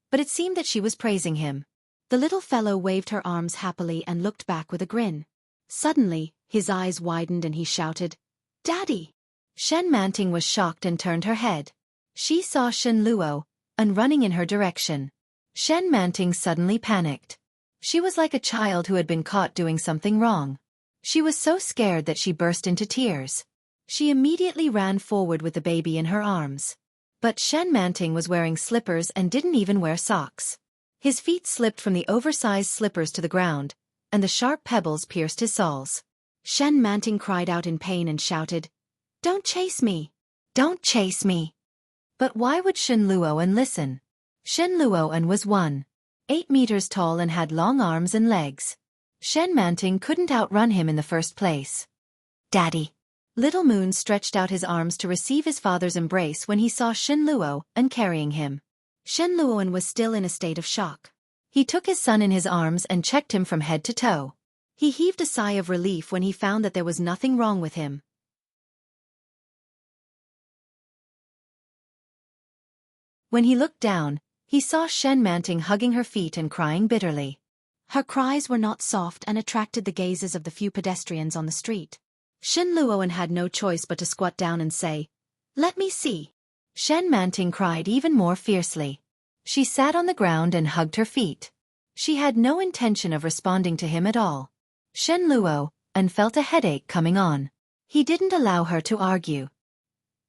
but it seemed that she was praising him. The little fellow waved her arms happily and looked back with a grin. Suddenly, his eyes widened and he shouted, "Daddy!" Shen Manting was shocked and turned her head. She saw Shen Luo An running in her direction. Shen Manting suddenly panicked. She was like a child who had been caught doing something wrong. She was so scared that she burst into tears. She immediately ran forward with the baby in her arms. But Shen Manting was wearing slippers and didn't even wear socks. His feet slipped from the oversized slippers to the ground, and the sharp pebbles pierced his soles. Shen Manting cried out in pain and shouted, "Don't chase me! Don't chase me!" But why would Shen Luo An listen? Shen Luo An was 1.8 meters tall and had long arms and legs. Shen Manting couldn't outrun him in the first place. "Daddy!" Little Moon stretched out his arms to receive his father's embrace when he saw Shen Luo An carrying him. Shen Luo An was still in a state of shock. He took his son in his arms and checked him from head to toe. He heaved a sigh of relief when he found that there was nothing wrong with him. When he looked down, He saw Shen Manting hugging her feet and crying bitterly. Her cries were not soft and attracted the gazes of the few pedestrians on the street. Shen Luoan had no choice but to squat down and say, "Let me see." Shen Manting cried even more fiercely. She sat on the ground and hugged her feet. She had no intention of responding to him at all. Shen Luoan felt a headache coming on. He didn't allow her to argue.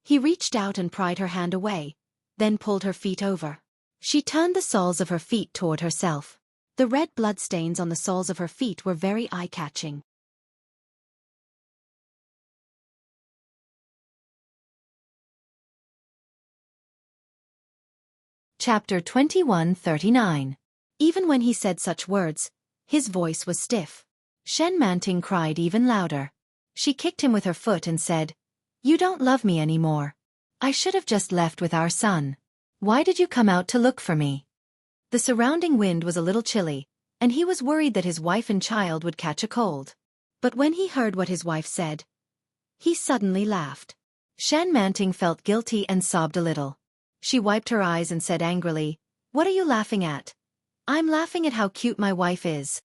He reached out and pried her hand away, then pulled her feet over. She turned the soles of her feet toward herself. The red bloodstains on the soles of her feet were very eye-catching. Chapter 21:39. Even when he said such words, his voice was stiff. Shen Manting cried even louder. She kicked him with her foot and said, "You don't love me anymore. I should have just left with our son. Why did you come out to look for me?" The surrounding wind was a little chilly, and he was worried that his wife and child would catch a cold. But when he heard what his wife said, he suddenly laughed. Shen Manting felt guilty and sobbed a little. She wiped her eyes and said angrily, "What are you laughing at?" "I'm laughing at how cute my wife is."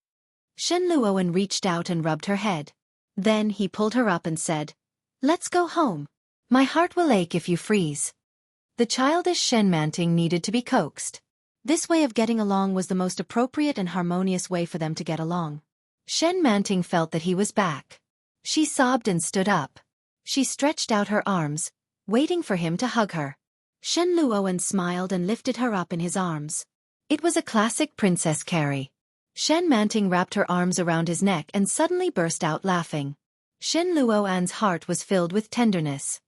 Shen Luoan reached out and rubbed her head. Then he pulled her up and said, "Let's go home. My heart will ache if you freeze." The childish Shen Manting needed to be coaxed. This way of getting along was the most appropriate and harmonious way for them to get along. Shen Manting felt that he was back. She sobbed and stood up. She stretched out her arms, waiting for him to hug her. Shen Luoan smiled and lifted her up in his arms. It was a classic princess carry. Shen Manting wrapped her arms around his neck and suddenly burst out laughing. Shen Luoan's heart was filled with tenderness.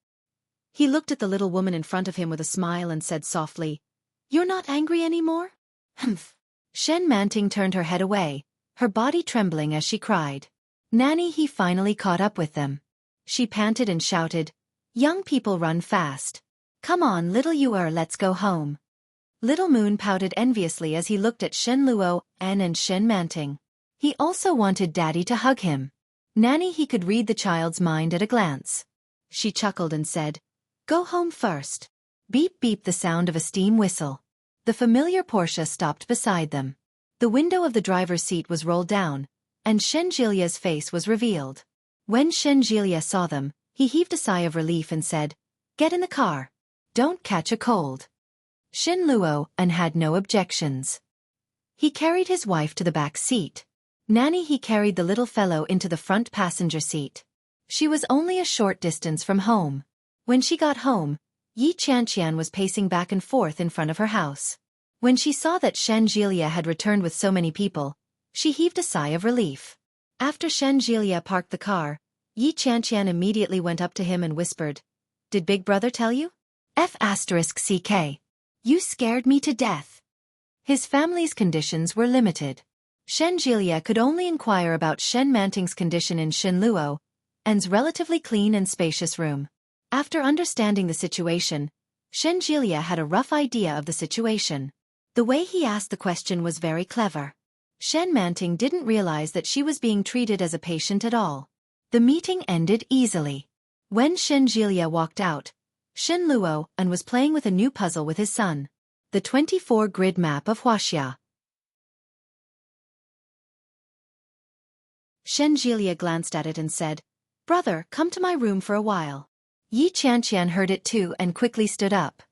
He looked at the little woman in front of him with a smile and said softly, "You're not angry anymore?" "Humph." Shen Manting turned her head away, her body trembling as she cried. "Nanny," he finally caught up with them. She panted and shouted, "Young people run fast. Come on, little Yuer, let's go home." Little Moon pouted enviously as he looked at Shen Luoan and Shen Manting. He also wanted Daddy to hug him. Nanny, he could read the child's mind at a glance. She chuckled and said, "Go home first." Beep beep, the sound of a steam whistle. The familiar Porsche stopped beside them. The window of the driver's seat was rolled down, and Shen Jilia's face was revealed. When Shen Jilia saw them, he heaved a sigh of relief and said, "Get in the car. Don't catch a cold." Shen Luoan had no objections. He carried his wife to the back seat. Nanny, he carried the little fellow into the front passenger seat. She was only a short distance from home. When she got home, Yi Qianqian was pacing back and forth in front of her house. When she saw that Shen Jilia had returned with so many people, she heaved a sigh of relief. After Shen Jilia parked the car, Yi Qianqian immediately went up to him and whispered, "Did Big Brother tell you? F***CK. You scared me to death." His family's conditions were limited. Shen Jilia could only inquire about Shen Manting's condition in Shen Luoan's relatively clean and spacious room. After understanding the situation, Shen Jilia had a rough idea of the situation. The way he asked the question was very clever. Shen Manting didn't realize that she was being treated as a patient at all. The meeting ended easily. When Shen Jilia walked out, Shen Luoan was playing with a new puzzle with his son, the 24-grid map of Huaxia. Shen Jilia glanced at it and said, "Brother, come to my room for a while." Yi Qianqian heard it too and quickly stood up.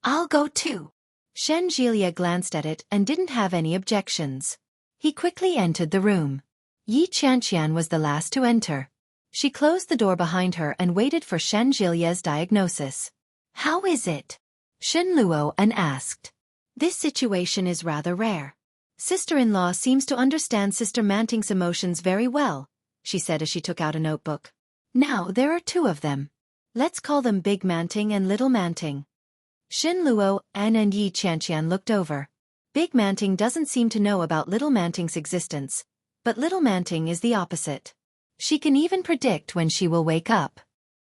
"I'll go too." Shen Jilia glanced at it and didn't have any objections. He quickly entered the room. Yi Qianqian was the last to enter. She closed the door behind her and waited for Shen Jilia's diagnosis. "How is it?" Shen Luoan asked. "This situation is rather rare. Sister-in-law seems to understand Sister Manting's emotions very well," she said as she took out a notebook. "Now there are two of them. Let's call them Big Manting and Little Manting." Shen Luoan and Yi Qianqian looked over. Big Manting doesn't seem to know about Little Manting's existence, but Little Manting is the opposite. She can even predict when she will wake up.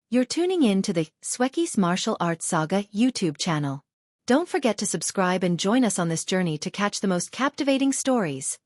You're tuning in to the Xueqi's Martial Arts Saga YouTube channel. Don't forget to subscribe and join us on this journey to catch the most captivating stories.